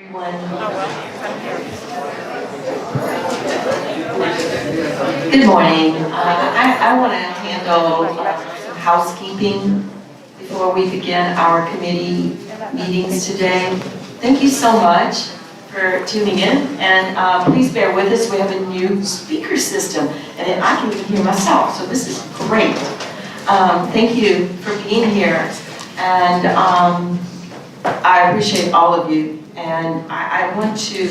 Good morning. I want to handle some housekeeping before we begin our committee meetings today. Thank you so much for tuning in, and please bear with us. We have a new speaker system, and I can even hear myself, so this is great. Thank you for being here, and I appreciate all of you. And I want to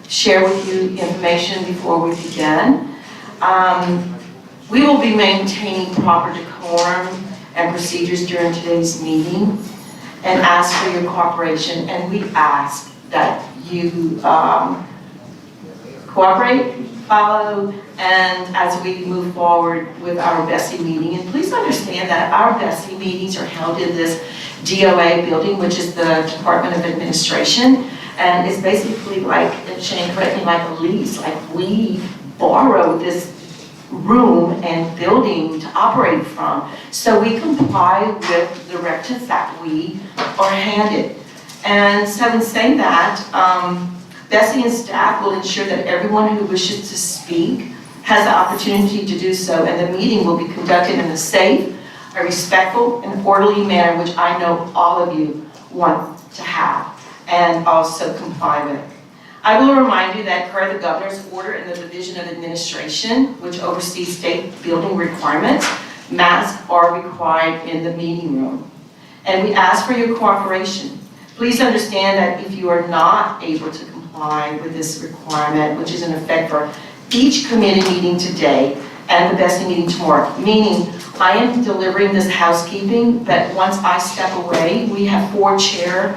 share with you information before we begin. We will be maintaining proper decorum and procedures during today's meeting and ask for your cooperation. And we ask that you cooperate, follow, and as we move forward with our BESE meeting. And please understand that our BESE meetings are held in this DOA building, which is the Department of Administration, and it's basically like, and Shane, correct me, like a lease. Like we borrow this room and building to operate from, so we comply with the directives that we are handed. And so in saying that, BESE and staff will ensure that everyone who wishes to speak has the opportunity to do so, and the meeting will be conducted in a safe, a respectful, and orderly manner, which I know all of you want to have and also comply with. I will remind you that per the governor's order and the Division of Administration, which oversees state building requirements, masks are required in the meeting room. And we ask for your cooperation. Please understand that if you are not able to comply with this requirement, which is in effect for each committee meeting today and the BESE meeting tomorrow, meaning I am delivering this housekeeping, but once I step away, we have 4 chair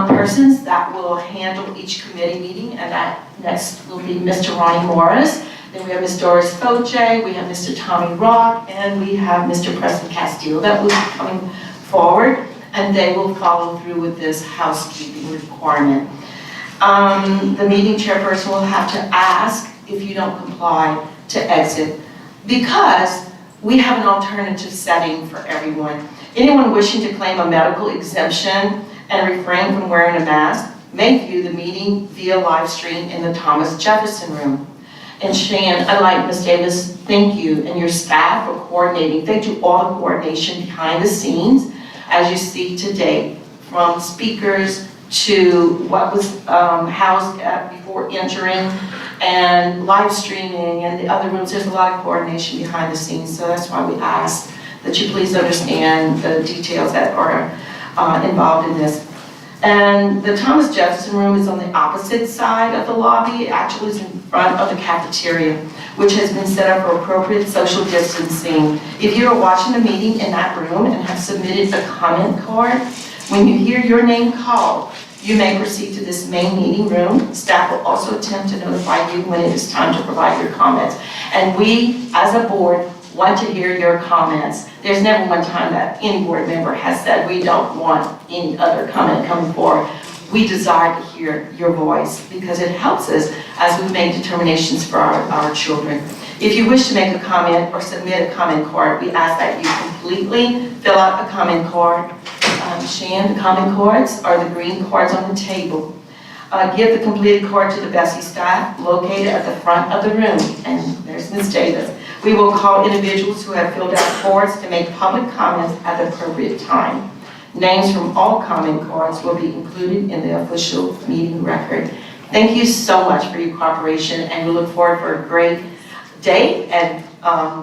persons that will handle each committee meeting, and that next will be Mr. Ronnie Morris, then we have Ms. Doris Foche, we have Mr. Tommy Rock, and we have Mr. Preston Castillo that will be coming forward, and they will follow through with this housekeeping requirement. The meeting chairperson will have to ask if you don't comply to exit, because we have an alternative setting for everyone. Anyone wishing to claim a medical exemption and refrain from wearing a mask may view the meeting via live stream in the Thomas Jefferson room. And Shan, unlike Ms. Davis, thank you and your staff for coordinating. They do all the coordination behind the scenes, as you see today, from speakers to what was housed before entering, and live streaming and the other rooms. There's a lot of coordination behind the scenes, so that's why we ask that you please understand the details that are involved in this. And the Thomas Jefferson room is on the opposite side of the lobby. It actually is in front of the cafeteria, which has been set up for appropriate social distancing. If you are watching the meeting in that room and have submitted a comment card, when you hear your name called, you may proceed to this main meeting room. Staff will also attempt to notify you when it is time to provide your comments. And we, as a board, want to hear your comments. There's never one time that any board member has said we don't want any other comment coming forward. We desire to hear your voice because it helps us as we make determinations for our children. If you wish to make a comment or submit a comment card, we ask that you completely fill out a comment card. Shan, the comment cards are the green cards on the table. Give the completed card to the BESE staff located at the front of the room. And there's Ms. Davis. We will call individuals who have filled out cards to make public comments at the appropriate time. Names from all comment cards will be included in the official meeting record. Thank you so much for your cooperation, and we look forward for a great day and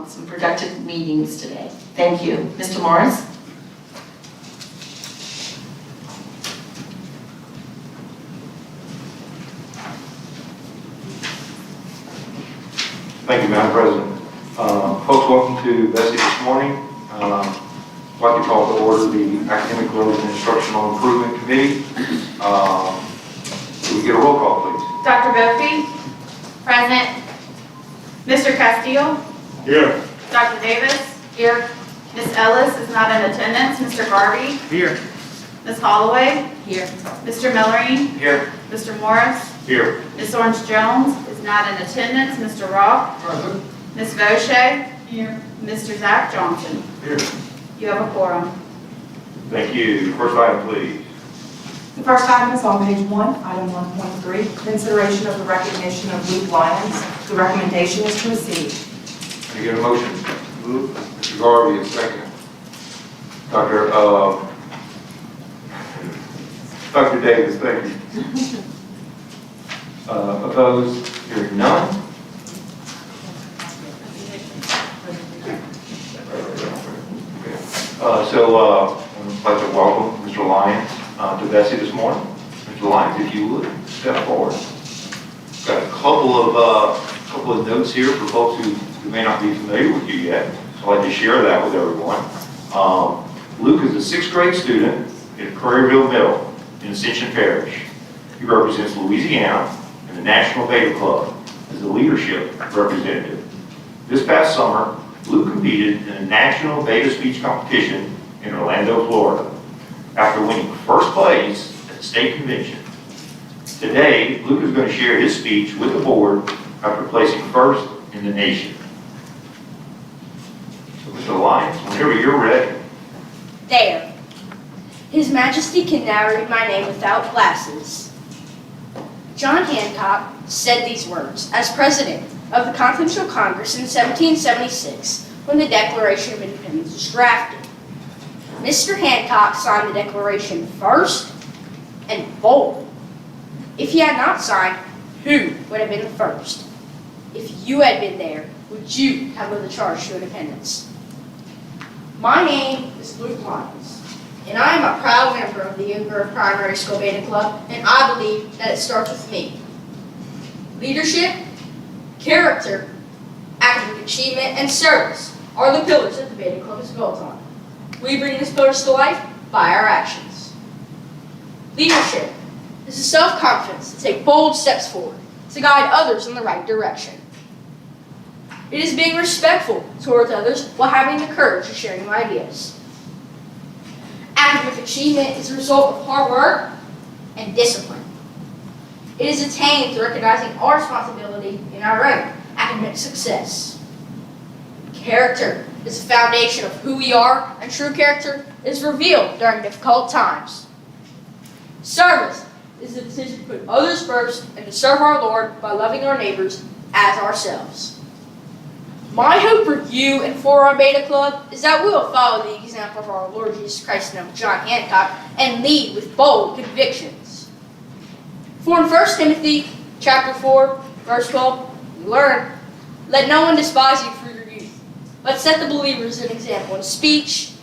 some productive meetings today. Thank you. Mr. Morris? Thank you, Madam President. Folks, welcome to BESE this morning. I'd like to call to order the Academic Growth and Instructional Improvement Committee. Can we get a roll call, please? Dr. Bofi? Present. Mr. Castillo? Here. Dr. Davis? Here. Ms. Ellis is not in attendance. Mr. Garvey? Here. Ms. Holloway? Here. Mr. Millerine? Here. Mr. Morris? Here. Ms. Orange Jones is not in attendance. Mr. Rock? Present. Ms. Voce? Here. Mr. Zach Johnson? Here. You have a quorum. Thank you. First item, please. The first item is on page 1, item 1.3, consideration of the recognition of Luke Lyons. The recommendation is to receive. Can I get a motion? Move. Mr. Garvey, a second. Dr. Davis, thank you. Opposed? Hearing none. I'd like to welcome Mr. Lyons to BESE this morning. Mr. Lyons, if you would, step forward. Got a couple of notes here for folks who may not be familiar with you yet, so I'd like to share that with everyone. Luke is a 6th grade student at Prairieville Middle in Ascension Parish. He represents Louisiana in the National Beta Club as a leadership representative. This past summer, Luke competed in a national beta speech competition in Orlando, Florida, after winning first place at the state convention. Today, Luke is going to share his speech with the board after placing first in the nation. So, Mr. Lyons, whenever you're ready. There. His Majesty can now read my name without glasses. John Hancock said these words as President of the Continental Congress in 1776 when the Declaration of Independence was drafted. Mr. Hancock signed the Declaration first and bold. If he had not signed, who would have been the first? If you had been there, would you have led the charge to independence? My name is Luke Lyons, and I am a proud member of the Younger Primary School Beta Club, and I believe that it starts with me. Leadership, character, academic achievement, and service are the pillars that the Beta Club is built on. We bring these pillars to life by our actions. Leadership is the self-confidence to take bold steps forward, to guide others in the right direction. It is being respectful towards others while having the courage of sharing your ideas. Academic achievement is a result of hard work and discipline. It is attained through recognizing our responsibility in our own academic success. Character is the foundation of who we are, and true character is revealed during difficult times. Service is the decision to put others first and to serve our Lord by loving our neighbors as ourselves. My hope for you and for our Beta Club is that we will follow the example of our Lord Jesus Christ and of John Hancock and lead with bold convictions. For in 1 Timothy chapter 4, verse 12, we learn, "Let no one despise you for your youth, but set the believers an example in speech,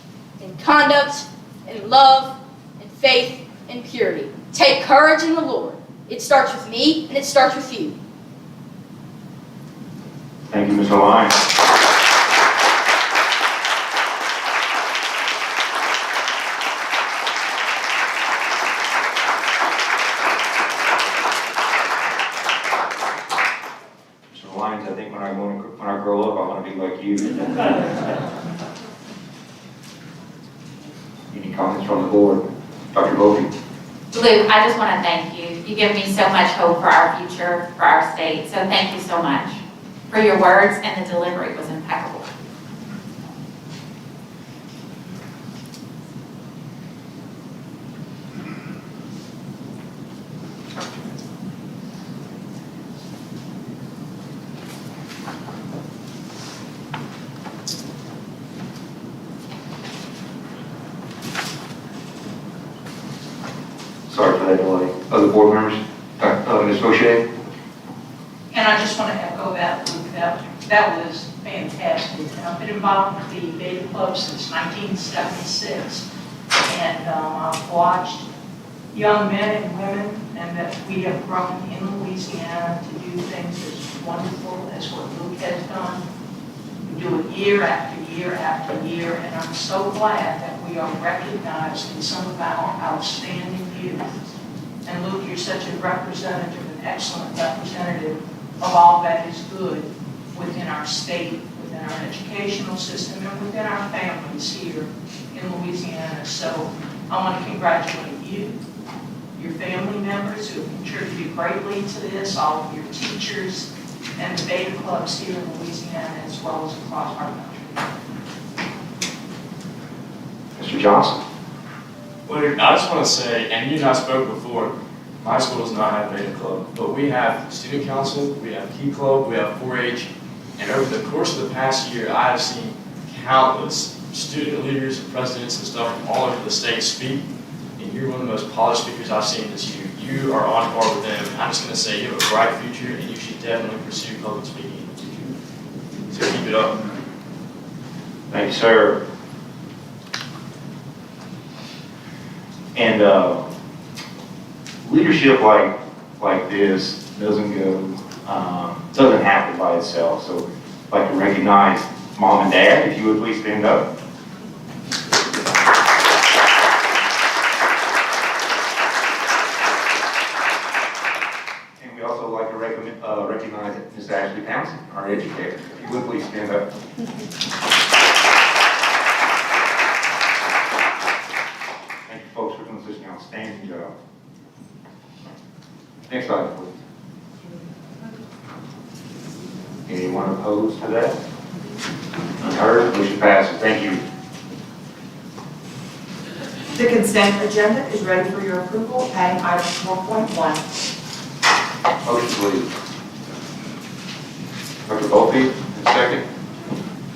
in conduct, in love, in faith, in purity. Take courage in the Lord." It starts with me, and it starts with you. Thank you, Mr. Lyons. Mr. Lyons, I think when I grow up, I want to be like you. Any comments from the board? Dr. Bovey? Luke, I just want to thank you. You give me so much hope for our future, for our state. So thank you so much for your words, and the delivery was impeccable. Sorry for that delay. Other board members? Ms. Boucher? And I just want to echo that, Luke, that was fantastic. And I've been involved with the Beta Club since 1976. And I've watched young men and women, and that we have grown in Louisiana to do things as wonderful as what Luke has done. We do it year after year after year, and I'm so glad that we are recognized in some of our outstanding youth. And Luke, you're such a representative, an excellent representative of all that is good within our state, within our educational system, and within our families here in Louisiana. So I want to congratulate you, your family members who have contributed greatly to this, all of your teachers, and the Beta Clubs here in Louisiana as well as across our country. Mr. Johnson? Well, I just want to say, and you and I spoke before, my school does not have Beta Club, but we have student council, we have Key Club, we have 4-H, and over the course of the past year, I have seen countless student leaders and presidents and stuff from all over the state speak, and you're one of the most polished speakers I've seen this year. You are on par with them. I'm just going to say you have a bright future, and you should definitely pursue public speaking in the future. So keep it up. Thank you, sir. And leadership like this doesn't happen by itself. So I'd like to recognize Mom and Dad, if you would please stand up. And we also like to recognize Ms. Ashley Townsend, our educator. If you would please stand up. Thank you folks for doing such an outstanding job. Next item, please. Anyone opposed to that? Unheard, motion passes. Thank you. The consent agenda is ready for your approval, adding item 4.1. Motion, please. Dr. Volpe, in second.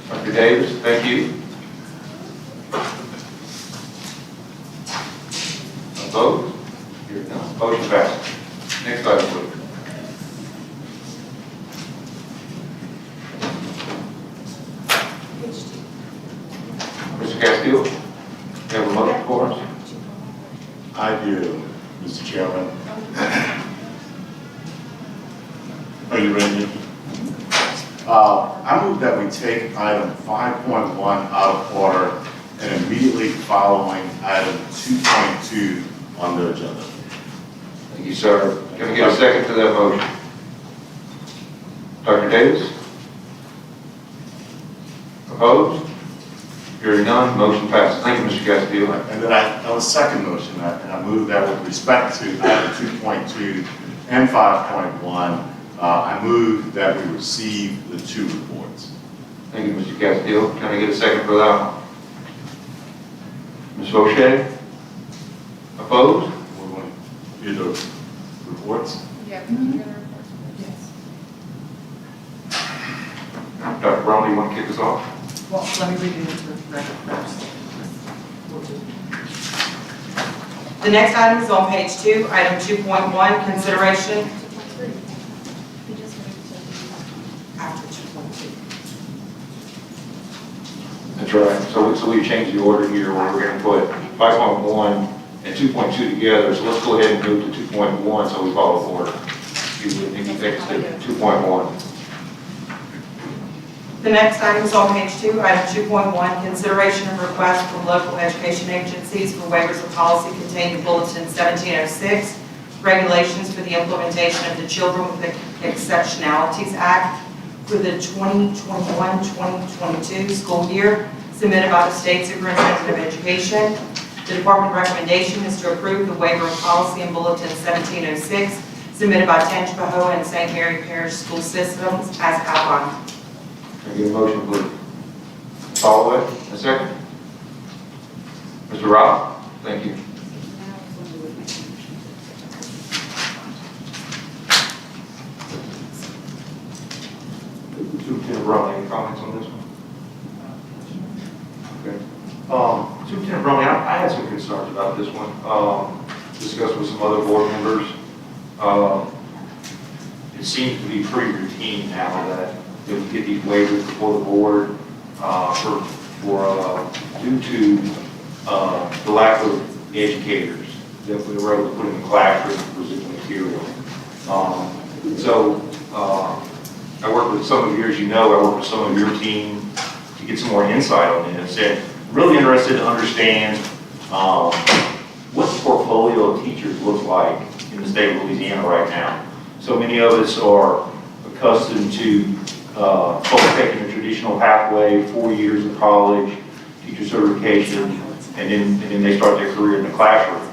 Dr. Davis, thank you. Opposed? Here none. Motion passes. Next item, please. Mr. Castillo, you have a motion for us? I do, Mr. Chairman. Are you ready? I move that we take item 5.1 out of order and immediately following item 2.2 on the agenda. Thank you, sir. Can I get a second to that motion? Dr. Davis? Opposed? Hearing none, motion passes. Thank you, Mr. Castillo. And then I have a second motion, and I move that with respect to item 2.2 and 5.1, I move that we receive the two reports. Thank you, Mr. Castillo. Can I get a second for that one? Ms. O'Shea? Opposed? We're going to do the reports. Yes. Dr. Brown, you want to kick us off? Well, let me read it into the record first. The next item is on page 2, item 2.1, consideration. After 2.2. That's right. So we changed the order here where we're going to put 5.1 and 2.2 together. So let's go ahead and move to 2.1 so we follow the order. You take us to 2.1. The next item is on page 2, item 2.1, consideration of request from local education agencies for waivers of policy contained in Bulletin 1706, regulations for the implementation of the Children with Exceptionalities Act for the 2021-2022 school year, submitted by the State Superintendent of Education. The department recommendation is to approve the waiver of policy in Bulletin 1706, submitted by Tangipahoa and St. Mary Parish School Systems as outlined. Can I get a motion, please? Follow it. A second. Mr. Rob, thank you. Superintendent Brumley, any comments on this one? Okay. Superintendent Brumley, I had some concerns about this one. Discussed with some other board members. It seems to be pretty routine now that we get these waivers before the board due to the lack of educators that we were able to put in the classroom to present material. I work with some of you, as you know, I work with some of your team to get some more insight on this, and really interested to understand what the portfolio of teachers looks like in the state of Louisiana right now. So many of us are accustomed to folks taking the traditional pathway, 4 years of college, teacher certification, and then they start their career in the classroom.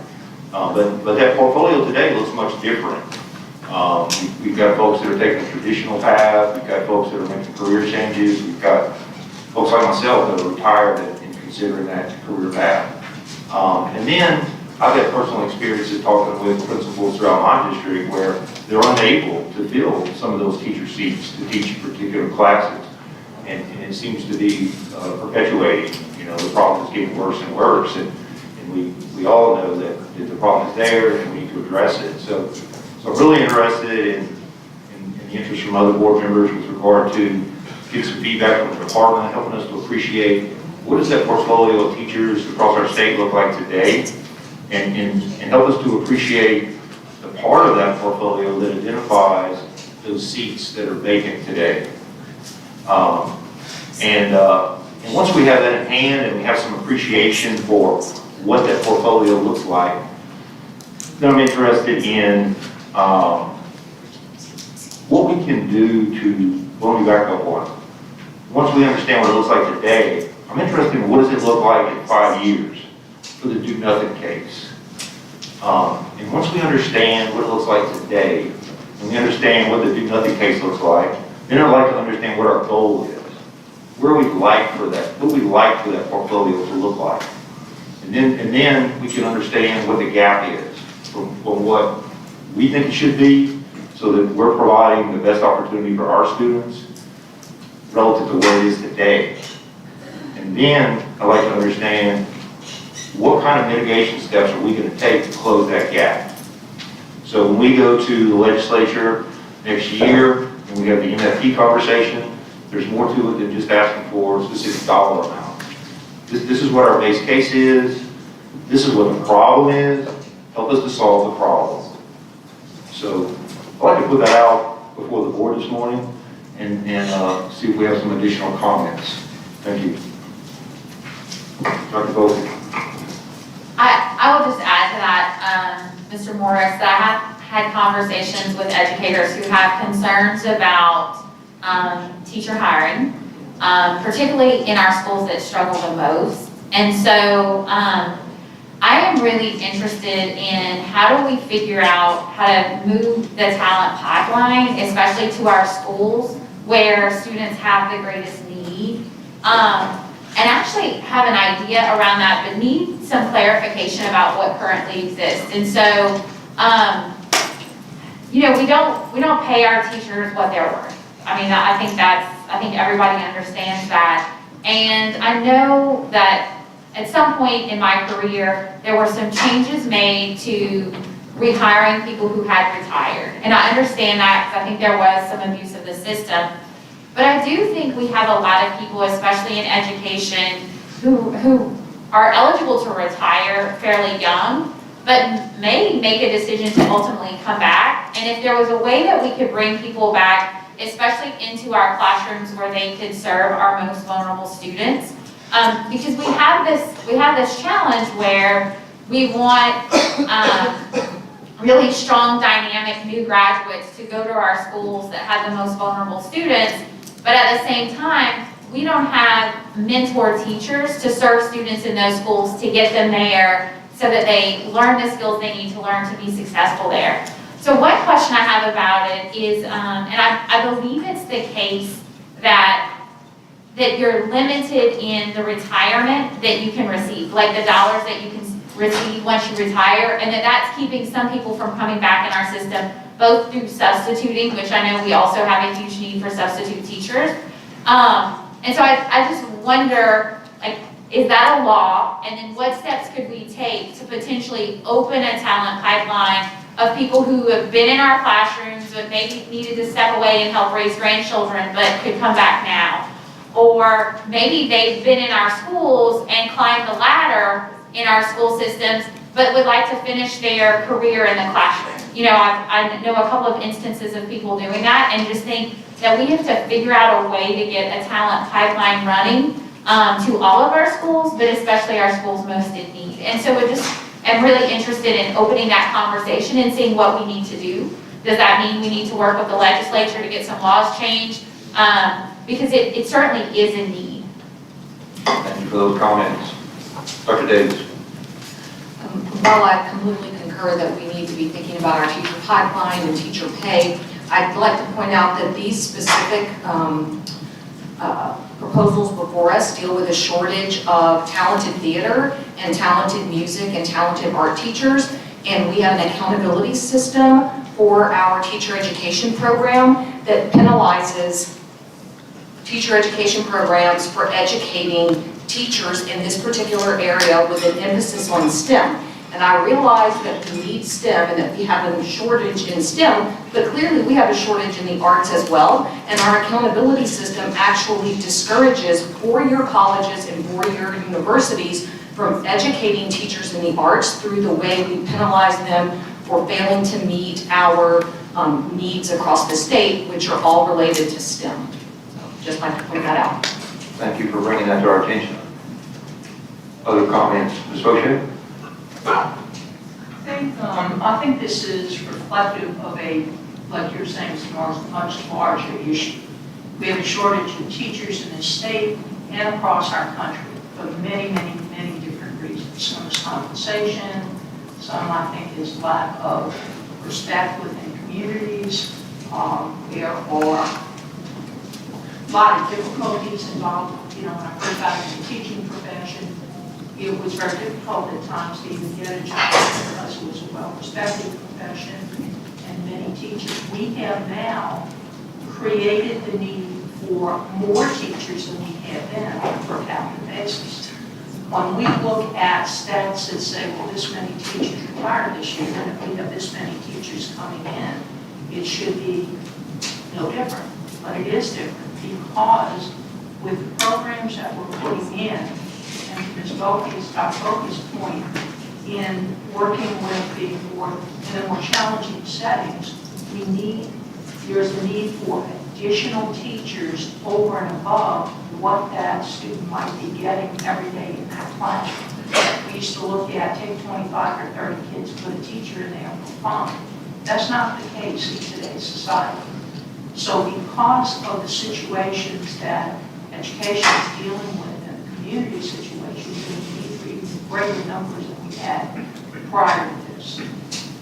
But that portfolio today looks much different. We've got folks that are taking the traditional path, we've got folks that are making career changes, we've got folks like myself that are retired and considering that career path. And then I've had personal experiences talking with principals throughout my district where they're unable to fill some of those teacher seats to teach particular classes. And it seems to be perpetuating, the problem is getting worse and worse. And we all know that the problem is there and we need to address it. So I'm really interested in the interest from other board members with regard to get some feedback from the department, helping us to appreciate what does that portfolio of teachers across our state look like today, and help us to appreciate the part of that portfolio that identifies those seats that are vacant today. And once we have that in hand and we have some appreciation for what that portfolio looks like, then I'm interested in what we can do to, let me back up one. Once we understand what it looks like today, I'm interested in what does it look like in 5 years for the do-nothing case. And once we understand what it looks like today, and we understand what the do-nothing case looks like, then I'd like to understand what our goal is. Where we'd like for that, what we'd like for that portfolio to look like. And then we can understand what the gap is from what we think it should be, so that we're providing the best opportunity for our students relative to where it is today. And then I'd like to understand what kind of mitigation steps are we going to take to close that gap. So when we go to the legislature next year and we have the MFP conversation, there's more to it than just asking for a specific dollar amount. This is what our base case is. This is what the problem is. Help us to solve the problem. So I'd like to put that out before the board this morning and see if we have some additional comments. Thank you. Dr. Bowley. I will just add to that, Mr. Morris, that I have had conversations with educators who have concerns about teacher hiring, particularly in our schools that struggle the most. And so I am really interested in how do we figure out how to move the talent pipeline, especially to our schools where students have the greatest need. And actually have an idea around that, but need some clarification about what currently exists. And so, we don't pay our teachers what they're worth. I mean, I think everybody understands that. And I know that at some point in my career, there were some changes made to rehiring people who had retired. And I understand that because I think there was some abuse of the system. But I do think we have a lot of people, especially in education, who are eligible to retire fairly young, but may make a decision to ultimately come back. And if there was a way that we could bring people back, especially into our classrooms where they could serve our most vulnerable students, because we have this challenge where we want really strong, dynamic new graduates to go to our schools that have the most vulnerable students. But at the same time, we don't have mentor teachers to serve students in those schools to get them there so that they learn the skills they need to learn to be successful there. So one question I have about it is, and I believe it's the case that you're limited in the retirement that you can receive, like the dollars that you can receive once you retire, and that's keeping some people from coming back in our system, both through substituting, which I know we also have a huge need for substitute teachers. And so I just wonder, like, is that a law? And then what steps could we take to potentially open a talent pipeline of people who have been in our classrooms but maybe needed to step away and help raise grandchildren but could come back now? Or maybe they've been in our schools and climbed the ladder in our school systems but would like to finish their career in the classroom. I know a couple of instances of people doing that, and just think that we have to figure out a way to get a talent pipeline running to all of our schools, but especially our schools most in need. And so I'm really interested in opening that conversation and seeing what we need to do. Does that mean we need to work with the legislature to get some laws changed? Because it certainly is a need. Thank you for those comments. Dr. Davis. While I completely concur that we need to be thinking about our teacher pipeline and teacher pay, I'd like to point out that these specific proposals before us deal with a shortage of talented theater and talented music and talented art teachers. And we have an accountability system for our teacher education program that penalizes teacher education programs for educating teachers in this particular area with an emphasis on STEM. And I realize that we need STEM and that we have a shortage in STEM, but clearly we have a shortage in the arts as well. And our accountability system actually discourages four-year colleges and four-year universities from educating teachers in the arts through the way we penalize them for failing to meet our needs across the state, which are all related to STEM. So just like to point that out. Thank you for bringing that to our attention. Other comments? Ms. Boucher? I think this is reflective of a, like you're saying, it's a much larger issue. We have a shortage of teachers in this state and across our country for many different reasons. Some is compensation, some I think is lack of respect within communities. There are a lot of difficulties involved. You know, when I first got into the teaching profession, it was very difficult at times to even get a job because it was a well-respected profession and many teachers. We have now created the need for more teachers than we had then on a per capita basis. When we look at stats that say, well, this many teachers retired this year, and if we have this many teachers coming in, it should be no different. But it is different because with the programs that we're putting in, Ms. Dr. Bocke's point, in working with in the more challenging settings, there's a need for additional teachers over and above what that student might be getting every day in that classroom. We used to look at, take 25 or 30 kids, put a teacher in there for fun. That's not the case in today's society. So because of the situations that education is dealing with and the community situations, we need for even greater numbers than we had prior to this.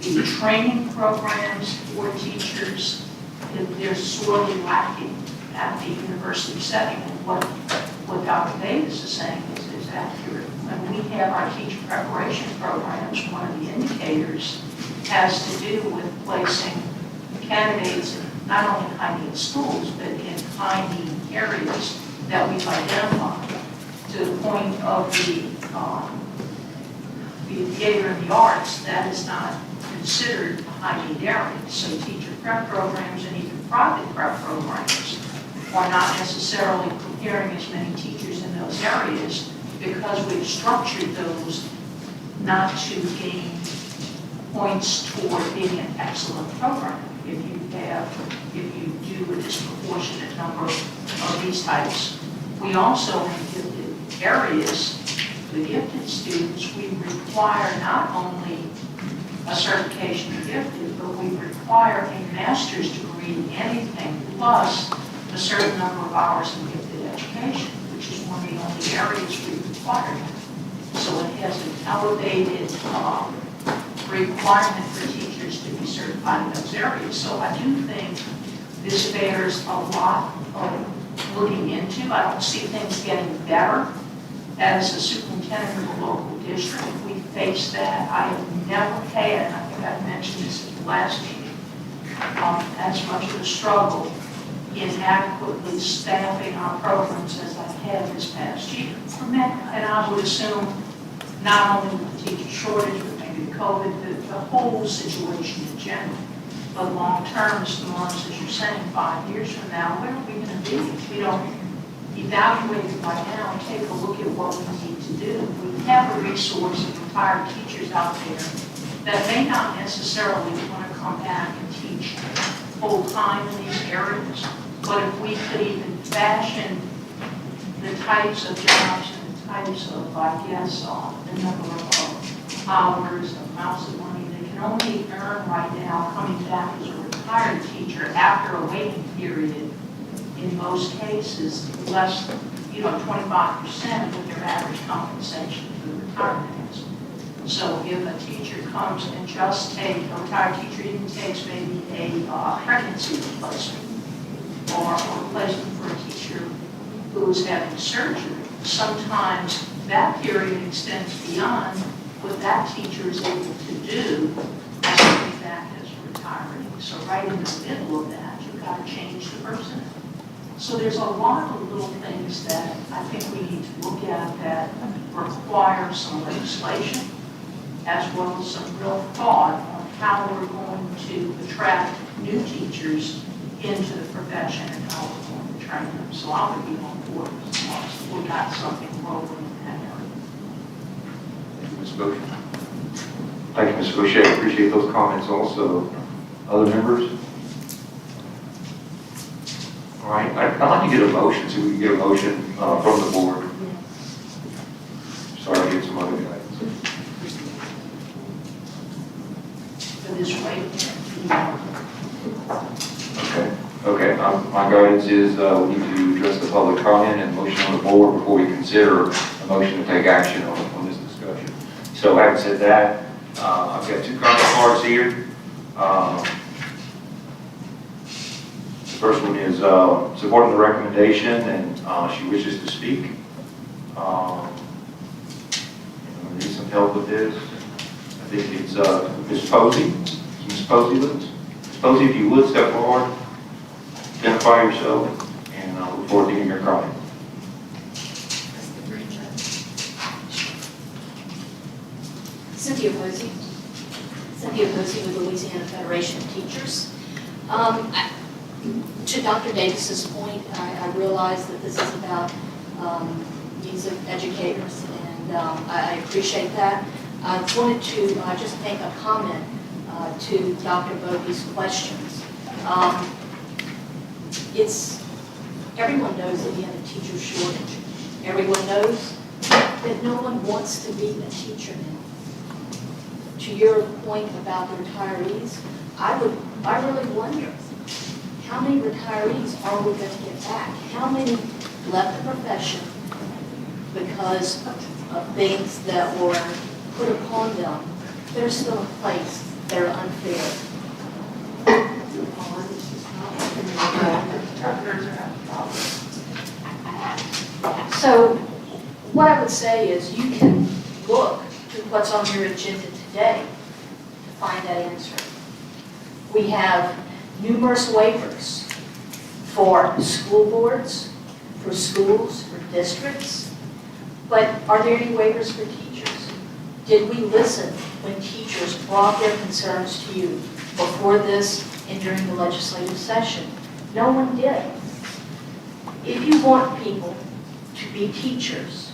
The training programs for teachers, they're sorely lacking at the university setting. And what Dr. Davis is saying is accurate. When we have our teacher preparation programs, one of the indicators has to do with placing candidates in not only high-need schools, but in high-need areas that we've identified, to the point of the theater and the arts, that is not considered a high-need area. So teacher prep programs and even private prep programs are not necessarily preparing as many teachers in those areas because we've structured those not to gain points toward being an excellent program. If you do a disproportionate number of these types. We also, in gifted areas, the gifted students, we require not only a certification in gifted, but we require a master's degree in anything plus a certain number of hours in gifted education, which is one of the only areas we require. So it has an elevated requirement for teachers to be certified in those areas. So I do think this bears a lot of looking into. I don't see things getting better. As a superintendent of a local district, we face that. I have never had, I think I mentioned this at the last meeting, as much of a struggle in adequately staffing our programs as I've had this past year. And I would assume not only with the teacher shortage, but maybe COVID, the whole situation in general. But long term, Mr. Morris, as you're saying, 5 years from now, where are we going to be if we don't evaluate it right now and take a look at what we need to do? We have a resource of retired teachers out there that may not necessarily want to come back and teach full-time in these areas. But if we could even fashion the types of jobs and the types of, I guess, the number of hours, amounts of money they can only earn right now coming back as a retired teacher after a waiting period, in most cases, less than, 25% of what their average compensation for retirement is. So if a teacher comes and just takes, a retired teacher even takes maybe a pregnancy replacement or a replacement for a teacher who is having surgery. Sometimes that period extends beyond what that teacher is able to do as they be back as retiring. So right in the middle of that, you've got to change the person. So there's a lot of little things that I think we need to look at that require some legislation, as well as some real thought on how we're going to attract new teachers into the profession and how we're going to train them. So I would be on board as long as we got something rolling in that area. Thank you, Ms. Boucher. Thank you, Ms. Boucher. I appreciate those comments also. Other members? All right, I'd like to get a motion, so we can get a motion from the board. Sorry to get some other guidance. For this way, Okay, my guidance is we need to address the public comment and motion on the board before we consider a motion to take action on this discussion. So having said that, I've got two comment cards here. The first one is supporting the recommendation, and she wishes to speak. I'm going to need some help with this. I think it's Ms. Posey. Ms. Posey, Ms. Posey, if you would step forward, identify yourself, and I look forward to hearing your comment. Cynthia Posey with the Louisiana Federation of Teachers. To Dr. Davis's point, I realize that this is about music educators, and I appreciate that. I wanted to just make a comment to Dr. Bogey's questions. Everyone knows that we have a teacher shortage. Everyone knows that no one wants to be a teacher now. To your point about the retirees, I really wonder, how many retirees are we going to get back? How many left the profession because of things that were put upon them? They're still in place. They're unfair. So what I would say is you can look to what's on your agenda today to find that answer. We have numerous waivers for school boards, for schools, for districts, but are there any waivers for teachers? Did we listen when teachers brought their concerns to you before this and during the legislative session? No one did. If you want people to be teachers,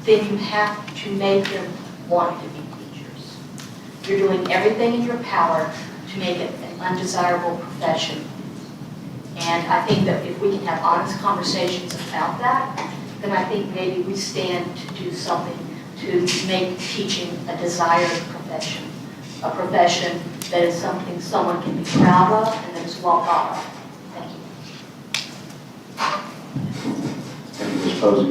then you have to make them want to be teachers. You're doing everything in your power to make it an undesirable profession. And I think that if we can have honest conversations about that, then I think maybe we stand to do something to make teaching a desired profession, a profession that is something someone can be proud of and that is well thought of. Thank you. Thank you, Ms. Posey.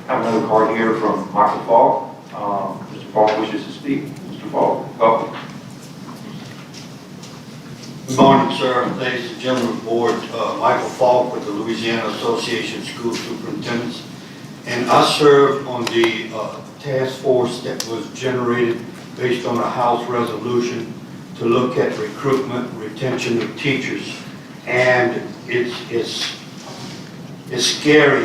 I have another card here from Michael Falk. Mr. Falk wishes to speak. Mr. Falk, welcome. Good morning, sir, and ladies and gentlemen of the board. Michael Falk with the Louisiana Association of School Superintendents. And I serve on the task force that was generated based on a House resolution to look at recruitment, retention of teachers. And it's scary,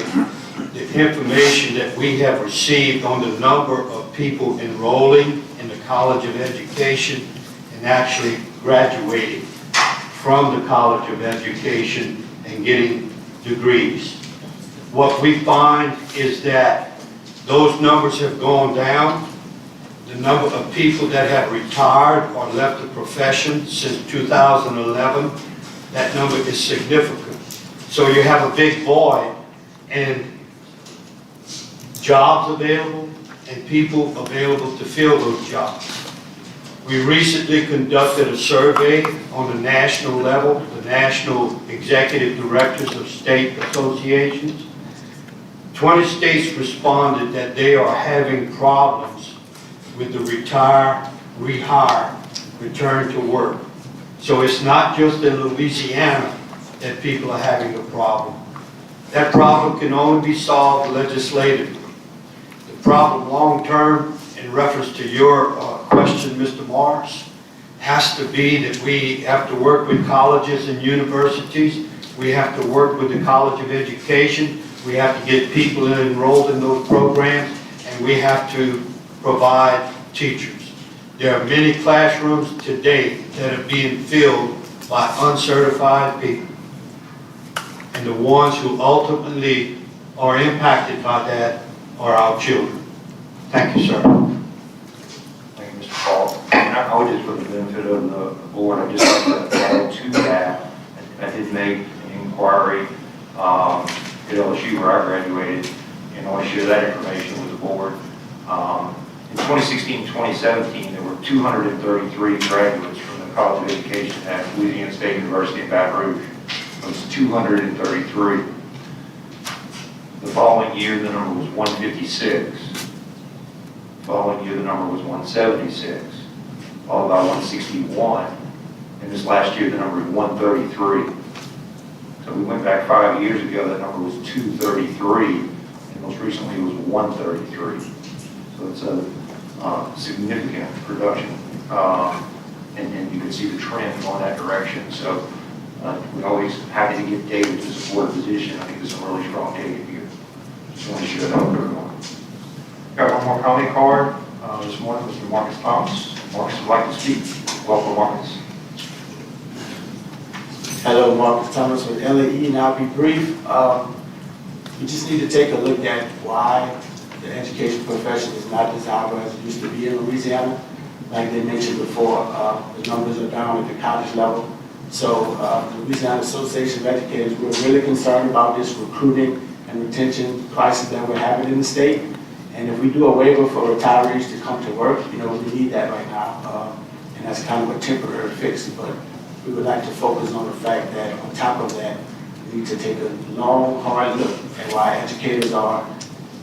the information that we have received on the number of people enrolling in the College of Education and actually graduating from the College of Education and getting degrees. What we find is that those numbers have gone down. The number of people that have retired or left the profession since 2011, that number is significant. So you have a big void in jobs available and people available to fill those jobs. We recently conducted a survey on the national level, the National Executive Directors of State Associations. 20 states responded that they are having problems with the retire, rehire, return to work. So it's not just in Louisiana that people are having a problem. That problem can only be solved legislatively. The problem long-term, in reference to your question, Mr. Morris, has to be that we have to work with colleges and universities. We have to work with the College of Education. We have to get people enrolled in those programs, and we have to provide teachers. There are many classrooms today that are being filled by uncertified people. And the ones who ultimately are impacted by that are our children. Thank you, sir. Thank you, Mr. Paul. I would just, for the benefit of the board, I'd just like to add to that. I did make an inquiry at LSU where I graduated, and I want to share that information with the board. In 2016-2017, there were 233 graduates from the College of Education at Louisiana State University in Baton Rouge. It was 233. The following year, the number was 156. The following year, the number was 176, followed by 161. And this last year, the number was 133. So we went back 5 years ago, that number was 233, and most recently it was 133. So it's a significant reduction, and you can see the trend going that direction. So we're always happy to get data to support a position. I think there's some really strong data here. Just want to share that with everyone. Got one more comment card this morning, Mr. Marcus Thomas. Marcus would like to speak. Welcome, Marcus. Hello, Marcus Thomas with LAE, and I'll be brief. We just need to take a look at why the education profession is not desirable as it used to be in Louisiana. Like they mentioned before, the numbers are down at the college level. So the Louisiana Association of Educators, we're really concerned about this recruiting and retention crisis that we're having in the state. And if we do a waiver for retirees to come to work, we need that right now. And that's kind of a temporary fix, but we would like to focus on the fact that on top of that, we need to take a long, hard look at why educators are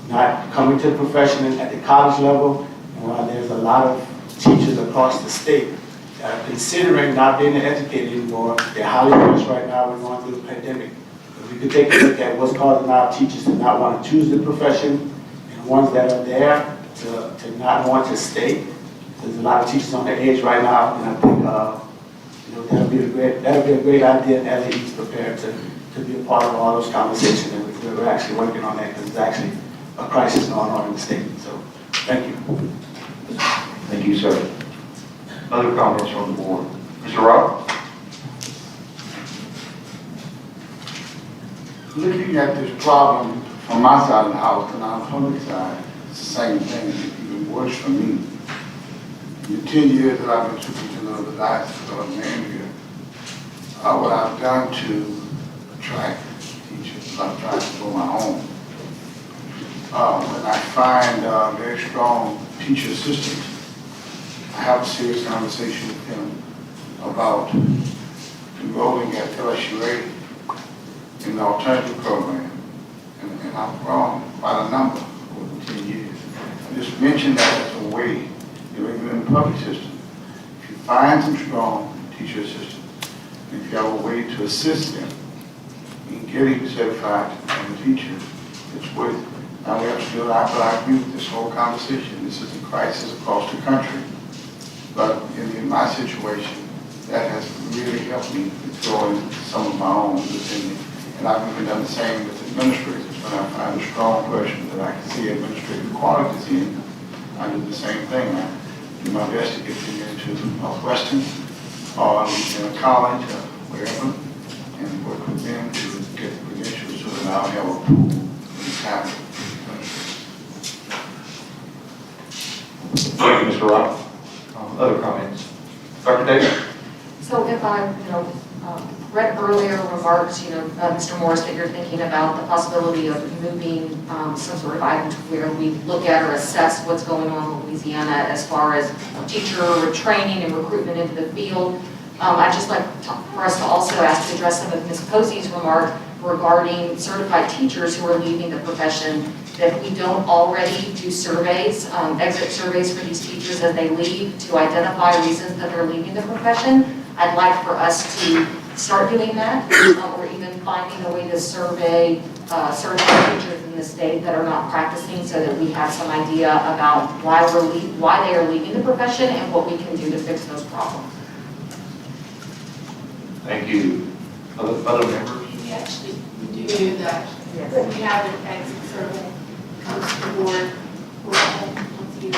not coming to the profession at the college level, and why there's a lot of teachers across the state that are considering not being an educator anymore. They're highly stressed right now. We're going through the pandemic. If we could take a look at what's causing our teachers to not want to choose the profession, and ones that are there to not want to stay. There's a lot of teachers on the edge right now, and I think that'll be a great idea, and LAE is prepared to be a part of all those conversations, and we're actually working on that because it's actually a crisis going on in the state. So, thank you. Thank you, sir. Other comments from the board? Mr. Rob? Looking at this problem from my side of the house and our public side, it's the same thing, even worse for me. In the 10 years that I've been superintendent of the diocese of Manville, what I've done to attract teachers, I've tried to do my own. When I find very strong teacher assistants, I have a serious conversation with them about enrolling at LSUA in the alternative program, and I've grown quite a number over 10 years. I just mentioned that as a way, even in the public system, if you find some strong teacher assistants, and if you have a way to assist them in getting certified to become a teacher, it's worth it. Now we have to do it, I agree with this whole conversation. This is a crisis across the country. But in my situation, that has really helped me with throwing some of my own within me. And I've even done the same with administrators. When I find a strong person that I can see administrative qualities in, I do the same thing. I do my best to get them into Northwestern or Louisiana College or wherever, and work with them to get the credentials so that I'll have a pool of talent. Thank you, Mr. Rob. Other comments? Dr. Davis? So if I, read earlier remarks, Mr. Morris, that you're thinking about the possibility of moving some sort of item to where we look at or assess what's going on in Louisiana as far as teacher training and recruitment into the field. I'd just like for us to also ask to address some of Ms. Posey's remark regarding certified teachers who are leaving the profession, that we don't already do surveys, exit surveys for these teachers as they leave to identify reasons that they're leaving the profession. I'd like for us to start doing that, or even finding a way to survey certified teachers in the state that are not practicing so that we have some idea about why they are leaving the profession and what we can do to fix those problems. Thank you. Other members? We actually do that. We have an exit survey, comes to the board, once a year.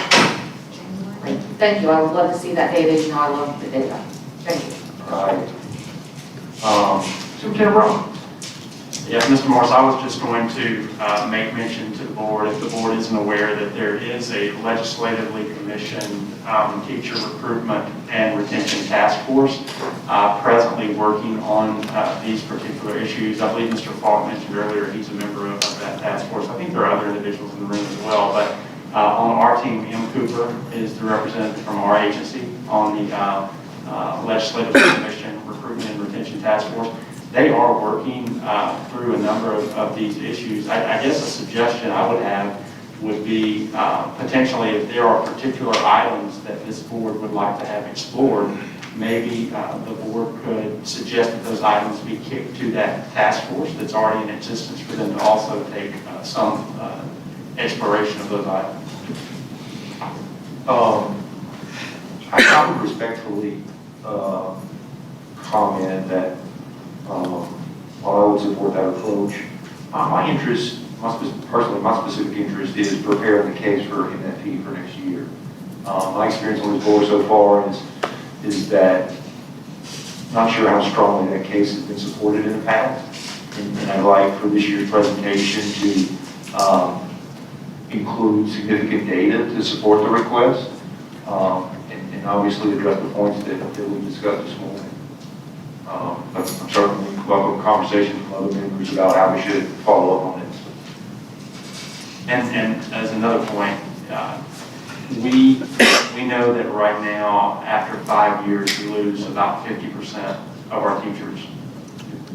Great. Thank you. I would love to see that data. You know, I love the data. Thank you. All right. Superintendent Brown. Yes, Mr. Morris, I was just going to make mention to the board, if the board isn't aware, that there is a legislatively commissioned teacher recruitment and retention task force presently working on these particular issues. I believe Mr. Falk mentioned earlier he's a member of that task force. I think there are other individuals in the room as well, but on our team, M. Cooper is the representative from our agency on the legislatively commissioned recruitment and retention task force. They are working through a number of these issues. I guess a suggestion I would have would be potentially if there are particular items that this board would like to have explored, maybe the board could suggest that those items be kicked to that task force that's already in existence for them to also take some exploration of those items. I would respectfully comment that while I would support that approach, my interest, my specific interest is preparing the case for MFP for next year. My experience on this board so far is that I'm not sure how strongly that case has been supported in the past. And I'd like for this year's presentation to include significant data to support the request and obviously address the points that we discussed this morning. But I'm certainly welcome conversation from other members about how we should follow up on this. And as another point, we know that right now, after 5 years, we lose about 50% of our teachers.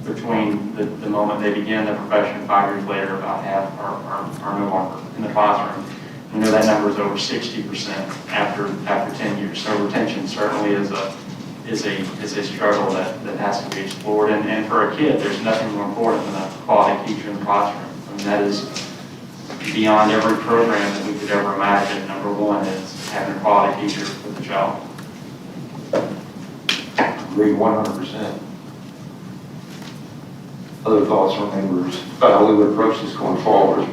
Between the moment they begin the profession, 5 years later, about half are no longer in the classroom. We know that number is over 60% after 10 years. So retention certainly is a struggle that has to be explored. And for a kid, there's nothing more important than a quality teacher in the classroom. I mean, that is beyond every program that we could ever imagine. Number one is having a quality teacher with the child. Agree 100%. Other thoughts from members about how we would approach this going forward?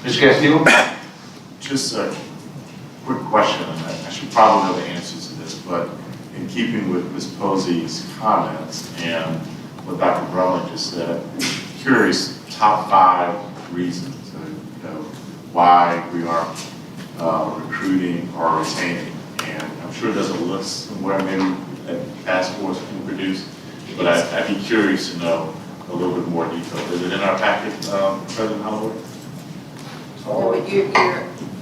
Ms. Castillo? Just a quick question, and I should probably know the answers to this, but in keeping with Ms. Posey's comments and what Dr. Brumlin just said, I'm curious, top 5 reasons, why we aren't recruiting or retaining. And I'm sure there's a list somewhere maybe that task force can produce, but I'd be curious to know a little bit more detail. Is it in our packet, President Holloway? No, but you're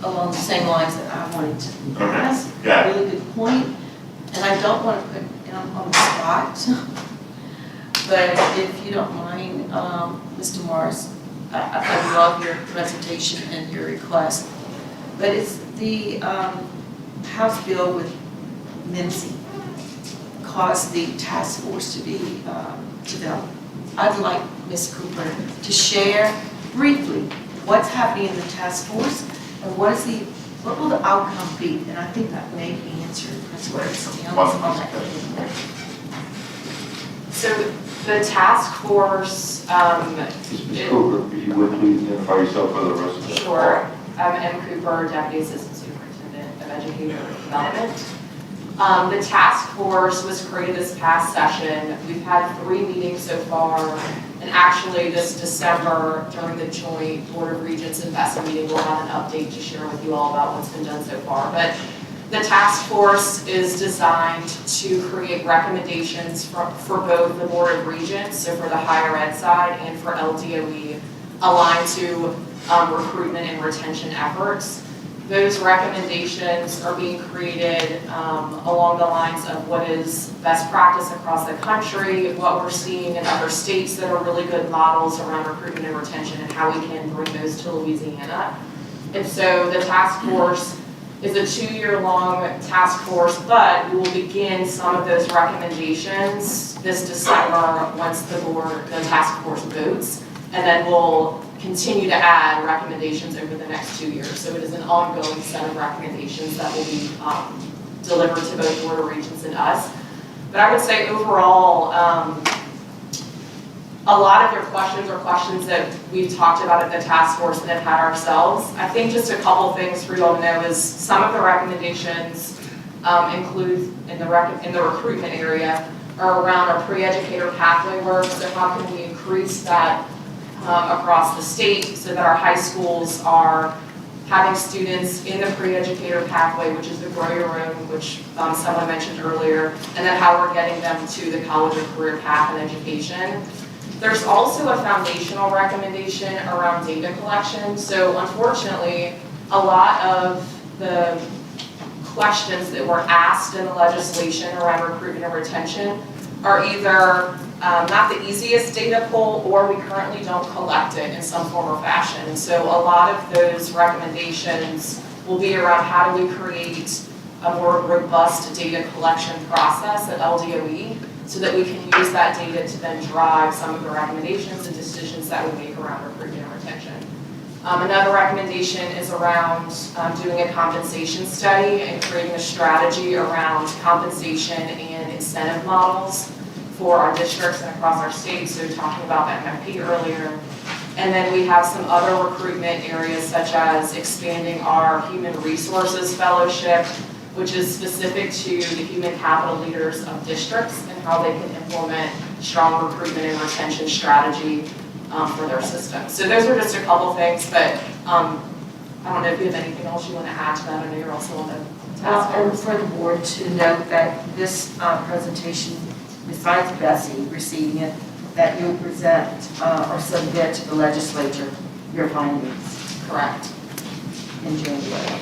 along the same lines that I wanted to ask. Yeah. Really good point. And I don't want to put him on the spot, but if you don't mind, Mr. Morris, I love your presentation and your request. But it's the House bill with Mincy caused the task force to be developed. I'd like Ms. Cooper to share briefly what's happening in the task force and what will the outcome be? And I think that may be answered as well as on that. So the task force, Ms. Cooper, if you would please identify yourself for the rest of the sure. I'm M. Cooper, Deputy Assistant Superintendent of Educator Development. The task force was created this past session. We've had 3 meetings so far, and actually this December, during the joint Board of Regents and BESE meeting, we'll have an update to share with you all about what's been done so far. But the task force is designed to create recommendations for both the Board of Regents, so for the higher ed side, and for LDOE, aligned to recruitment and retention efforts. Those recommendations are being created along the lines of what is best practice across the country, what we're seeing in other states that are really good models around recruitment and retention, and how we can bring those to Louisiana. And so the task force is a 2-year-long task force, but we will begin some of those recommendations this December once the task force votes, and then we'll continue to add recommendations over the next 2 years. So it is an ongoing set of recommendations that will be delivered to both Board of Regents and us. But I would say overall, a lot of your questions are questions that we've talked about at the task force and have had ourselves. I think just a couple things for you all to know is some of the recommendations include in the recruitment area are around our pre-educator pathway work. So how can we increase that across the state so that our high schools are having students in the pre-educator pathway, which is the Grow Your Own, which someone mentioned earlier, and then how we're getting them to the college or career path and education. There's also a foundational recommendation around data collection. So unfortunately, a lot of the questions that were asked in the legislation around recruitment and retention are either not the easiest data pull, or we currently don't collect it in some form or fashion. And so a lot of those recommendations will be around how do we create a more robust data collection process at LDOE so that we can use that data to then drive some of the recommendations and decisions that we make around recruitment and retention. Another recommendation is around doing a compensation study and creating a strategy around compensation and incentive models for our districts and across our state, so talking about MFP earlier. And then we have some other recruitment areas such as expanding our human resources fellowship, which is specific to the human capital leaders of districts and how they can implement strong recruitment and retention strategy for their system. So those are just a couple things, but I don't know if you have anything else you want to add to that. I know you're also on the task force. And for the board to note that this presentation, besides BESE receiving it, that you'll present or submit to the legislature your findings. Correct. In January.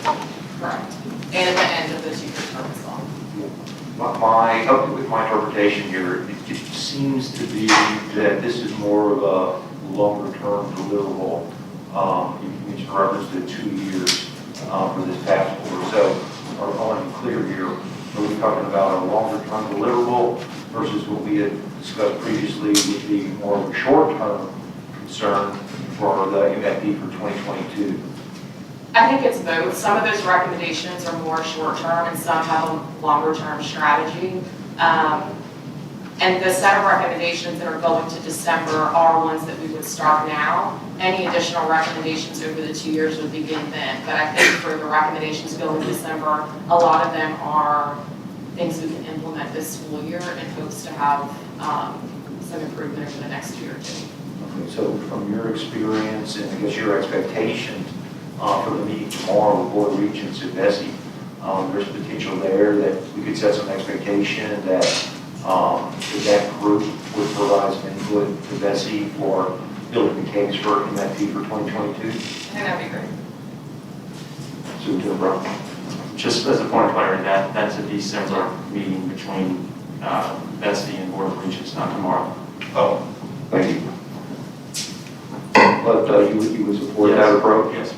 Correct. And at the end of the 2-year term as well. With my interpretation here, it seems to be that this is more of a longer-term deliverable. You mentioned reference to 2 years for this task force. So I want to be clear here. Are we talking about a longer-term deliverable versus what we had discussed previously would be more of a short-term concern for the MFP for 2022? I think it's both. Some of those recommendations are more short-term and some have a longer-term strategy. And the set of recommendations that are going to December are ones that we would start now. Any additional recommendations over the 2 years would begin then. But I think for the recommendations going to December, a lot of them are things we can implement this school year and hopes to have some improvement over the next year or two. Okay, so from your experience and I guess your expectations for the meeting tomorrow with Board of Regents at BESE, there's potential there that we could set some expectation that that group would provide some input to BESE for building the case for MFP for 2022? I think that'd be great. Superintendent Brown. Just as a point of clarity, that's a December meeting between BESE and Board of Regents, not tomorrow. Oh, thank you. But you would support that approach? Yes.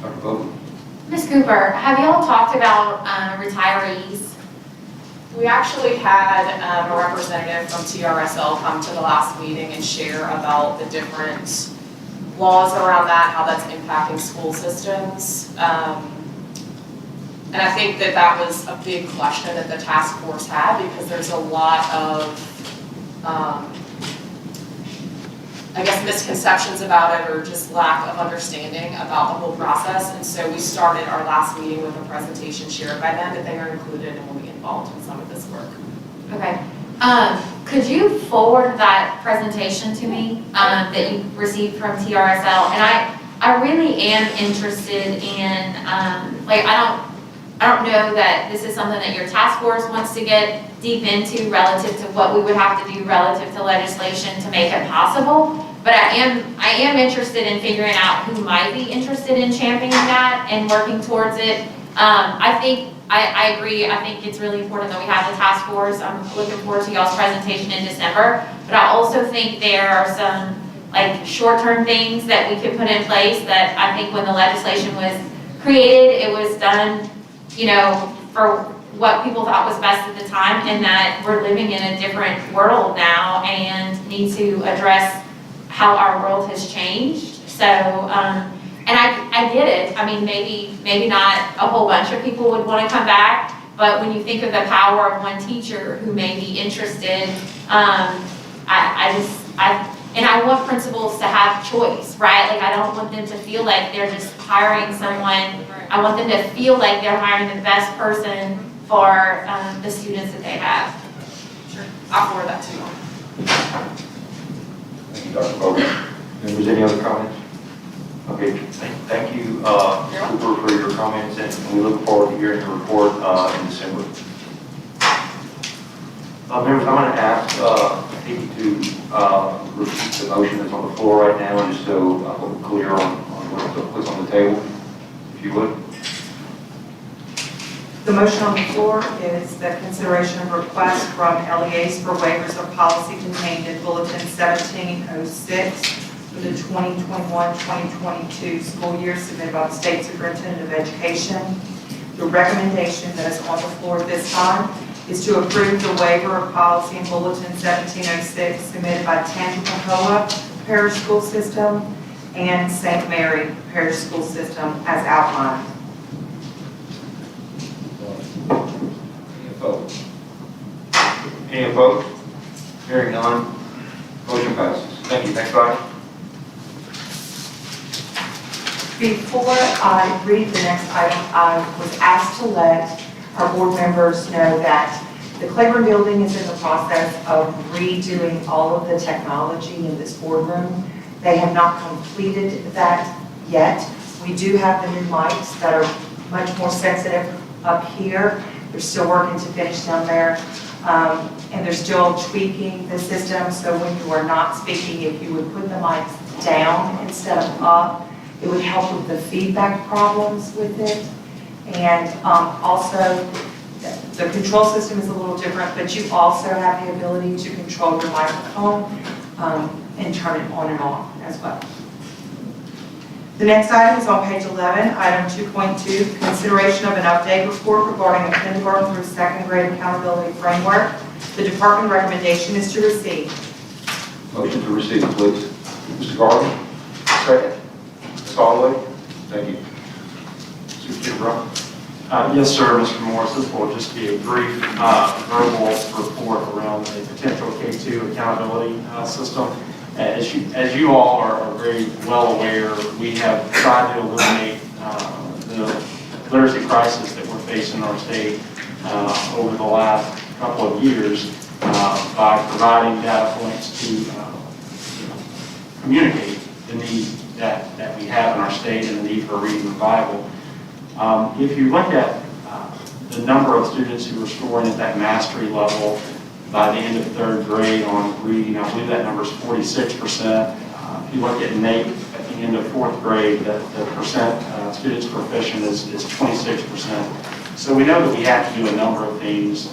Dr. Bowman? Ms. Cooper, have y'all talked about retirees? We actually had a representative from TRSL come to the last meeting and share about the different laws around that, how that's impacting school systems. And I think that that was a big question that the task force had because there's a lot of, I guess, misconceptions about it or just lack of understanding about the whole process. And so we started our last meeting with a presentation shared by them that they are included and will be involved in some of this work. Okay. Could you forward that presentation to me that you received from TRSL? And I really am interested in, like, I don't know that this is something that your task force wants to get deep into relative to what we would have to do relative to legislation to make it possible. But I am interested in figuring out who might be interested in championing that and working towards it. I agree. I think it's really important that we have the task force. I'm looking forward to y'all's presentation in December. But I also think there are some like short-term things that we could put in place that I think when the legislation was created, it was done, you know, for what people thought was best at the time, and that we're living in a different world now and need to address how our world has changed. So, and I get it. I mean, maybe not a whole bunch of people would want to come back, but when you think of the power of one teacher who may be interested, and I want principals to have choice, right? Like, I don't want them to feel like they're just hiring someone. I want them to feel like they're hiring the best person for the students that they have. Sure. I'll forward that to you. Thank you, Dr. Vogel. Members, any other comments? Okay, thank you, Cooper, for your comments, and we look forward to hearing your report in December. Members, I'm going to ask Nikki to repeat the motion that's on the floor right now, just so we're clear on what's on the table, if you would. The motion on the floor is the consideration of requests from LEAs for waivers of policy contained in Bulletin 1706 for the 2021-2022 school year submitted by the State Superintendent of Education. The recommendation that is on the floor this time is to approve the waiver of policy in Bulletin 1706 submitted by Tangipahoa Parish School System and St. Mary Parish School System as outlined. Any opposed? Any opposed? Hearing none, motion passes. Thank you. Next slide. Before I read the next item, I was asked to let our board members know that the Claiborne building is in the process of redoing all of the technology in this boardroom. They have not completed that yet. We do have the new mics that are much more sensitive up here. They're still working to finish down there. And they're still tweaking the system, so when you are not speaking, if you would put the mics down instead of up, it would help with the feedback problems with it. And also, the control system is a little different, but you also have the ability to control your microphone and turn it on and off as well. The next item is on page 11, item 2.2, consideration of an update report regarding a kindergarten through second grade accountability framework. The department recommendation is to receive. Motion to receive, please. Mr. Garvin, second. Ms. Holloway, thank you. Superintendent Brown. Yes, sir, Mr. Morris. This will just be a brief verbal report around the potential K-2 accountability system. As you all are very well aware, we have tried to eliminate the literacy crisis that we're facing in our state over the last couple of years by providing data points to communicate the need that we have in our state and the need for reading revival. If you look at the number of students who are scoring at that mastery level by the end of third grade on reading, I believe that number is 46%. If you look at NAEP at the end of fourth grade, the percent students proficient is 26%. So we know that we have to do a number of things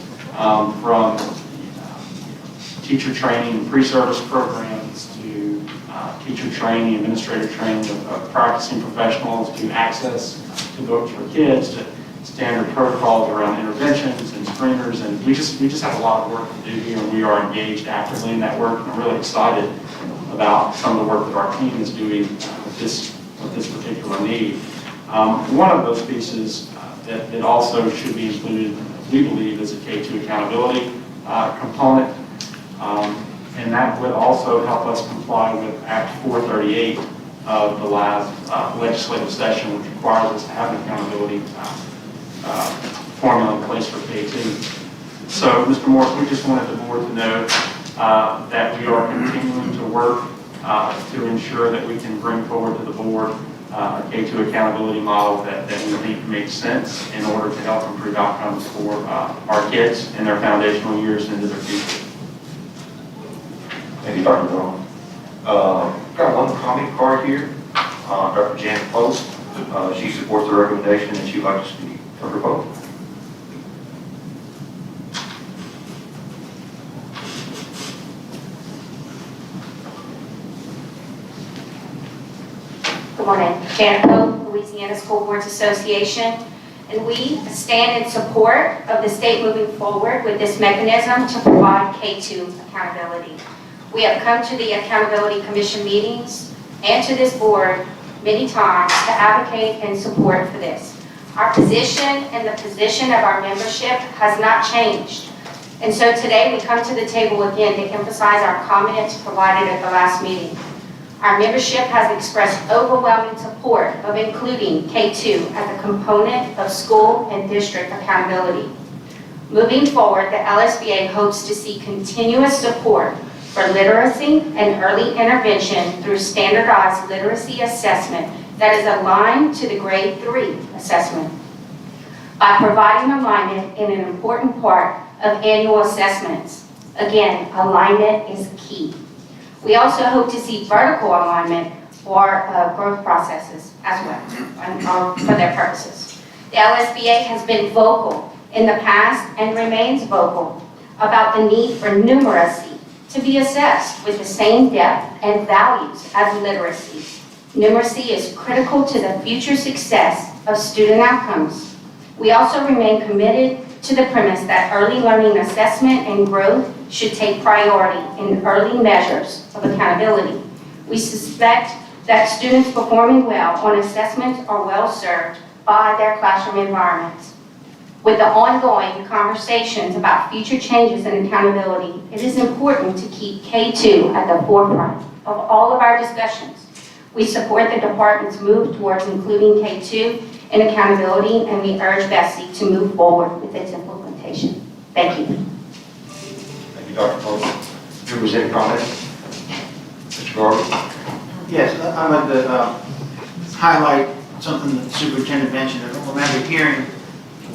from teacher training and pre-service programs to teacher training, administrator training of practicing professionals, to access to books for kids, to standard protocols around interventions and screeners, and we just have a lot of work to do here, and we are engaged actively in that work, and I'm really excited about some of the work that our team is doing with this particular need. One of those pieces that also should be included, we believe, is a K-2 accountability component, and that would also help us comply with Act 438 of the last legislative session, which requires us to have an accountability formula in place for K-2. So, Mr. Morris, we just wanted the board to know that we are continuing to work to ensure that we can bring forward to the board a K-2 accountability model that we think makes sense in order to help improve outcomes for our kids in their foundational years and into their future. Thank you, Dr. Brown. Got one comment card here. Dr. Janet Post. She supports the recommendation and she'd like to speak. Dr. Post. Good morning. Janet Pope, Louisiana School Boards Association, and we stand in support of the state moving forward with this mechanism to provide K-2 accountability. We have come to the Accountability Commission meetings and to this board many times to advocate and support for this. Our position and the position of our membership has not changed. And so today we come to the table again to emphasize our comments provided at the last meeting. Our membership has expressed overwhelming support of including K2 as a component of school and district accountability. Moving forward, the LSBA hopes to see continuous support for literacy and early intervention through standardized literacy assessment that is aligned to the grade 3 assessment. By providing alignment in an important part of annual assessments, again, alignment is key. We also hope to see vertical alignment for growth processes as well, for their purposes. The LSBA has been vocal in the past and remains vocal about the need for numeracy to be assessed with the same depth and values as literacy. Numeracy is critical to the future success of student outcomes. We also remain committed to the premise that early learning assessment and growth should take priority in early measures of accountability. We suspect that students performing well on assessments are well served by their classroom environments. With the ongoing conversations about future changes in accountability, it is important to keep K2 at the forefront of all of our discussions. We support the department's move towards including K2 in accountability, and we urge BESE to move forward with its implementation. Thank you. Thank you, Dr. Foley. Members, any comments? Mr. Garber? Yes, I'd like to highlight something that the superintendent mentioned. I don't remember hearing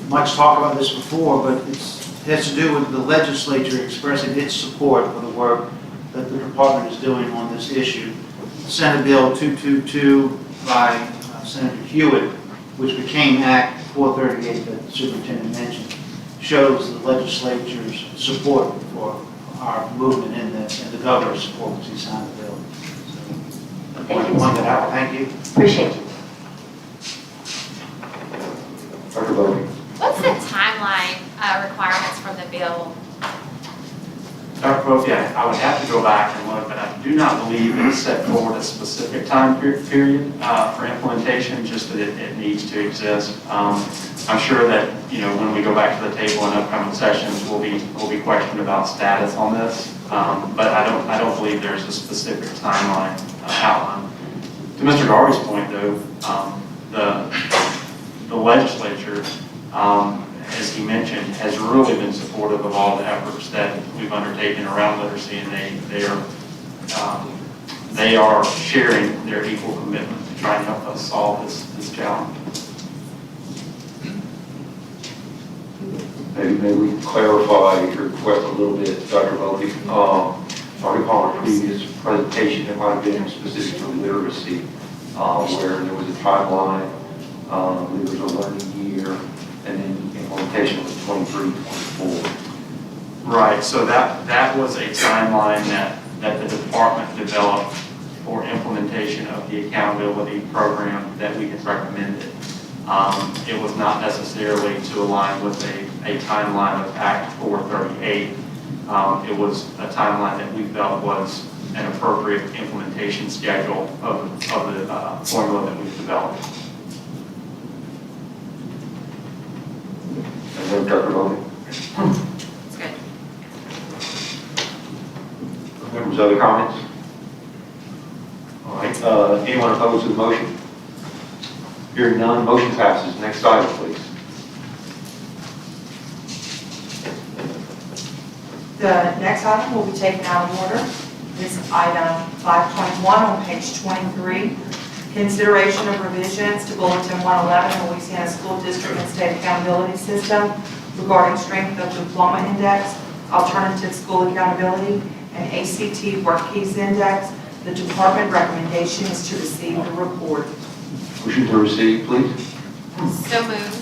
much talk about this before, but it has to do with the legislature expressing its support for the work that the department is doing on this issue. Senate Bill 222 by Senator Hewitt, which became Act 438 that the superintendent mentioned, shows the legislature's support for our movement in this and the governor's support as he signed the bill. So, Thank you. point that out. Thank you. Appreciate you. Dr. Bowman? What's the timeline requirements from the bill? Dr. Pope, yeah, I would have to go back and look, but I do not believe it set forward a specific time period for implementation, just that it needs to exist. I'm sure that, when we go back to the table in upcoming sessions, we'll be questioned about status on this, but I don't believe there's a specific timeline outlined. To Mr. Garvey's point, though, the legislature, as he mentioned, has really been supportive of all the efforts that we've undertaken around literacy, and they are sharing their equal commitment to try and help us solve this challenge. Maybe we can clarify your request a little bit, Dr. Bowlby. I recall a previous presentation that might have been specific to literacy, where there was a timeline, there was a learning year, and then implementation was 23, 24. Right, so that was a timeline that the department developed for implementation of the accountability program that we had recommended. It was not necessarily to align with a timeline of Act 438. It was a timeline that we felt was an appropriate implementation schedule of the formula that we've developed. And then Dr. Bowlby? That's good. Members, other comments? All right, anyone opposed to the motion? Hearing none, motion passes. Next item, please. The next item will be taken out of order. This is item 521 on page 23. Consideration of revisions to Bulletin 111, Louisiana School District and State Accountability System regarding strength of diploma index, alternative school accountability, and ACT Work Keys Index. The department recommendation is to receive the report. Motion to receive, please. So moved.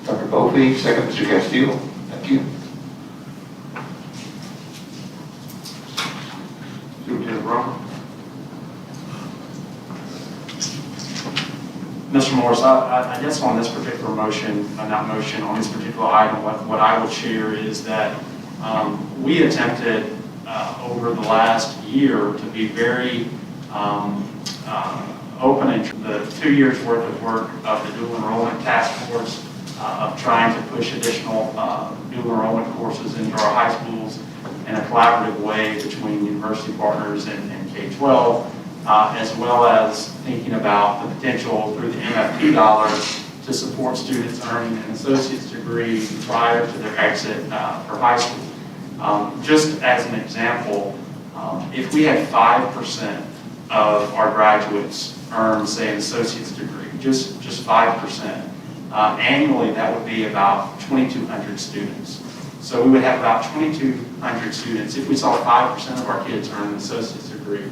Dr. Bowlby, second, Mr. Castillo. Thank you. Superintendent Brown? Mr. Morris, I guess on this particular motion, on this particular item, what I would share is that we attempted over the last year to be very open in the 2 years worth of work of the dual enrollment task force, of trying to push additional dual enrollment courses into our high schools in a collaborative way between university partners and K-12, as well as thinking about the potential through the MFT dollars to support students earning an associate's degree prior to their exit for high school. Just as an example, if we had 5% of our graduates earn, say, an associate's degree, just 5%, annually that would be about 2,200 students. So we would have about 2,200 students if we saw 5% of our kids earn an associate's degree.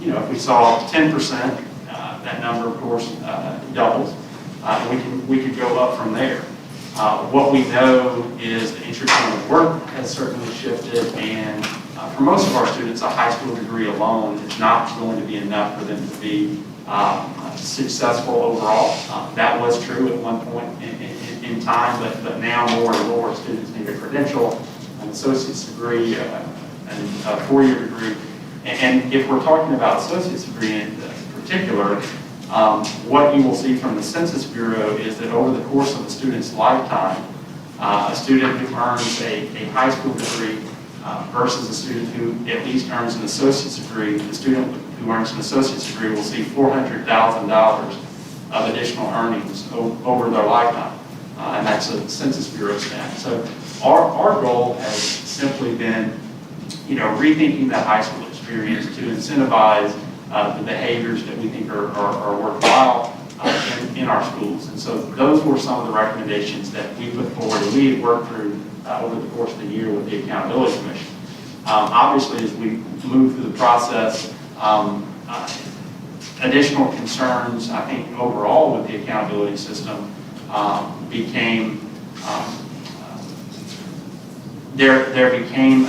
If we saw 10%, that number, of course, doubles. We could go up from there. What we know is the interest in the work has certainly shifted, and for most of our students, a high school degree alone is not going to be enough for them to be successful overall. That was true at one point in time, but now more and more students need a credential, an associate's degree, and a four-year degree. And if we're talking about associate's degree in particular, what you will see from the Census Bureau is that over the course of a student's lifetime, a student who earns a high school degree versus a student who at least earns an associate's degree, the student who earns an associate's degree will see $400,000 of additional earnings over their lifetime. And that's a Census Bureau stat. So our goal has simply been, rethinking that high school experience to incentivize the behaviors that we think are worthwhile in our schools. And so those were some of the recommendations that we put forward and we worked through over the course of the year with the Accountability Commission. Obviously, as we move through the process, additional concerns, I think, overall with the accountability system became, there became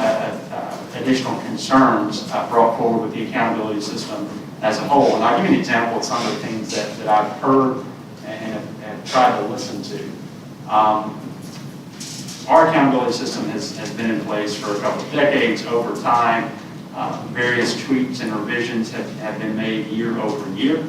additional concerns brought forward with the accountability system as a whole. And I'll give you an example of some of the things that I've heard and have tried to listen to. Our accountability system has been in place for a couple of decades. Over time, various tweaks and revisions have been made year over year.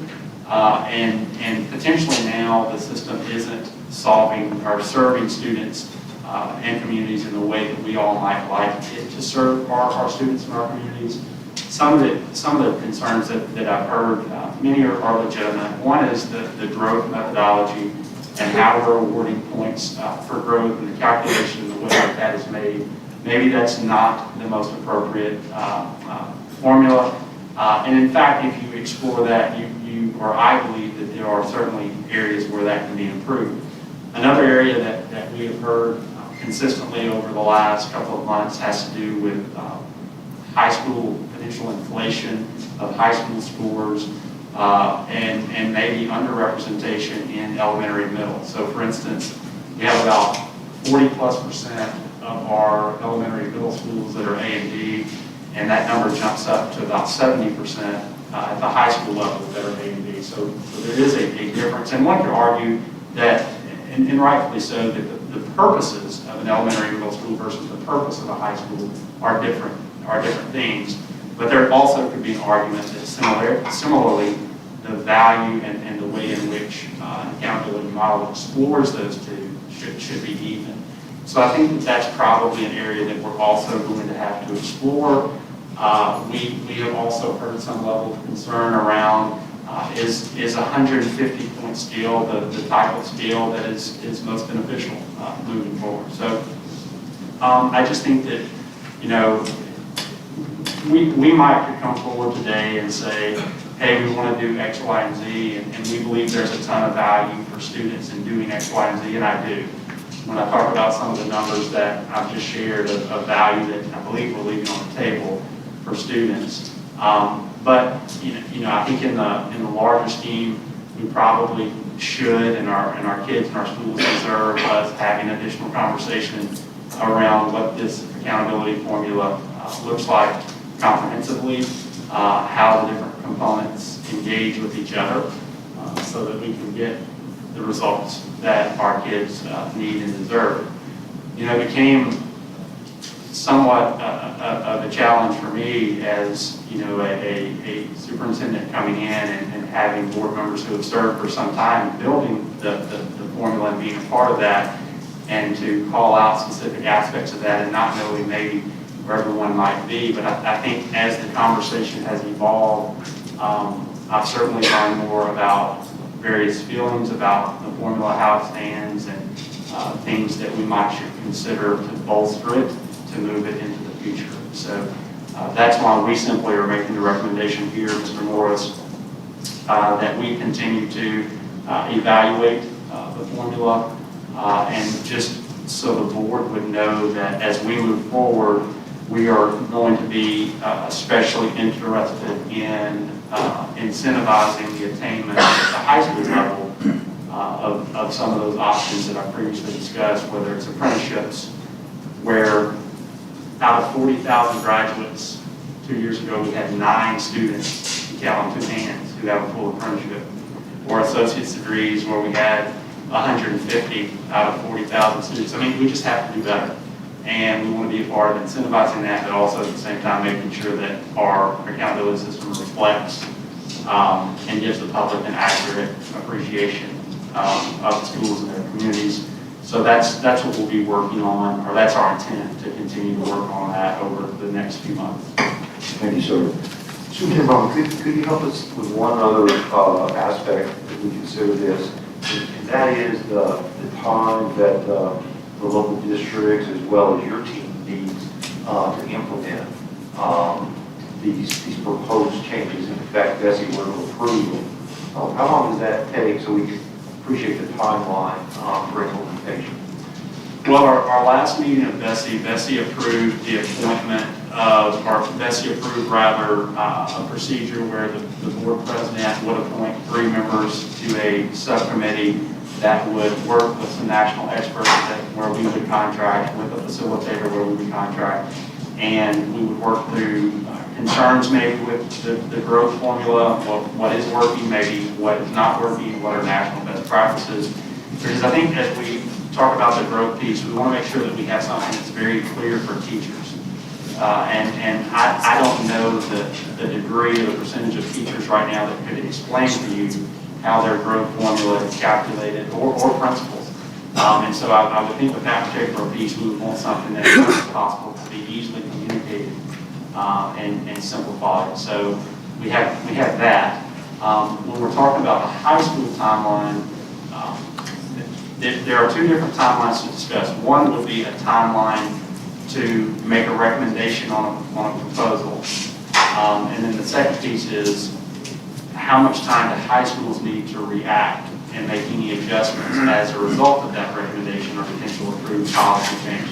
And potentially now the system isn't solving or serving students and communities in the way that we all might like it to serve our students and our communities. Some of the concerns that I've heard, many are legitimate. One is the growth methodology and how we're awarding points for growth and the calculation and the way that is made. Maybe that's not the most appropriate formula. And in fact, if you explore that, or I believe that there are certainly areas where that can be improved. Another area that we have heard consistently over the last couple of months has to do with high school potential inflation of high school scores and maybe underrepresentation in elementary and middle. So for instance, we have about 40+% of our elementary and middle schools that are A and D, and that number jumps up to about 70% at the high school level that are A and D. So there is a difference, and one could argue that, and rightfully so, that the purposes of an elementary and middle school versus the purpose of a high school are different things. But there also could be an argument that similarly, the value and the way in which an accountability model explores those two should be even. So I think that's probably an area that we're also going to have to explore. We have also heard some level of concern around is a 150-point scale the type of scale that is most beneficial moving forward. So I just think that, we might come forward today and say, hey, we want to do X, Y, and Z, and we believe there's a ton of value for students in doing X, Y, and Z, and I do. When I talk about some of the numbers that I've just shared of value that I believe we're leaving on the table for students. But I think in the larger scheme, we probably should, and our kids and our schools deserve us having additional conversation around what this accountability formula looks like comprehensively, how the different components engage with each other, so that we can get the results that our kids need and deserve. It became somewhat of a challenge for me as, a superintendent coming in and having board members who have served for some time building the formula and being a part of that, and to call out specific aspects of that and not knowing maybe where everyone might be. But I think as the conversation has evolved, I've certainly learned more about various feelings about the formula, how it stands, and things that we might should consider to bolster it, to move it into the future. So that's why we simply are making the recommendation here, Mr. Morris, that we continue to evaluate the formula, and just so the board would know that as we move forward, we are going to be especially interested in incentivizing the attainment at the high school level of some of those options that I previously discussed, whether it's apprenticeships, where out of 40,000 graduates 2 years ago, we had 9 students, you count on 2 hands, who have a full apprenticeship, or associate's degrees where we had 150 out of 40,000 students. I mean, we just have to do better. And we want to be a part of incentivizing that, but also at the same time making sure that our accountability system reflects and gives the public an accurate appreciation of the schools and their communities. So that's what we'll be working on, or that's our intent, to continue to work on that over the next few months. Thank you, sir. Superintendent Bowman, could you help us with one other aspect that we consider this, and that is the time that the local districts as well as your team needs to implement these proposed changes. In fact, BESE were to approve them. How long does that take, so we can appreciate the timeline for implementation? Well, our last meeting of BESE approved the appointment of, or BESE approved rather, a procedure where the board president would appoint 3 members to a subcommittee that would work with some national experts where we would contract, with a facilitator where we would contract, and we would work through concerns maybe with the growth formula, what is working, maybe what is not working, what are national best practices. Because I think as we talk about the growth piece, we want to make sure that we have something that's very clear for teachers. And I don't know the degree or the percentage of teachers right now that could explain to you how their growth formula is calculated, or principles. And so I would think with that particular piece, we would want something that is possible to be easily communicated and simplified. So we have that. When we're talking about the high school timeline, there are 2 different timelines to discuss. One would be a timeline to make a recommendation on a proposal. And then the second piece is how much time do high schools need to react and make any adjustments as a result of that recommendation or potential approved policy change.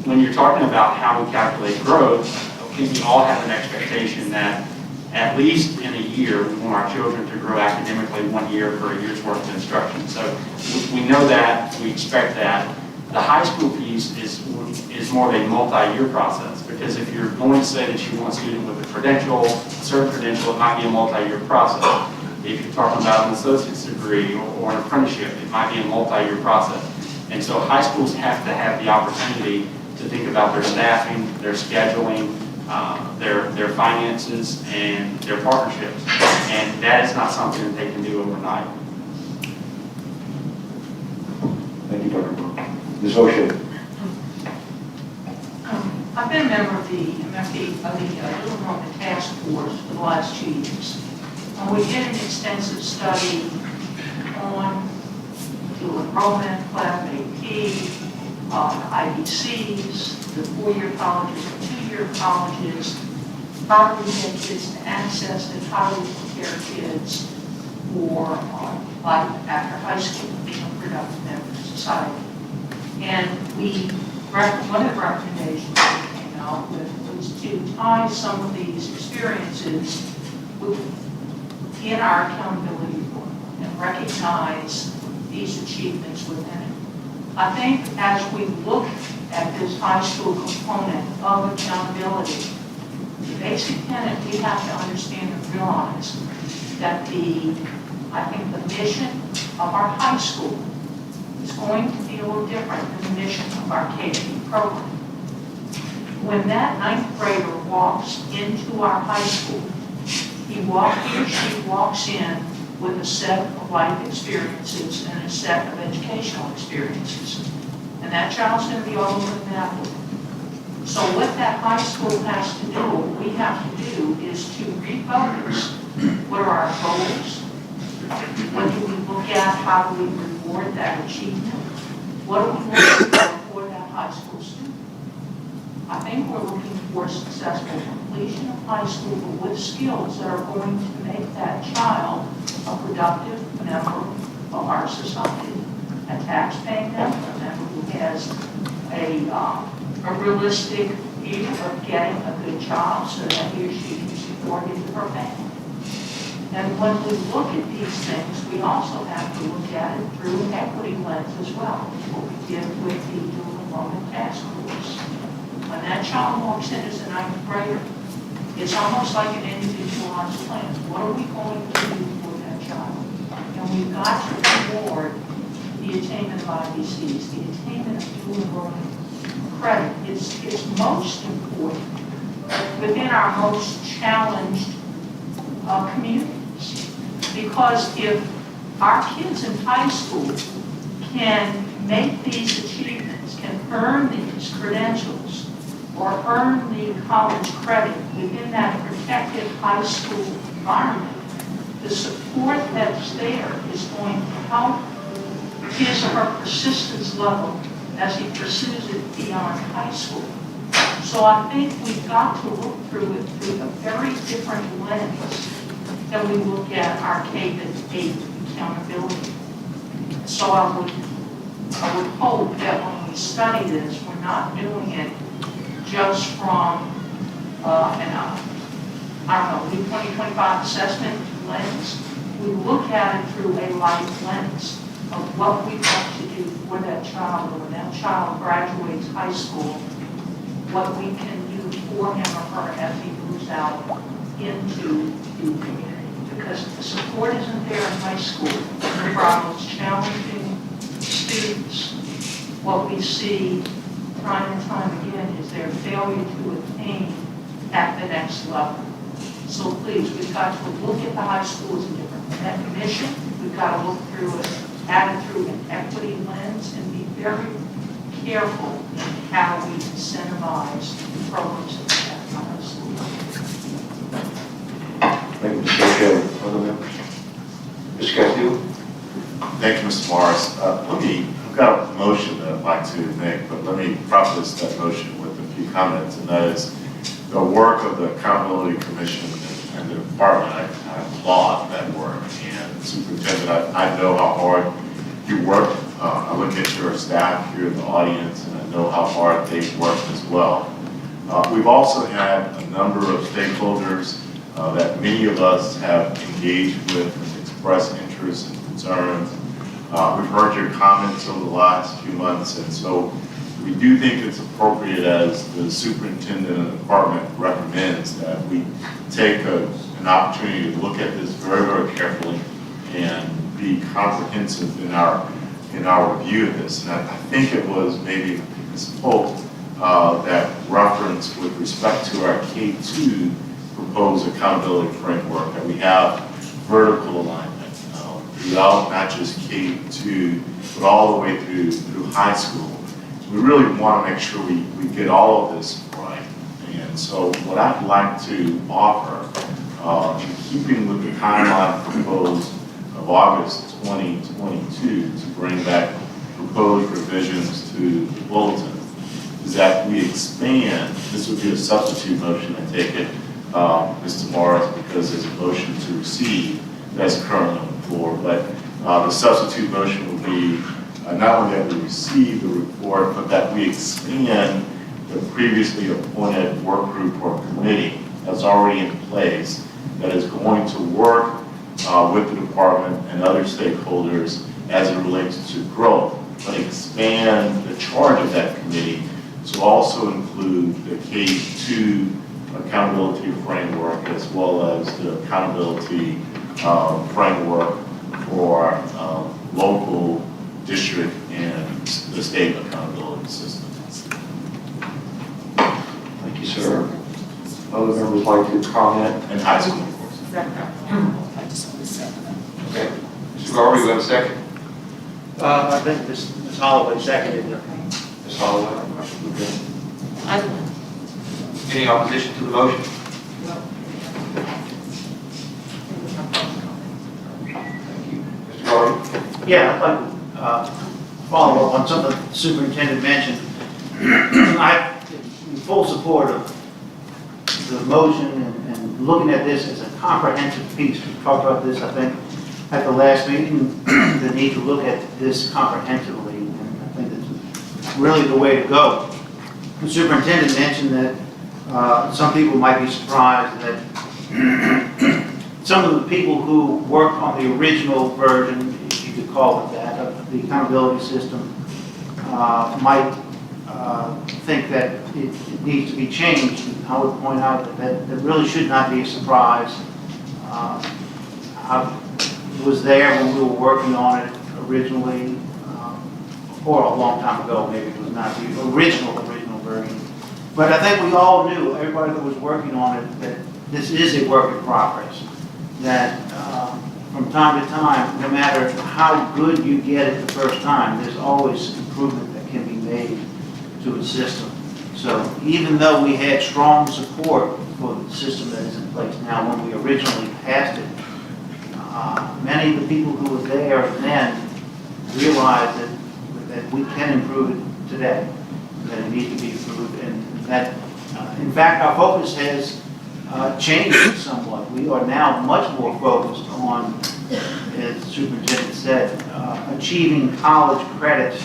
When you're talking about how we calculate growth, I think we all have an expectation that at least in a year, we want our children to grow academically 1 year for a year's worth of instruction. So we know that, we expect that. The high school piece is more of a multi-year process, because if you're going to say that you want a student with a credential, a certain credential, it might be a multi-year process. If you're talking about an associate's degree or an apprenticeship, it might be a multi-year process. And so high schools have to have the opportunity to think about their staffing, their scheduling, their finances, and their partnerships. And that is not something that they can do overnight. Thank you, Dr. Brown. Ms. O'Shea. I've been a member of the Illinois Task Force for the last 2 years. We did an extensive study on dual enrollment, class AP, IBCs, the 4-year colleges, the 2-year colleges, how do we get kids to access it, how do we prepare kids for life after high school, become productive members of society. And one of the recommendations we came out with was to tie some of these experiences in our accountability board and recognize these achievements within it. I think as we look at this high school component of accountability, the basic tenet we have to understand and realize that I think the mission of our high school is going to be a little different than the mission of our K-8 program. when that ninth grader walks into our high school, he or she walks in with a set of life experiences and a set of educational experiences. And that child's going to be all over the map. So what that high school has to do, what we have to do, is to refocus. What are our goals? What do we look at? How do we reward that achievement? What are we looking for that high school student? I think we're looking for successful completion of high school, but with skills that are going to make that child a productive member of our society, a tax-paying member, a member who has a realistic view of getting a good job so that he or she can support his or her family. And when we look at these things, we also have to look at it through an equity lens as well, which is what we did with the dual enrollment task force. When that child walks in as a ninth grader, it's almost like an individualized plan. What are we going to do for that child? And we've got to reward the attainment of IBCs, the attainment of dual enrollment credit. It's most important within our most challenged communities. Because if our kids in high school can make these achievements, can earn these credentials, or earn the college credit within that protected high school environment, the support that's there is going to help his or her persistence level as he pursues it beyond high school. So I think we've got to look through it through a very different lens than we look at our K-8 accountability. So I would hope that when we study this, we're not doing it just from the 2025 assessment lens. We look at it through a life lens of what we want to do for that child, or when that child graduates high school, what we can do for him or her as he moves out into the community. Because if the support isn't there in high school for our most challenging students, what we see time and time again is their failure to attain at the next level. So please, we've got to look at the high school as a different definition. We've got to look through it, add it through an equity lens, and be very careful in how we incentivize the programs that we have in high school. Thank you, Mr. Chair. Other members? Mr. Castillo? Thank you, Mr. Morris. I've got a motion that I'd like to make, but let me preface that motion with a few comments, and that is the work of the Accountability Commission and the department. I applaud that work. And Superintendent, I know how hard you work. I look at your staff here in the audience, and I know how hard they've worked as well. We've also had a number of stakeholders that many of us have engaged with and expressed interest and concerns. We've heard your comments over the last few months, and so we do think it's appropriate, as the superintendent and the department recommends, that we take an opportunity to look at this very, very carefully and be comprehensive in our review of this. And I think it was maybe Ms. Polk that referenced with respect to our K-2 proposed accountability framework that we have vertical alignment throughout not just K-2, but all the way through high school. We really want to make sure we get all of this right. And so what I'd like to offer, in keeping with the timeline proposed of August 2022 to bring back proposed revisions to the bulletin, is that we expand. This would be a substitute motion, I take it, Mr. Morris, because there's a motion to receive that's currently on the floor. But the substitute motion would be not only that we receive the report, but that we expand the previously appointed work group or committee that's already in place that is going to work with the department and other stakeholders as it relates to growth, but expand the charge of that committee to also include the K-2 accountability framework as well as the accountability framework for local, district, and the state accountability systems. you, sir. Other members like to comment? In high school, of course. Okay. Mr. Garvey, you have a second? I think Ms. Holloway seconded it. Ms. Holloway? Okay. Any opposition to the motion? Thank you. Mr. Garvey? Yeah, I'd like to follow up on something the superintendent mentioned. I'm in full support of the motion and looking at this as a comprehensive piece. We talked about this, I think, at the last meeting, the need to look at this comprehensively, and I think it's really the way to go. The superintendent mentioned that some people might be surprised that some of the people who worked on the original version, if you could call it that, of the accountability system, might think that it needs to be changed. I would point out that really should not be a surprise. It was there when we were working on it originally, or a long time ago, maybe it was not the original version. But I think we all knew, everybody that was working on it, that this is a work in progress. That from time to time, no matter how good you get it the first time, there's always improvement that can be made to the system. So even though we had strong support for the system that is in place now, when we originally passed it, many of the people who were there then realized that we can improve it today, that it needs to be improved, and that, in fact, our focus has changed somewhat. We are now much more focused on, as the superintendent said, achieving college credits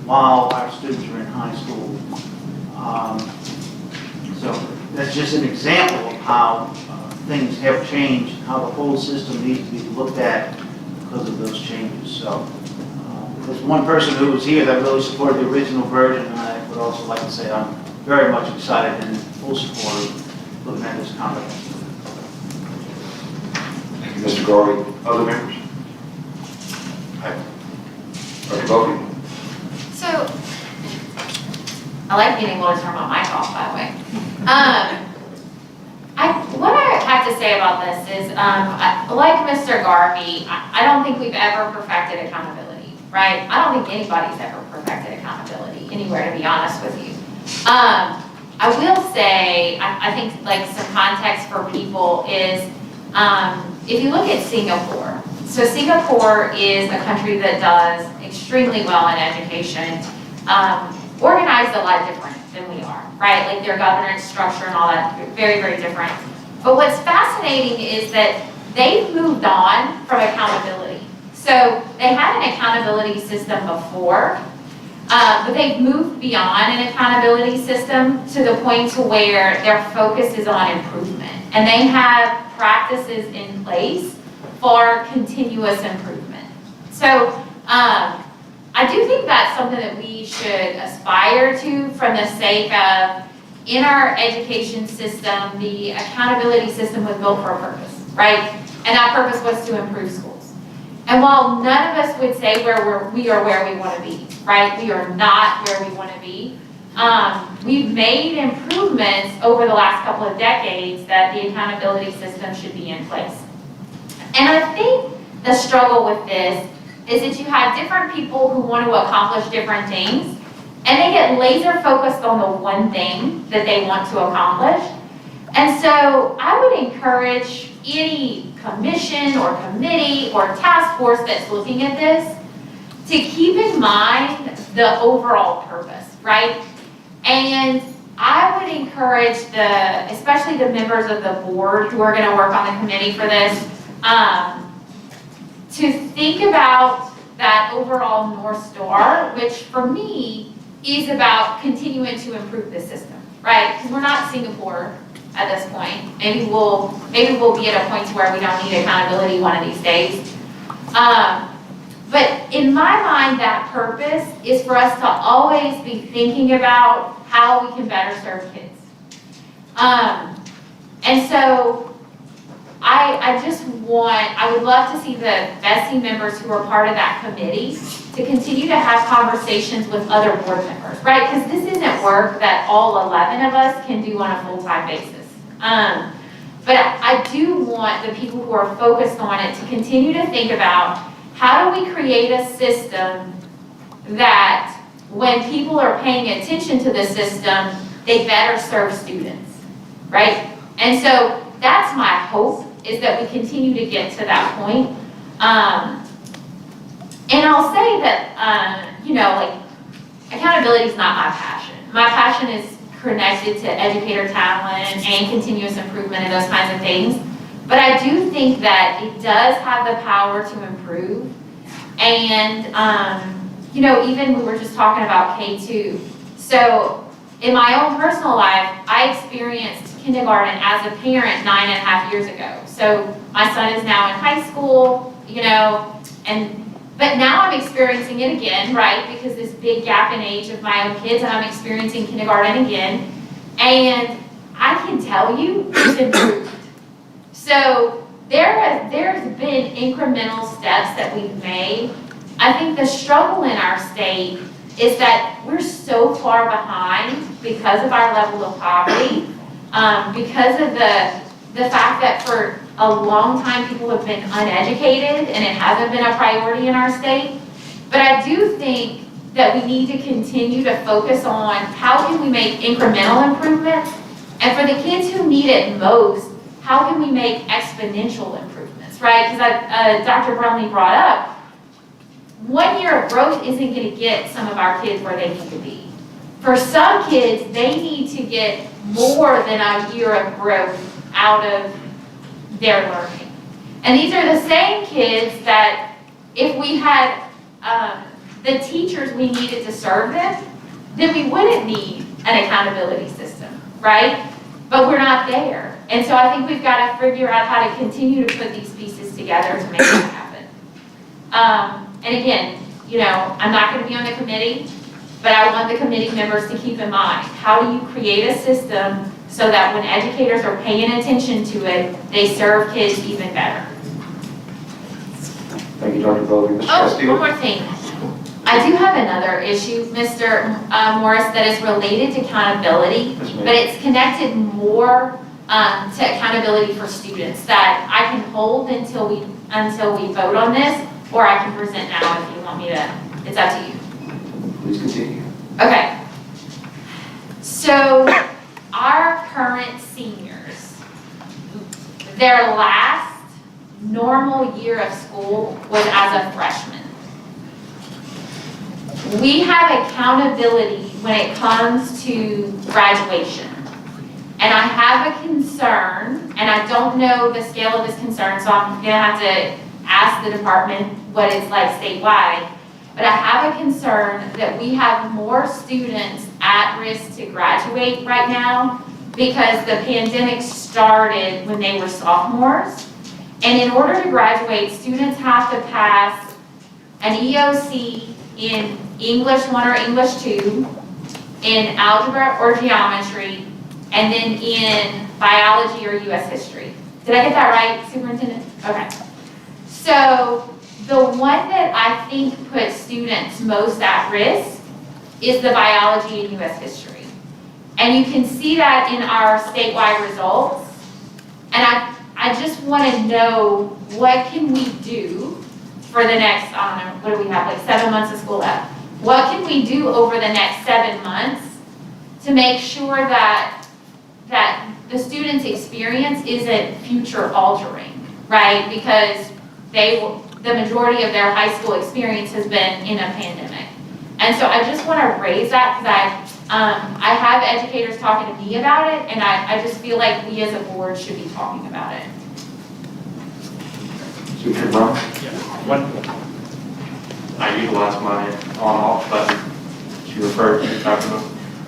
while our students are in high school. So that's just an example of how things have changed, how the whole system needs to be looked at because of those changes. So there's one person who was here that really supported the original version, and I would also like to say I'm very much excited and in full support of looking at this comprehensive. Thank you, Mr. Garvey. Other members? Dr. Bowlby? So, I like being able to turn my mic off, by the way. What I have to say about this is, like Mr. Garvey, I don't think we've ever perfected accountability, right? I don't think anybody's ever perfected accountability anywhere, to be honest with you. I will say, I think like some context for people is, if you look at Singapore, so Singapore is a country that does extremely well in education, organized a lot different than we are, right? Like their governance structure and all that, very, very different. But what's fascinating is that they've moved on from accountability. So they had an accountability system before, but they've moved beyond an accountability system to the point to where their focus is on improvement. And they have practices in place for continuous improvement. So I do think that's something that we should aspire to from the sake of, in our education system, the accountability system was built for a purpose, right? And that purpose was to improve schools. And while none of us would say we are where we want to be, right? We are not where we want to be. We've made improvements over the last couple of decades that the accountability system should be in place. And I think the struggle with this is that you have different people who want to accomplish different things, and they get laser focused on the one thing that they want to accomplish. And so I would encourage any commission or committee or task force that's looking at this to keep in mind the overall purpose, right? And I would encourage especially the members of the board who are going to work on the committee for this, to think about that overall North Star, which for me is about continuing to improve the system, right? Because we're not Singapore at this point. Maybe we'll be at a point where we don't need accountability one of these days. But in my mind, that purpose is for us to always be thinking about how we can better serve kids. And so I would love to see the BESE members who are part of that committee to continue to have conversations with other board members, right? Because this isn't work that all 11 of us can do on a full-time basis. But I do want the people who are focused on it to continue to think about how do we create a system that when people are paying attention to the system, they better serve students, right? And so that's my hope, is that we continue to get to that point. And I'll say that, you know, like, accountability is not my passion. My passion is connected to educator talent and continuous improvement and those kinds of things. But I do think that it does have the power to improve. And, you know, even we were just talking about K2. So in my own personal life, I experienced kindergarten as a parent 9.5 years ago. So my son is now in high school, you know, but now I'm experiencing it again, right? Because this big gap in age of my own kids, and I'm experiencing kindergarten again. And I can tell you, it's improved. So there's been incremental steps that we've made. I think the struggle in our state is that we're so far behind because of our level of poverty, because of the fact that for a long time people have been uneducated and it hasn't been a priority in our state. But I do think that we need to continue to focus on how can we make incremental improvements, and for the kids who need it most, how can we make exponential improvements, right? Because Dr. Brumley brought up, 1 year of growth isn't going to get some of our kids where they need to be. For some kids, they need to get more than a year of growth out of their learning. And these are the same kids that if we had the teachers we needed to serve them, then we wouldn't need an accountability system, right? But we're not there. And so I think we've got to figure out how to continue to put these pieces together to make that happen. And again, you know, I'm not going to be on the committee, but I want the committee members to keep in mind, how do you create a system so that when educators are paying attention to it, they serve kids even better? Thank you, Dr. Bowlby. Mr. Oh, Castillo? one more thing. I do have another issue, Mr. Morris, that is related to accountability, Yes, ma'am. but it's connected more to accountability for students that I can hold until we vote on this, or I can present now if you want me to. It's up to you. Please continue. Okay. So our current seniors, their last normal year of school was as a freshman. We have accountability when it comes to graduation. And I have a concern, and I don't know the scale of this concern, so I'm gonna have to ask the department what it's like statewide. But I have a concern that we have more students at risk to graduate right now because the pandemic started when they were sophomores. And in order to graduate, students have to pass an EOC in English 1 or English 2, in algebra or geometry, and then in biology or US history. Did I get that right, Superintendent? Okay. So the one that I think puts students most at risk is the biology and US history. And you can see that in our statewide results. And I just want to know, what can we do for the next, I don't know, what do we have, like 7 months of school left? What can we do over the next 7 months to make sure that the student's experience isn't future altering, right? Because the majority of their high school experience has been in a pandemic. And so I just want to raise that because I have educators talking to me about it, and I just feel like we as a board should be talking about it. Superintendent Brown? I utilize my on-off button she referred to, Dr.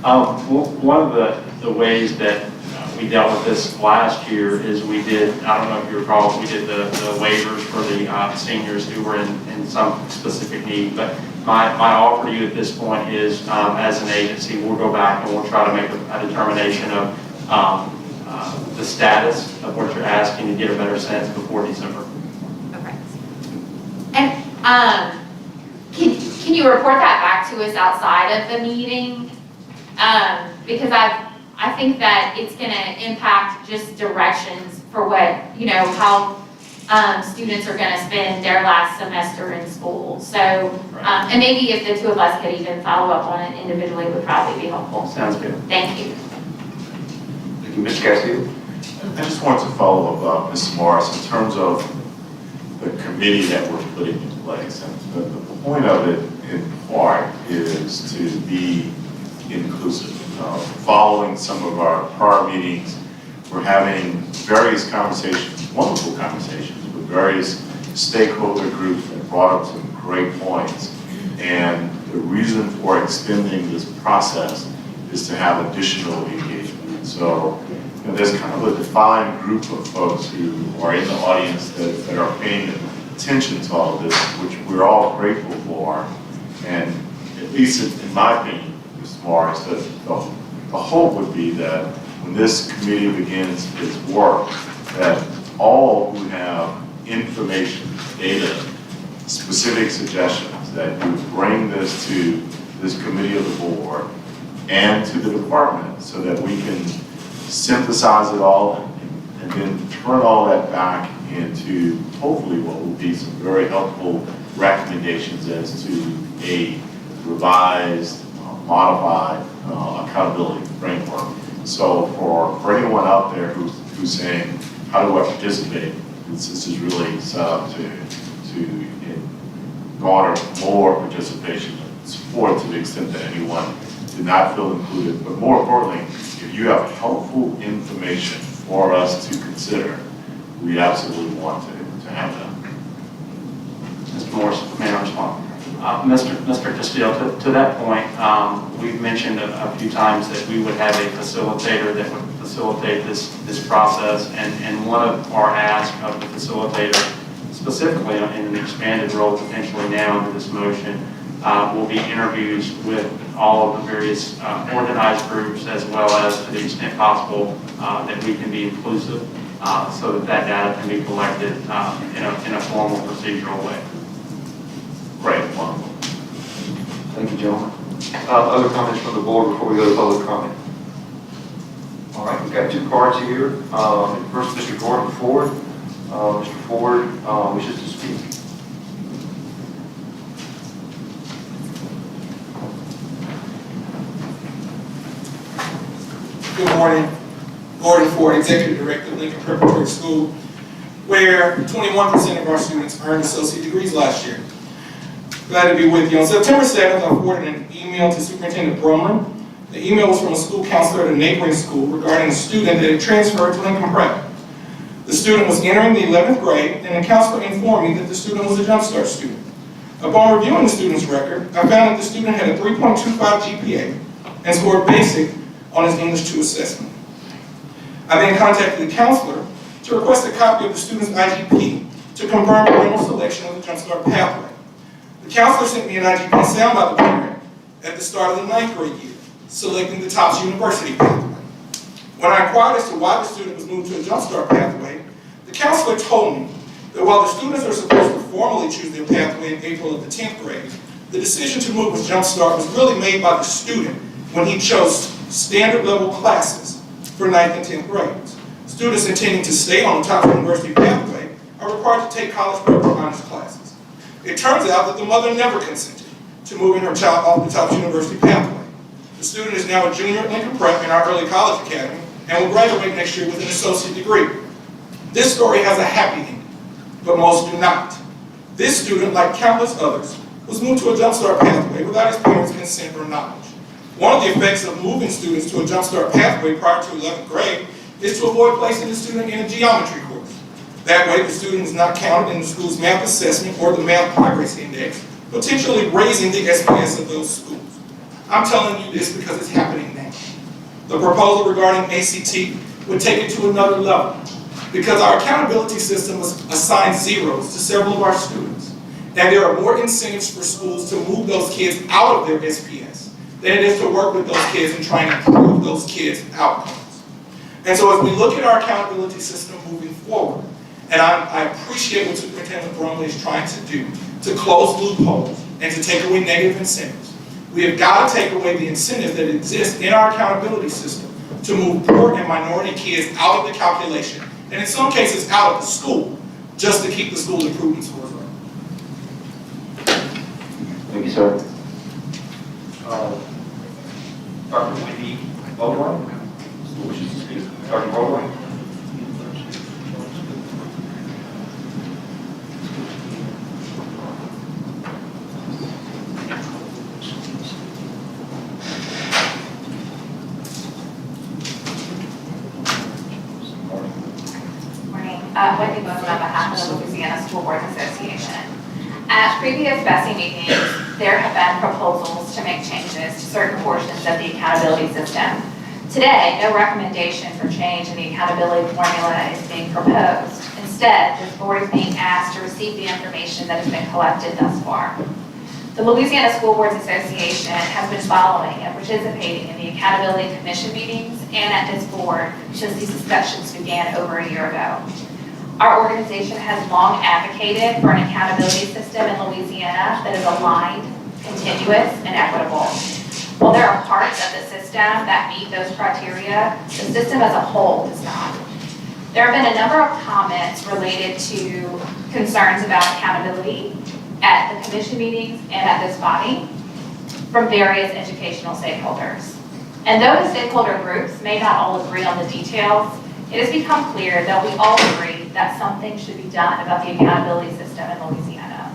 One of the ways that we dealt with this last year is we did, I don't know if you recall, we did the waivers for the seniors who were in some specific need. But my offer to you at this point is, as an agency, we'll go back and we'll try to make a determination of the status of what you're asking to get a better sense before December. Okay. And can you report that back to us outside of the meeting? Because I think that it's gonna impact just directions for what, how students are gonna spend their last semester in school. So, and maybe if the two of us could even follow up on it individually would probably be helpful. Sounds good. Thank you. Thank you, Mr. Castillo. I just wanted to follow up, Ms. Morris, in terms of the committee that we're putting in place. And the point of it, in part, is to be inclusive. Following some of our prior meetings, we're having various conversations, wonderful conversations, with various stakeholder groups that brought up some great points. And the reason for extending this process is to have additional engagement. So there's kind of a defined group of folks who are in the audience that are paying attention to all of this, which we're all grateful for. And at least in my opinion, Mr. Morris, the hope would be that when this committee begins its work, that all who have information, data, specific suggestions, that you bring this to this committee of the board and to the department so that we can synthesize it all and then turn all that back into hopefully what will be some very helpful recommendations as to a revised, modified accountability framework. So for anyone out there who's saying, how do I participate? This is really set up to garner more participation and support to the extent that anyone did not feel included. But more importantly, if you have helpful information for us to consider, we absolutely want to have that. Mr. Morris, may I respond? Mr. Castillo, to that point, we've mentioned a few times that we would have a facilitator that would facilitate this process, and one of our asks of the facilitator, specifically in an expanded role potentially now under this motion, will be interviews with all of the various organized groups, as well as to the extent possible that we can be inclusive, so that data can be collected in a formal procedural way. Great, wonderful. Thank you, gentlemen. Other comments from the board before we go to public comment? All right, we've got two cards here. First, Mr. Gordon Ford. Mr. Ford wishes to speak. Good morning. Gordon Ford, Executive Director of Lincoln Preparatory School, where 21% of our students earned associate degrees last year. Glad to be with you. On September 7th, I forwarded an email to Superintendent Brumlin. The email was from a school counselor at a neighboring school regarding a student that had transferred to Lincoln Prep. The student was entering the 11th grade, and the counselor informed me that the student was a Jump Start student. Upon reviewing the student's record, I found that the student had a 3.25 GPA and scored basic on his English 2 assessment. I then contacted the counselor to request a copy of the student's IGP to confirm parental selection of the Jump Start pathway. The counselor sent me an IGP sound by the parent at the start of the 9th grade year, selecting the Tufts University pathway. When I inquired as to why the student was moved to a Jump Start pathway, the counselor told me that while the students are supposed to formally choose their pathway in April of the 10th grade, the decision to move with Jump Start was really made by the student when he chose standard level classes for 9th and 10th grades. Students intending to stay on the Tufts University pathway are required to take college prep honors classes. It turns out that the mother never consented to moving her child off the Tufts University pathway. The student is now a junior at Lincoln Prep in our early college academy and will graduate next year with an associate degree. This story has a happy ending, but most do not. This student, like countless others, was moved to a Jump Start pathway without his parents' consent or knowledge. One of the effects of moving students to a Jump Start pathway prior to 11th grade is to avoid placing the student in a geometry course. That way, the student is not counted in the school's math assessment or the math progress index, potentially raising the SPS of those schools. I'm telling you this because it's happening now. The proposal regarding ACT would take it to another level because our accountability system was assigned zeros to several of our students. And there are more incentives for schools to move those kids out of their SPS than it is to work with those kids and try and improve those kids' outcomes. And so as we look at our accountability system moving forward, and I appreciate what Superintendent Brumley is trying to do to close loopholes and to take away negative incentives. We have got to take away the incentives that exist in our accountability system to move poor and minority kids out of the calculation, and in some cases out of the school, just to keep the school improvement scores up. Thank you, sir. Dr. Wendy Baldwin, who wishes to speak? Dr. Baldwin? Wendy Bowman on behalf of the Louisiana School Boards Association. At previous BESE meetings, there have been proposals to make changes to certain portions of the accountability system. Today, no recommendation for change in the accountability formula is being proposed. Instead, this board is being asked to receive the information that has been collected thus far. The Louisiana School Boards Association has been following and participating in the Accountability Commission meetings and at this board since these discussions began over a year ago. Our organization has long advocated for an accountability system in Louisiana that is aligned, continuous, and equitable. While there are parts of the system that meet those criteria, the system as a whole does not. There have been a number of comments related to concerns about accountability at the commission meetings and at this body from various educational stakeholders. And though the stakeholder groups may not all agree on the details, it has become clear that we all agree that something should be done about the accountability system in Louisiana.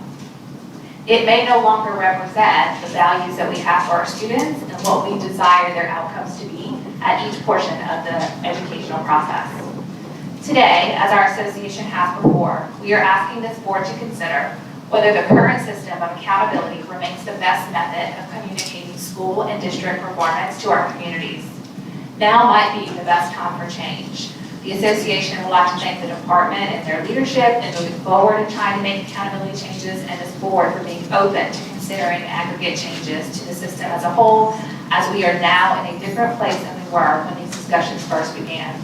It may no longer represent the values that we have for our students and what we desire their outcomes to be at each portion of the educational process. Today, as our association has before, we are asking this board to consider whether the current system of accountability remains the best method of communicating school and district performance to our communities. Now might be the best time for change. The association would like to thank the department and their leadership in moving forward and trying to make accountability changes, and this board for being open to considering aggregate changes to the system as a whole, as we are now in a different place than we were when these discussions first began.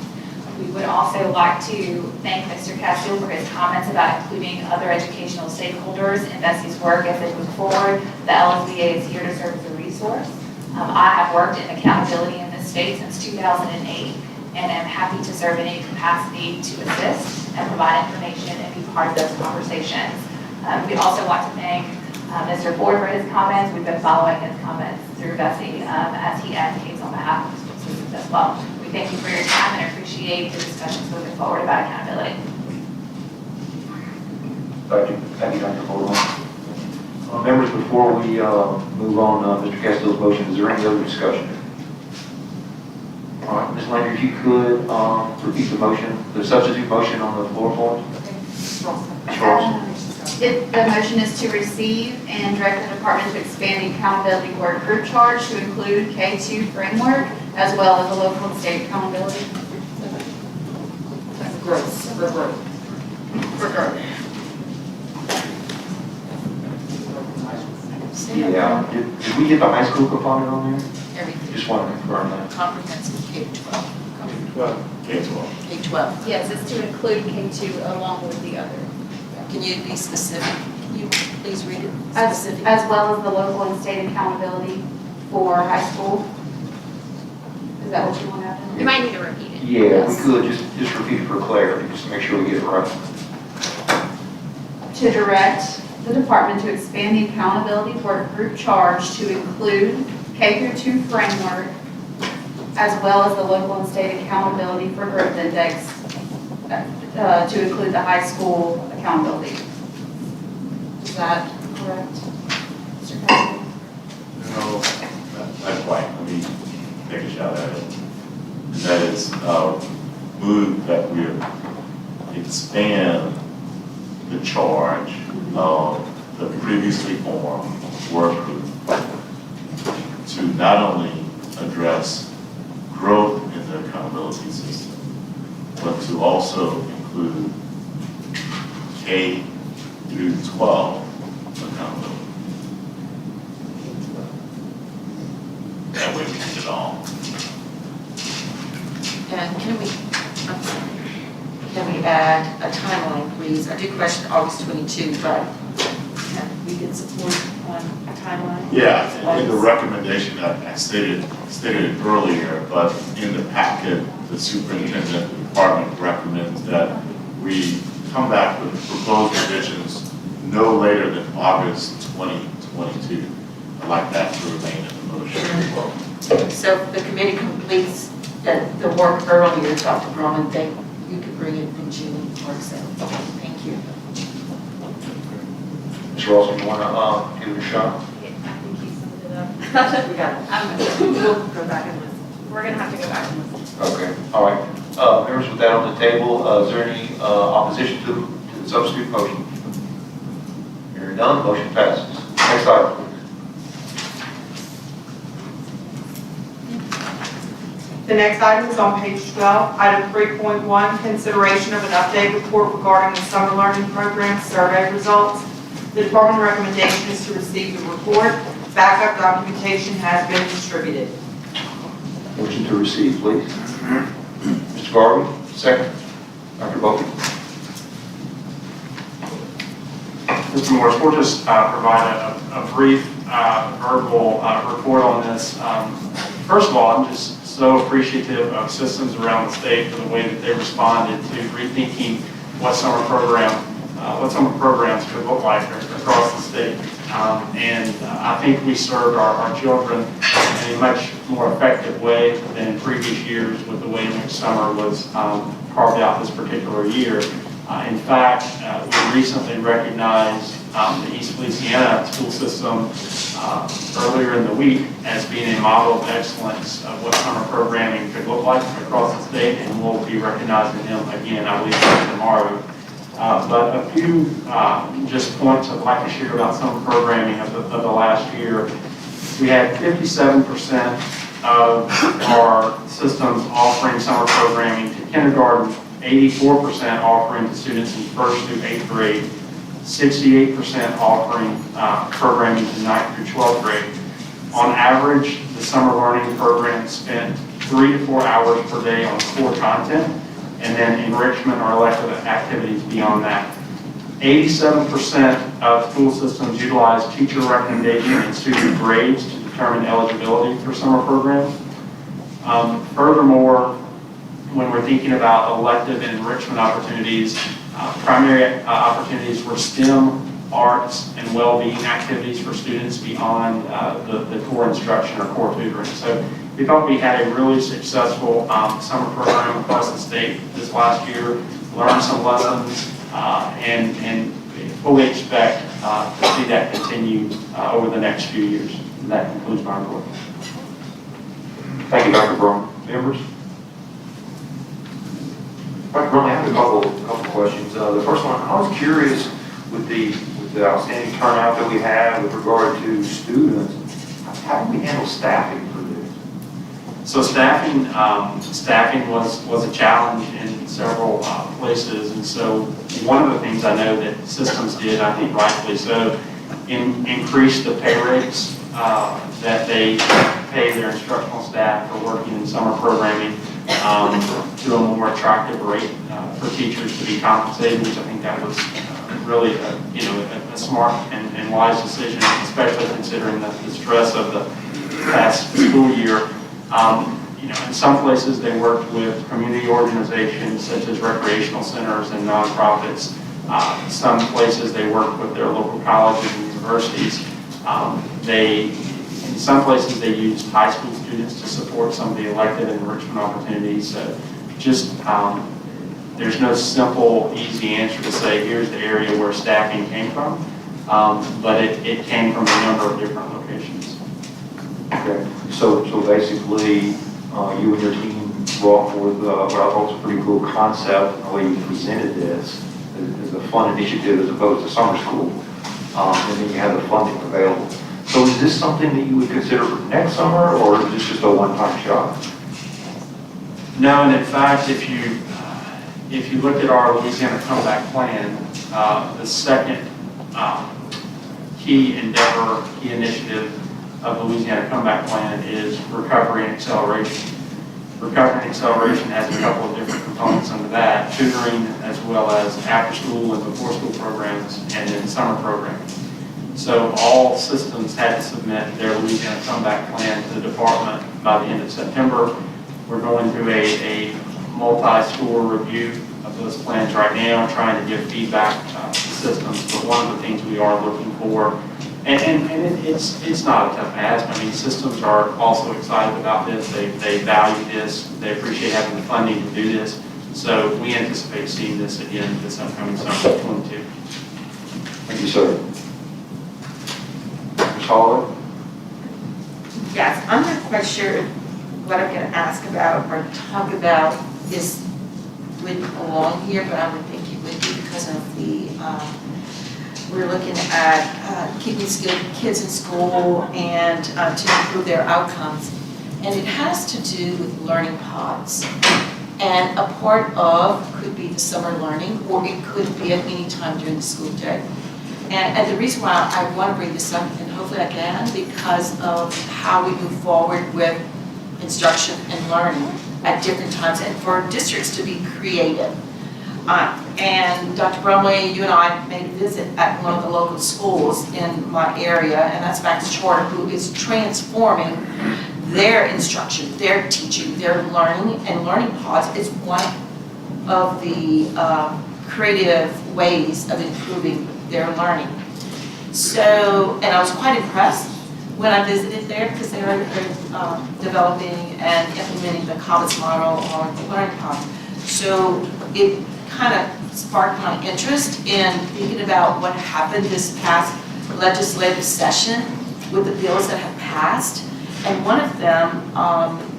We would also like to thank Mr. Castile for his comments about including other educational stakeholders in BESE's work as they move forward. The LSBA is here to serve as a resource. I have worked in accountability in this state since 2008 and am happy to serve in any capacity to assist and provide information and be part of those conversations. We also want to thank Mr. Ford for his comments. We've been following his comments through BESE as he advocates on behalf of the school systems as well. We thank you for your time and appreciate the discussions moving forward about accountability. Thank you, Dr. Baldwin. Members, before we move on, Mr. Castille's motion, is there any other discussion? All right, Ms. Landry, if you could repeat the motion, the substitute motion on the floor for us. Ms. Rawson. The motion is to receive and direct the department to expand the accountability work group charge to include K2 framework as well as the local and state accountability. Yeah, did we get the high school component on there? Everything. Just want to confirm that. Comprehensive K-12. K-12. K-12. Yes, it's to include K2 along with the other. Can you be specific? You please read it. Specific. As well as the local and state accountability for high school. Is that what you want to have? You might need to repeat it. Yeah, we could just repeat it for clarity, just to make sure we get it right. To direct the department to expand the accountability work group charge to include K-2 framework as well as the local and state accountability for growth index to include the high school accountability. Is that correct, Mr. President? No, not quite. Let me take a shot at it. And that is, move that we expand the charge of the previously formed work group to not only address growth in the accountability system, but to also include K through 12 accountability. That way we get it all. And can we add a timeline, please? I did question August 22, but we can support a timeline? Yeah, in the recommendation that I stated earlier, but in the packet, the superintendent and department recommends that we come back with proposed revisions no later than August 2022. I'd like that to remain in the motion. So if the committee completes the work earlier, Dr. Drummond, then you could bring it in June or so. Thank you. Mr. Ross, you want to give it a shot? I think you summed it up. We got it. We'll go back and listen. We're gonna have to go back and listen. Okay, all right. Members, with that on the table, is there any opposition to the substitute motion? Hearing none, motion passes. Next item, please. The next item is on page 12, item 3.1, consideration of an update report regarding the summer learning program survey results. The department recommendation is to receive the report. Backup documentation has been distributed. Motion to receive, please. Mr. Garvey, second. Dr. Bowman. Mr. Morris, we'll just provide a brief verbal report on this. First of all, I'm just so appreciative of systems around the state for the way that they responded to rethinking what summer programs could look like across the state. And I think we served our children in a much more effective way than in previous years with the way in which summer was carved out this particular year. In fact, we recently recognized the East Louisiana school system earlier in the week as being a model of excellence of what summer programming could look like across the state, and we'll be recognizing them again, I believe, tomorrow. But a few just points I'd like to share about summer programming of the last year. We had 57% of our systems offering summer programming to kindergarten, 84% offering to students in 1st through 8th grade, 68% offering programming to 9th through 12th grade. On average, the summer learning program spent 3 to 4 hours per day on core content, and then enrichment or elective activities beyond that. 87% of school systems utilize teacher recommendation and student grades to determine eligibility for summer programs. Furthermore, when we're thinking about elective and enrichment opportunities, primary opportunities were STEM, arts, and well-being activities for students beyond the core instruction or core tutoring. So we thought we had a really successful summer program across the state this last year, learned some lessons, and fully expect to see that continue over the next few years. And that concludes my report. Thank you, Dr. Brown. Members? Dr. Brown, I have a couple questions. The first one, I was curious with the outstanding turnout that we have with regard to students, how do we handle staffing for this? So staffing was a challenge in several places, and so one of the things I know that systems did, I think rightfully so, increase the pay rates that they pay their instructional staff for working in summer programming to a more attractive rate for teachers to be compensated, which I think that was really a smart and wise decision, especially considering the stress of the past school year. In some places they worked with community organizations such as recreational centers and nonprofits. Some places they worked with their local colleges and universities. In some places they used high school students to support some of the elective and enrichment opportunities. So just there's no simple, easy answer to say here's the area where staffing came from, but it came from a number of different locations. Okay, so basically, you and your team brought forth what I thought was a pretty cool concept, and the way you presented this as a fun initiative as opposed to summer school, and then you have the funding available. So is this something that you would consider for next summer, or is this just a one-time shot? No, and in fact, if you look at our Louisiana Comeback Plan, the second key endeavor, key initiative of the Louisiana Comeback Plan is recovery and acceleration. Recovery and acceleration has a couple of different components under that, tutoring as well as after-school and before-school programs, and then summer programming. So all systems had to submit their Louisiana comeback plan to the department by the end of September. We're going through a multi-school review of those plans right now, trying to give feedback to systems. But one of the things we are looking for, and it's not a tough ask. I mean, systems are also excited about this. They value this. They appreciate having the funding to do this. So we anticipate seeing this again this upcoming summer of 22. Thank you, sir. Ms. Holloway? Yes, I'm not quite sure what I'm going to ask about or talk about would belong here, but I would think it would be because of the, we're looking at keeping skilled kids in school and to improve their outcomes. And it has to do with learning pods. And a part of could be the summer learning, or it could be at any time during the school day. And the reason why I want to bring this up, and hopefully I can, because of how we move forward with instruction and learning at different times, and for districts to be creative. And Dr. Brumley, you and I made a visit at one of the local schools in my area, and that's Max Charter, who is transforming their instruction, their teaching, their learning, and learning pods is one of the creative ways of improving their learning. So, and I was quite impressed when I visited there because they were developing and implementing the COBBIS model on the learning pod. So it kind of sparked my interest in thinking about what happened this past legislative session with the bills that have passed. And one of them,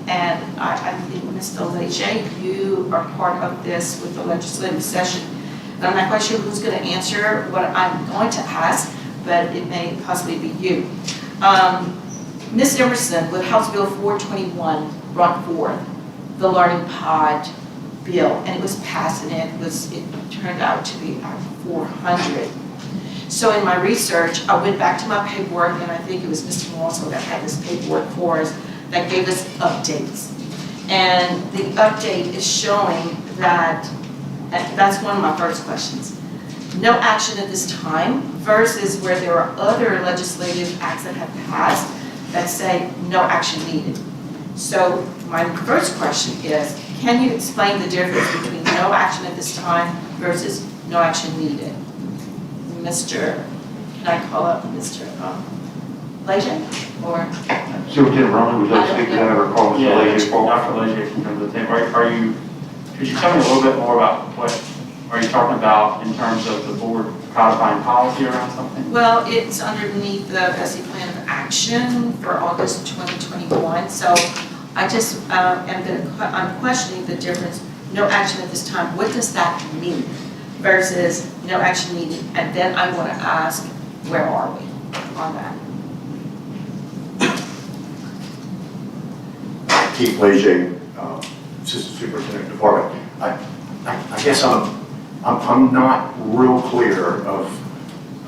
and I think Mr. Leger, you are part of this with the legislative session. And I'm not quite sure who's going to answer what I'm going to ask, but it may possibly be you. Ms. Emerson, with House Bill 421, brought forth the Learning Pod bill, and it was passed, and it turned out to be 400. So in my research, I went back to my paperwork, and I think it was Mr. Morsel that had this paperwork for us that gave us updates. And the update is showing that, and that's one of my first questions, no action at this time versus where there are other legislative acts that have passed that say no action needed. So my first question is, can you explain the difference between no action at this time versus no action needed? Mr., can I call up Mr. Leger, or? Superintendent Brumley, would you like to speak to that or call Mr. Leger forward? Dr. Leger can come to the table. Could you tell me a little bit more about what are you talking about in terms of the board codifying policy around something? Well, it's underneath the BESE Plan of Action for August 2021. So I just I'm questioning the difference. No action at this time. What does that mean versus no action needed? And then I want to ask, where are we on that? Keith Leger, Assistant Superintendent Department. I guess I'm not real clear of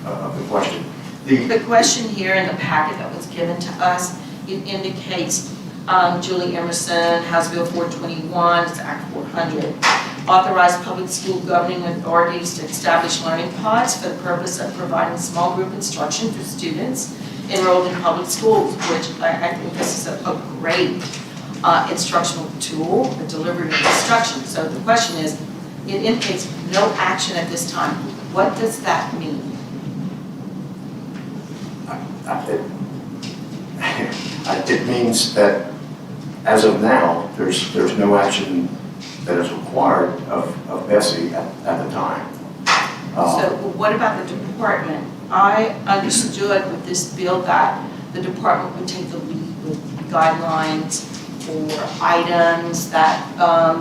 the question. The question here in the packet that was given to us, it indicates Julie Emerson, House Bill 421, it's Act 400, authorized public school governing authorities to establish learning pods for the purpose of providing small group instruction for students enrolled in public schools, which I think this is a great instructional tool for delivery of instruction. So the question is, it indicates no action at this time. What does that mean? It means that as of now, there's no action that is required of BESE at the time. So what about the department? I understood with this bill that the department would take the lead with guidelines or items that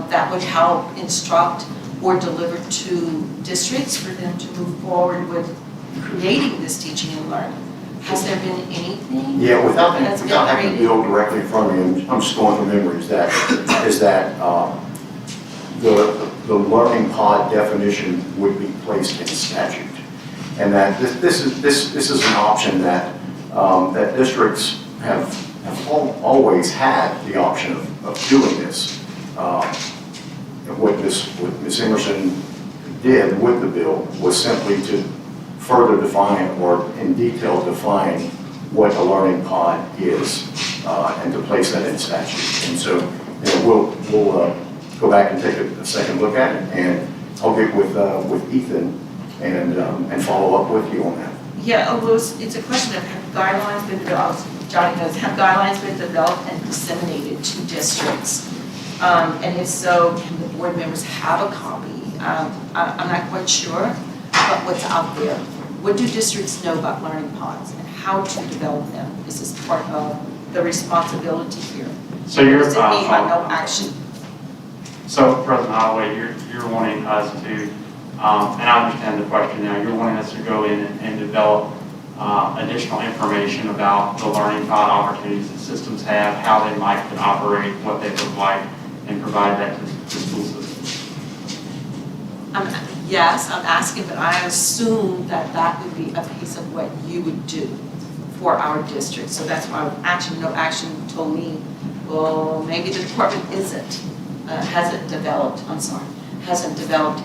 that would help instruct or deliver to districts for them to move forward with creating this teaching and learning. Has there been anything? Yeah, without having the bill directly in front of me, I'm just going from memory, is that the learning pod definition would be placed in statute. And that this is an option that that districts have always had the option of doing this. What Ms. Emerson did with the bill was simply to further define or in detail define what a learning pod is and to place that in statute. And so we'll go back and take a second look at it, and I'll get with Ethan and follow up with you on that. Yeah, it's a question of have guidelines been developed, Johnny knows, have guidelines been developed and disseminated to districts? And if so, can the board members have a copy? I'm not quite sure, but what's out there? What do districts know about learning pods and how to develop them? Is this part of the responsibility here? So you're, what does it mean by no action? So President Holloway, you're wanting us to, and I understand the question now, you're wanting us to go in and develop additional information about the learning pod opportunities that systems have, how they might could operate, what they look like, and provide that to school systems. Yes, I'm asking, but I assume that that would be a piece of what you would do for our district. So that's why action, no action told me, well, maybe the department hasn't developed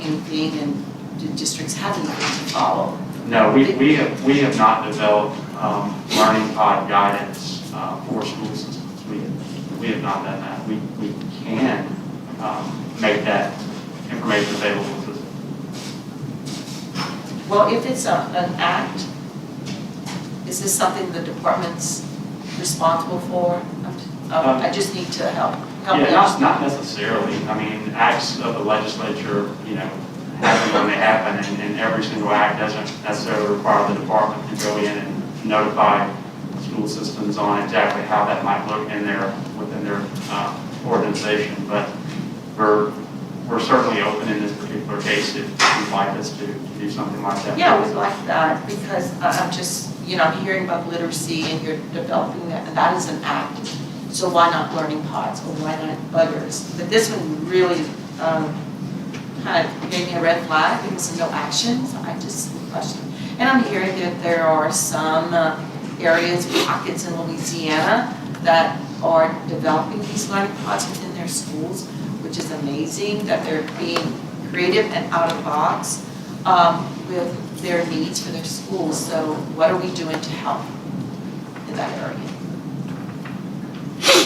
anything, and do districts have anything to follow? No, we have not developed learning pod guidance for school systems. We have not done that. We can make that information available to them. Well, if it's an act, is this something the department's responsible for? I just need to help Yeah, me not necessarily. I mean, acts of the legislature, happen when they happen, and every single act doesn't necessarily require the department to go in and notify school systems on exactly how that might look within their organization. But we're certainly open in this particular case if you'd like us to do something like that. Yeah, we'd like that, because I'm just, I'm hearing about literacy and you're developing that, and that is an act. So why not learning pods, or why not others? But this one really kind of gave me a red flag because of no action, so I just question. And I'm hearing that there are some areas, pockets in Louisiana that are developing these learning pods within their schools, which is amazing that they're being creative and out of box with their needs for their schools. So what are we doing to help in that area?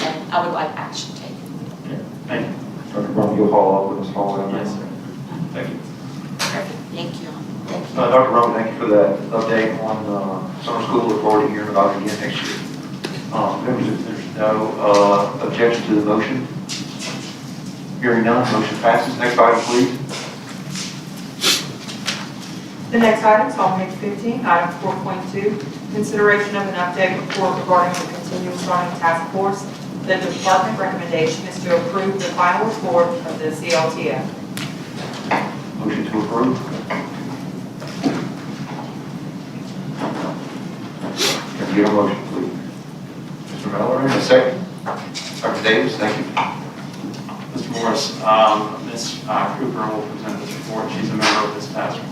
And I would like action taken. Okay. Thank you. Dr. Brown, you'll follow up with Ms. Holloway on that? Yes, sir. Thank you. Perfect, thank you. Thank you. Dr. Brown, thank you for that update on summer school. Look forward to hearing about it again next year. Members, if there's no objection to the motion, hearing none, motion passes. Next item, please. The next item is on page 15, item 4.2, consideration of an update report regarding the continuous learning task force. The department recommendation is to approve the final report of the CLTF. Motion to approve. Can I get a motion, please? Mr. Mallory, a second. Dr. Davis, thank you. Mr. Morris, Ms. Cooper will present this report. She's a member of this task force.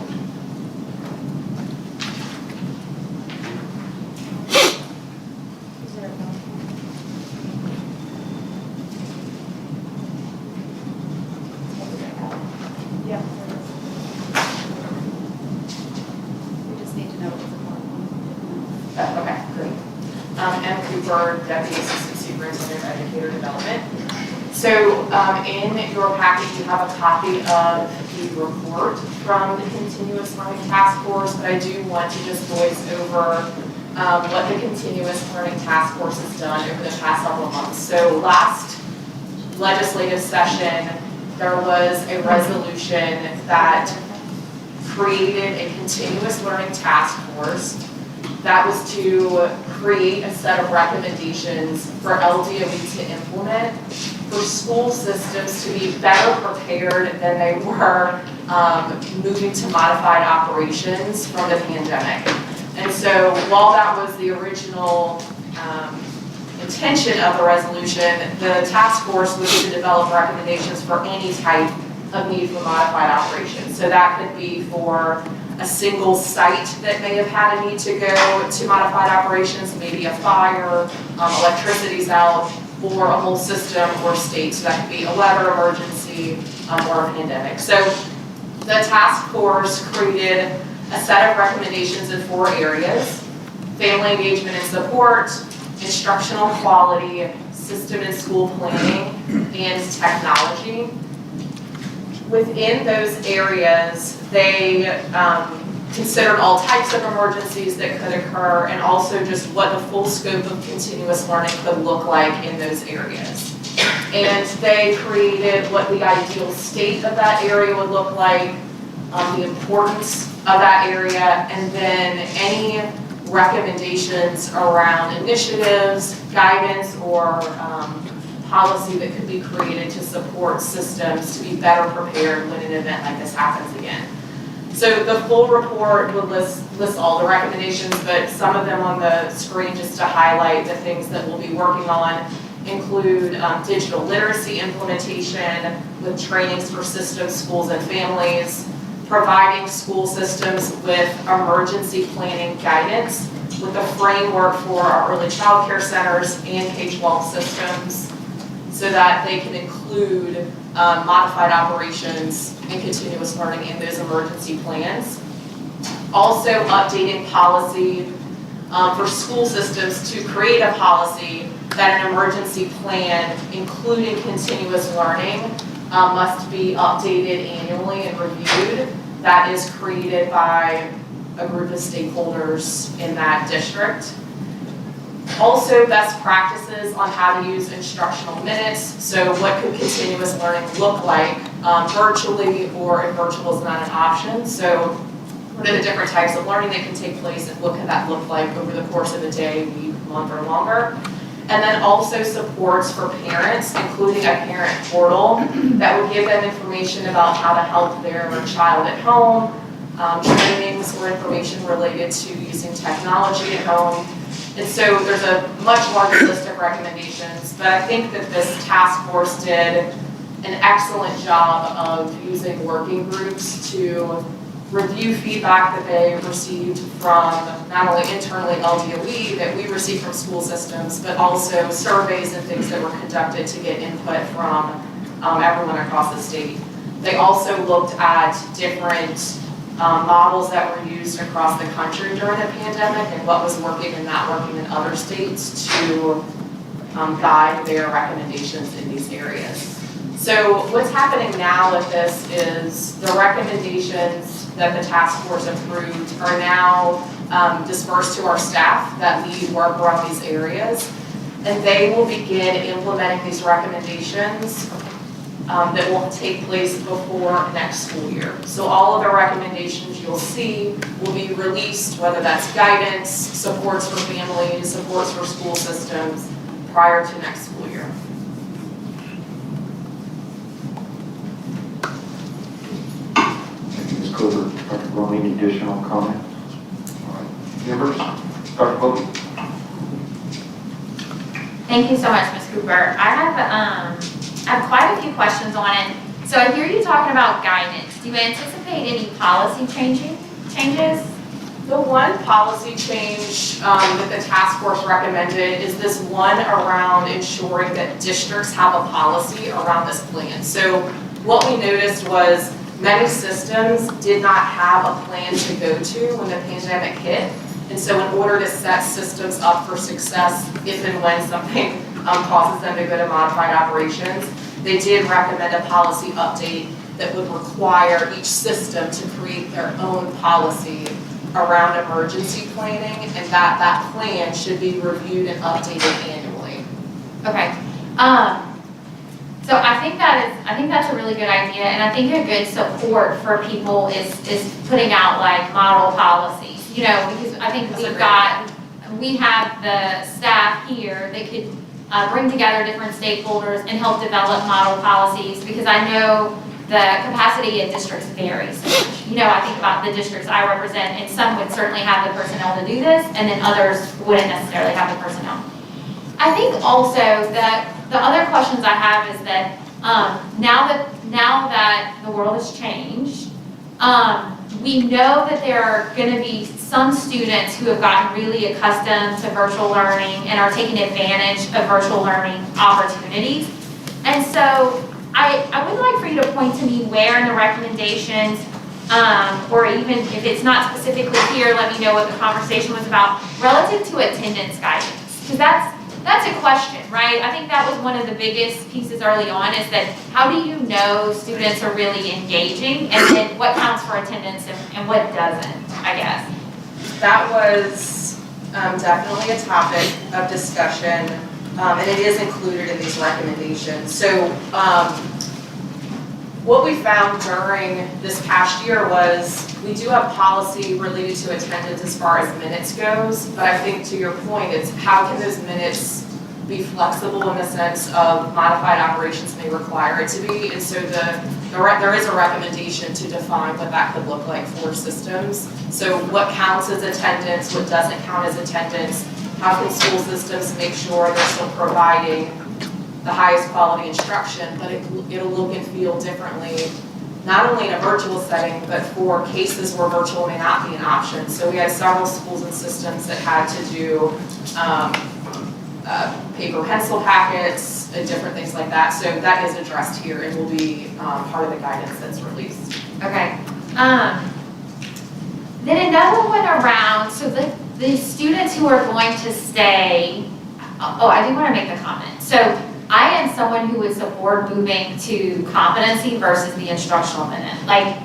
Okay, great. M. Cooper, Deputy Assistant Superintendent of Educator Development. So in your packet, you have a copy of the report from the Continuous Learning Task Force, but I do want to just voice over what the Continuous Learning Task Force has done over the past several months. So last legislative session, there was a resolution that created a Continuous Learning Task Force that was to create a set of recommendations for LDOE to implement for school systems to be better prepared than they were moving to modified operations from the pandemic. And so while that was the original intention of the resolution, the task force was to develop recommendations for any type of need for modified operations. So that could be for a single site that may have had a need to go to modified operations, maybe a fire, electricity's out, or a whole system or state. So that could be a weather emergency or a pandemic. So the task force created a set of recommendations in 4 areas: family engagement and support, instructional quality, system and school planning, and technology. Within those areas, they considered all types of emergencies that could occur and also just what the full scope of continuous learning could look like in those areas. And they created what the ideal state of that area would look like, the importance of that area, and then any recommendations around initiatives, guidance, or policy that could be created to support systems to be better prepared when an event like this happens again. So the full report would list all the recommendations, but some of them on the screen just to highlight the things that we'll be working on include digital literacy implementation with trainings for systems, schools, and families, providing school systems with emergency planning guidance with a framework for our early child care centers and K-12 systems so that they can include modified operations and continuous learning in those emergency plans. Also updating policy for school systems to create a policy that an emergency plan, including continuous learning, must be updated annually and reviewed. That is created by a group of stakeholders in that district. Also, best practices on how to use instructional minutes. So what could continuous learning look like virtually, or if virtual is not an option? So what are the different types of learning that can take place, and what could that look like over the course of a day, week, month, or longer? And then also supports for parents, including a parent portal that would give them information about how to help their child at home, trainings or information related to using technology at home. And so there's a much larger list of recommendations, but I think that this task force did an excellent job of using working groups to review feedback that they received from not only internally LDOE that we received from school systems, but also surveys and things that were conducted to get input from everyone across the state. They also looked at different models that were used across the country during the pandemic and what was working and not working in other states to guide their recommendations in these areas. So what's happening now with this is the recommendations that the task force approved are now dispersed to our staff that lead work around these areas, and they will begin implementing these recommendations that will take place before next school year. So all of the recommendations you'll see will be released, whether that's guidance, supports for families, supports for school systems, prior to next school year. Thank you, Ms. Cooper. Dr. Bowman, any additional comments? All right. Members, Dr. Bowman. Thank you so much, Ms. Cooper. I have quite a few questions on it. So I hear you talking about guidance. Do you anticipate any policy changes? The one policy change that the task force recommended is this one around ensuring that districts have a policy around this plan. So what we noticed was many systems did not have a plan to go to when the pandemic hit. And so in order to set systems up for success, if and when something causes them to go to modified operations, they did recommend a policy update that would require each system to create their own policy around emergency planning, and that plan should be reviewed and updated annually. Okay. So I think that's a really good idea, and I think a good support for people is putting out like model policies. You know, because I think we have the staff here that could bring together different stakeholders and help develop model policies, because I know the capacity in districts varies so much. You know, I think about the districts I represent, and some would certainly have the personnel to do this, and then others wouldn't necessarily have the personnel. I think also that the other questions I have is that now that the world has changed, we know that there are going to be some students who have gotten really accustomed to virtual learning and are taking advantage of virtual learning opportunities. And so I would like for you to point to me where in the recommendations or even if it's not specifically here, let me know what the conversation was about, relative to attendance guidance. Because that's a question, right? I think that was one of the biggest pieces early on, is that how do you know students are really engaging, and then what counts for attendance and what doesn't, I guess. That was definitely a topic of discussion, and it is included in these recommendations. So what we found during this past year was we do have policy related to attendance as far as minutes goes, but I think to your point, it's how can those minutes be flexible in the sense of modified operations may require it to be, and so there is a recommendation to define what that could look like for systems. So what counts as attendance, what doesn't count as attendance, how can school systems make sure they're still providing the highest quality instruction, but it'll look and feel differently, not only in a virtual setting, but for cases where virtual may not be an option. So we had several schools and systems that had to do paper pencil packets, and different things like that. So that is addressed here and will be part of the guidance that's released. Okay. Then another one around, so the students who are going to stay, I do want to make a comment. So I am someone who would support moving to competency versus the instructional minute. Like,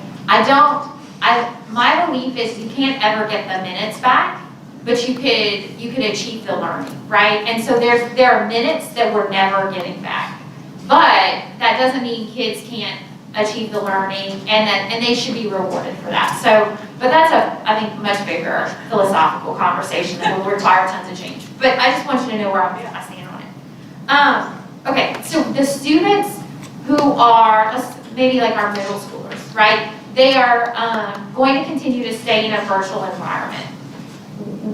my belief is you can't ever get the minutes back, but you could achieve the learning, right? And so there are minutes that we're never getting back. But that doesn't mean kids can't achieve the learning, and they should be rewarded for that. So, but that's I think, much bigger philosophical conversation that will require tons of change. But I just want you to know where I stand on it. Okay, so the students who are, maybe like our middle schoolers, right? They are going to continue to stay in a virtual environment.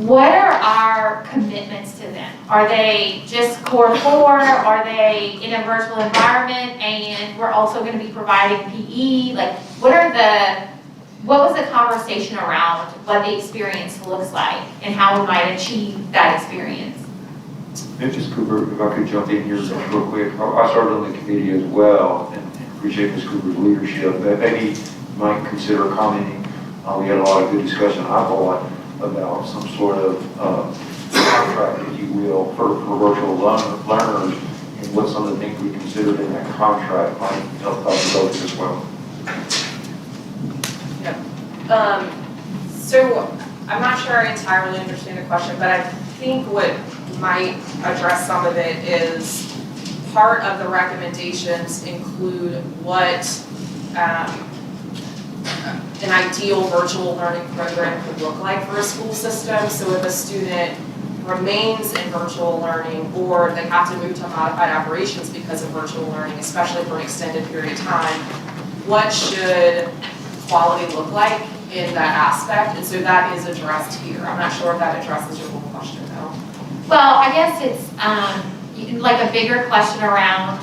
What are our commitments to them? Are they just core 4? Are they in a virtual environment and we're also going to be providing PE? Like, what was the conversation around what the experience looks like and how we might achieve that experience? Ms. Cooper, if I could jump in here real quick. I started on the committee as well and appreciate Ms. Cooper's leadership. But maybe you might consider commenting. We had a lot of good discussion, I thought, about some sort of contract, if you will, for virtual learners, and what some of the things we considered in that contract might help us develop as well. Yep. So I'm not sure I entirely understand the question, but I think what might address some of it is part of the recommendations include what an ideal virtual learning program could look like for a school system. So if a student remains in virtual learning or they have to move to modified operations because of virtual learning, especially for an extended period of time, what should quality look like in that aspect? And so that is addressed here. I'm not sure if that addresses your whole question though. Well, I guess it's like a bigger question around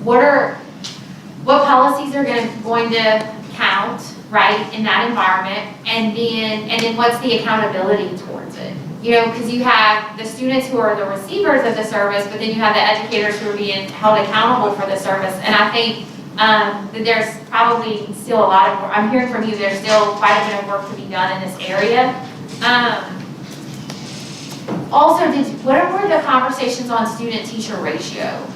what policies are going to count, right, in that environment, and then what's the accountability towards it? You know, because you have the students who are the receivers of the service, but then you have the educators who are being held accountable for the service. And I think that there's probably still a lot of work. I'm hearing from you, there's still quite a bit of work to be done in this area. Also, what were the conversations on student-teacher ratio?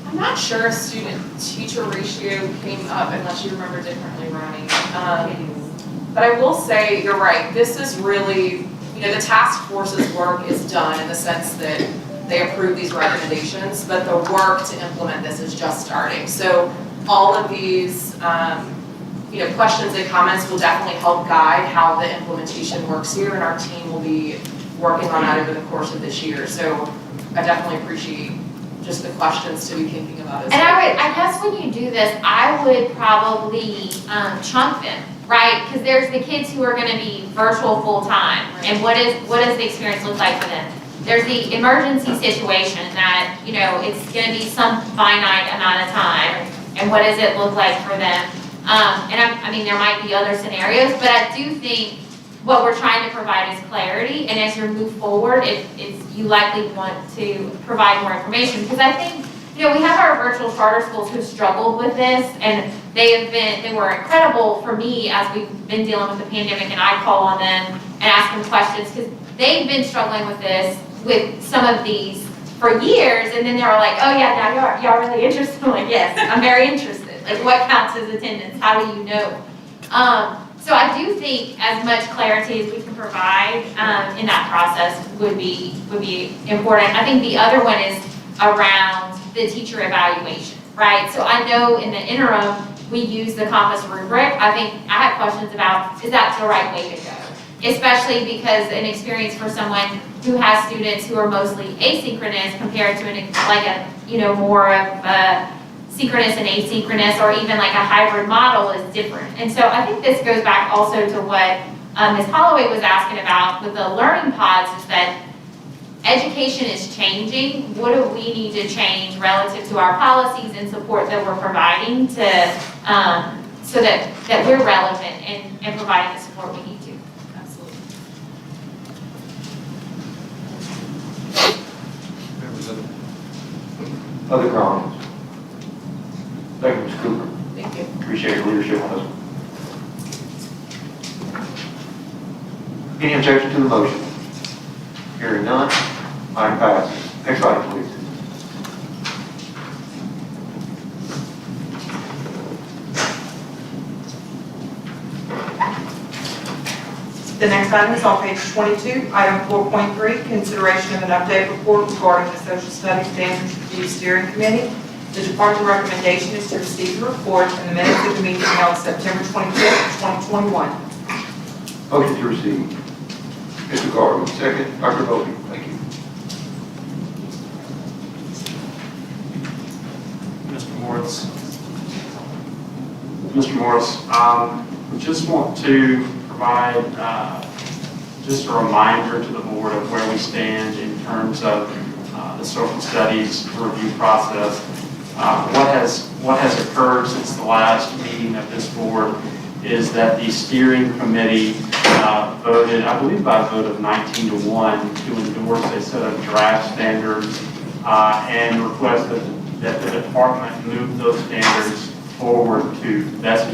I'm not sure if student-teacher ratio came up unless you remember differently, Ronnie. But I will say, you're right, this is really, the task force's work is done in the sense that they approve these recommendations, but the work to implement this is just starting. So all of these, questions and comments will definitely help guide how the implementation works here, and our team will be working on that over the course of this year. So I definitely appreciate just the questions to be thinking about as well. And I guess when you do this, I would probably chunk them, right? Because there's the kids who are going to be virtual full-time, and what does the experience look like for them? There's the emergency situation that, it's going to be some finite amount of time, and what does it look like for them? There might be other scenarios, but I do think what we're trying to provide is clarity, and as you move forward, you likely want to provide more information, because I think, you know, we have our virtual charter schools who struggled with this, and they were incredible for me as we've been dealing with the pandemic, and I call on them and ask them questions, because they've been struggling with this, with some of these for years, and then they were like, oh yeah, now y'all really interested? I'm like, yes, I'm very interested. Like, what counts as attendance? How do you know? So I do think as much clarity as we can provide in that process would be important. I think the other one is around the teacher evaluation, right? So I know in the interim, we use the Compass rubric. I think I have questions about, is that the right way to go? Especially because an experience for someone who has students who are mostly asynchronous compared to more of a synchronous and asynchronous, or even like a hybrid model, is different. And so I think this goes back also to what Ms. Holloway was asking about with the learning pods, is that education is changing. What do we need to change relative to our policies and support that we're providing to, so that we're relevant and providing the support we need to? Absolutely. Other comments? Thank you, Ms. Cooper. Thank you. Appreciate your leadership on this one. Any objection to the motion? Hearing none, item passes. Next item, please. The next item is on page 22, item 4.3, consideration of an update report regarding the Social Studies Standards Review Steering Committee. The department recommendation is to receive the report and the minutes of the meeting held September 25th, 2021. Motion to receive. Mr. Garvey, second. Dr. Bovee, thank you. Mr. Morris, we just want to provide just a reminder to the board of where we stand in terms of the social studies review process. What has occurred since the last meeting of this board is that the steering committee voted, I believe by a vote of 19-1, to endorse a set of draft standards and requested that the department move those standards forward to BESE.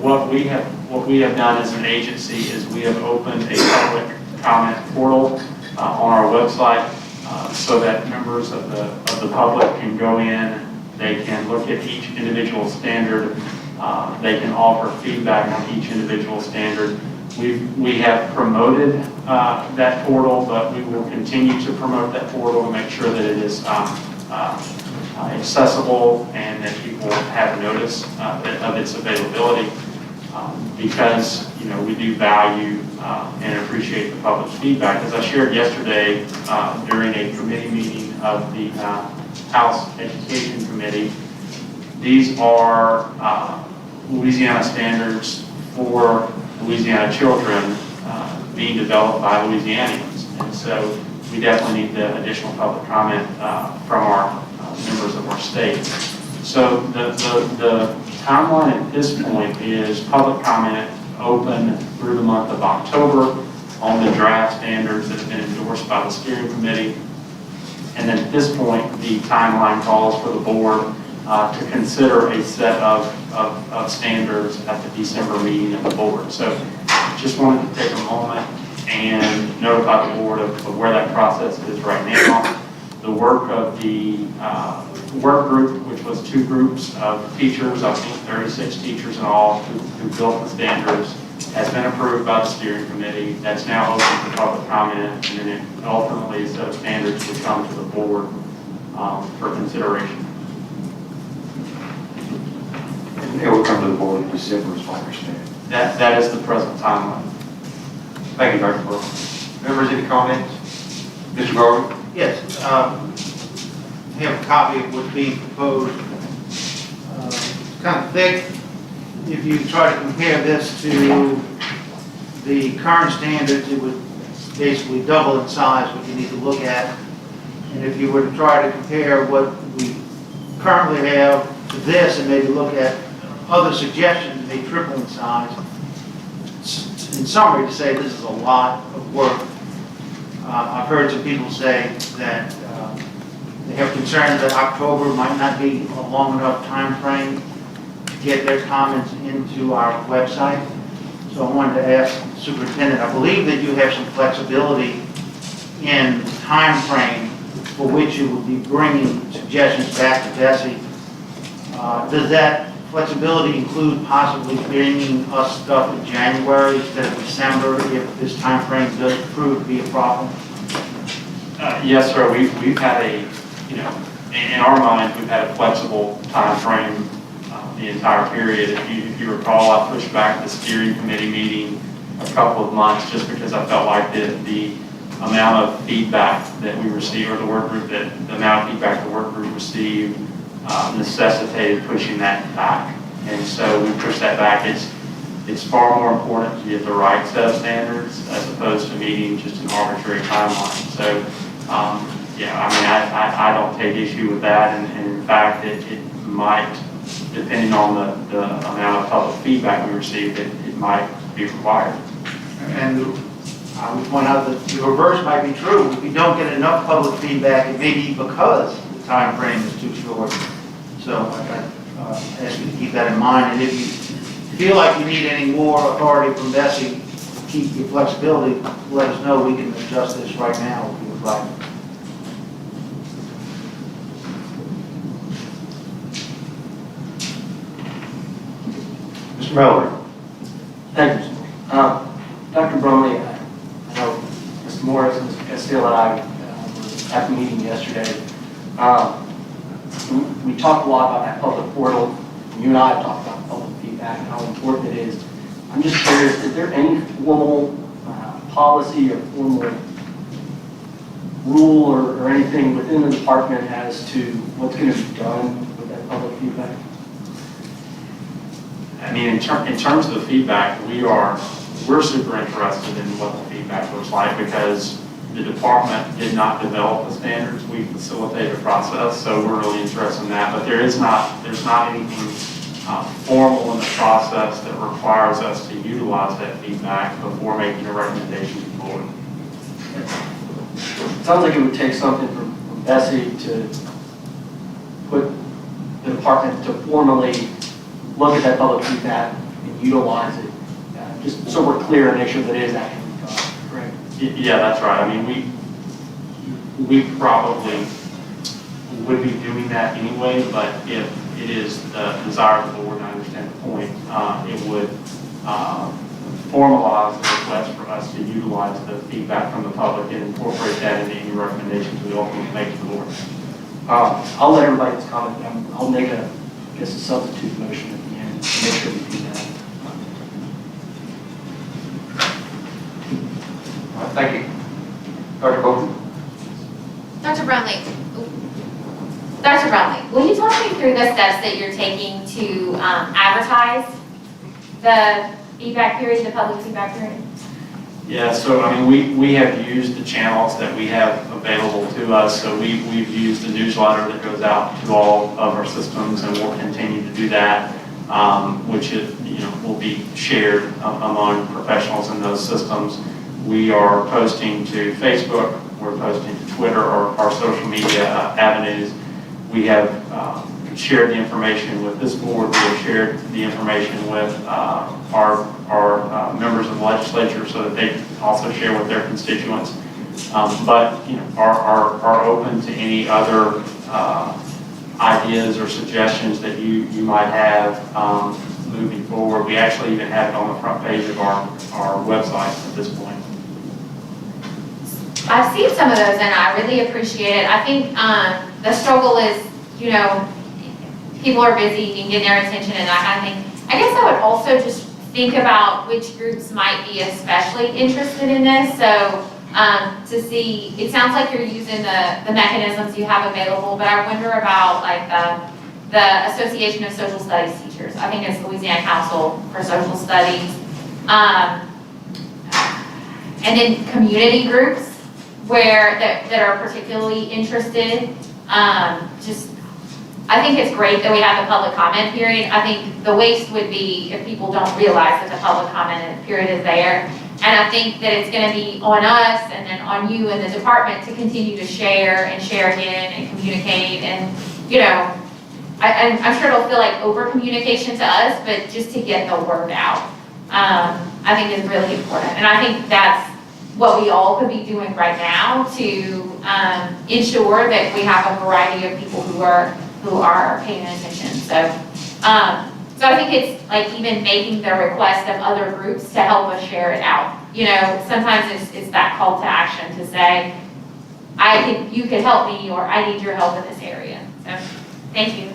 What we have done as an agency is we have opened a public comment portal on our website so that members of the public can go in, they can look at each individual standard, they can offer feedback on each individual standard. We have promoted that portal, but we will continue to promote that portal to make sure that it is accessible and that people have notice of its availability, because we do value and appreciate the public's feedback. As I shared yesterday during a committee meeting of the House Education Committee, these are Louisiana standards for Louisiana children being developed by Louisianians. And so we definitely need the additional public comment from our members of our state. So the timeline at this point is public comment open through the month of October on the draft standards that have been endorsed by the steering committee. And then at this point, the timeline calls for the board to consider a set of standards at the December meeting of the board. So just wanted to take a moment and notify the board of where that process is right now. The work of the work group, which was 2 groups of teachers, I think 36 teachers in all, who built the standards, has been approved by the steering committee. That's now open for public comment, and then it ultimately, a set of standards would come to the board for consideration. And it will come to the board in December, is my understanding. That is the present timeline. Thank you, Dr. Burke. Members, any comments? Mr. Garvey? Yes, I have a copy of what's being proposed. It's kind of thick. If you try to compare this to the current standards, it would basically double in size what you need to look at. And if you were to try to compare what we currently have to this and maybe look at other suggestions, they triple in size. In summary, to say this is a lot of work. I've heard some people say that They have concerns that October might not be a long enough time frame to get their comments into our website. So I wanted to ask the superintendent, I believe that you have some flexibility in the time frame for which you will be bringing suggestions back to BESE. Does that flexibility include possibly bringing us stuff in January instead of December if this time frame does prove to be a problem? Yes, sir. We've had a, in our mind, we've had a flexible time frame the entire period. If you recall, I pushed back the steering committee meeting a couple of months just because I felt like the amount of feedback that we received, or the amount of feedback the work group received necessitated pushing that back. And so we pushed that back. It's far more important to get the right set of standards as opposed to meeting just an arbitrary timeline. So, I don't take issue with that, and in fact, it might, depending on the amount of public feedback we received, it might be required. And I would point out that the reverse might be true. If we don't get enough public feedback, it may be because the time frame is too short. So I ask you to keep that in mind. And if you feel like you need any more authority from BESE to keep your flexibility, let us know. We can adjust this right now if you would like. Mr. Miller. Thank you. Dr. Brumley, I know Mr. Morris and Mr. Castile and I were at the meeting yesterday. We talked a lot about that public portal. You and I have talked about public feedback and how important it is. I'm just curious, is there any formal policy or formal rule or anything within the department as to what's going to be done with that public feedback? I mean, in terms of the feedback, we're super interested in what the feedback looks like because the department did not develop the standards. We facilitate the process, so we're really interested in that. But there's not anything formal in the process that requires us to utilize that feedback before making a recommendation to the board. It sounds like it would take something from BESE to put the department to formally look at that public feedback and utilize it, just so we're clear and make sure that it is actually done, correct? Yeah, that's right. I mean, we probably would be doing that anyway, but if it is the desire of the board, and I understand the point, it would formalize the request for us to utilize the feedback from the public and incorporate that into any recommendations we ultimately make to the board. I'll let everybody else comment. I'll make a substitute motion at the end to make sure we do that. All right, thank you. Dr. Bolton? Dr. Brumley, will you talk me through the steps that you're taking to advertise the feedback period, the public feedback period? Yeah, so I mean, we have used the channels that we have available to us. So we've used the newsletter that goes out to all of our systems, and we'll continue to do that, which will be shared among professionals in those systems. We are posting to Facebook, we're posting to Twitter, or our social media avenues. We have shared the information with this board. We have shared the information with our members of the legislature so that they can also share with their constituents. But are open to any other ideas or suggestions that you might have moving forward. We actually even have it on the front page of our website at this point. I've seen some of those and I really appreciate it. I think the struggle is, people are busy and getting their attention and that kind of thing. I guess I would also just think about which groups might be especially interested in this. So to see, it sounds like you're using the mechanisms you have available, but I wonder about like the Association of Social Studies Teachers. I think it's Louisiana Council for Social Studies. And then community groups that are particularly interested. I think it's great that we have the public comment period. I think the waste would be if people don't realize that the public comment period is there. And I think that it's gonna be on us and then on you and the department to continue to share and share again and communicate and, you know, I'm sure it'll feel like over-communication to us, but just to get the word out, I think is really important. And I think that's what we all could be doing right now to ensure that we have a variety of people who are paying attention. So I think it's like even making the request of other groups to help us share it out. You know, sometimes it's that call to action to say, you could help me, or I need your help in this area. So, thank you.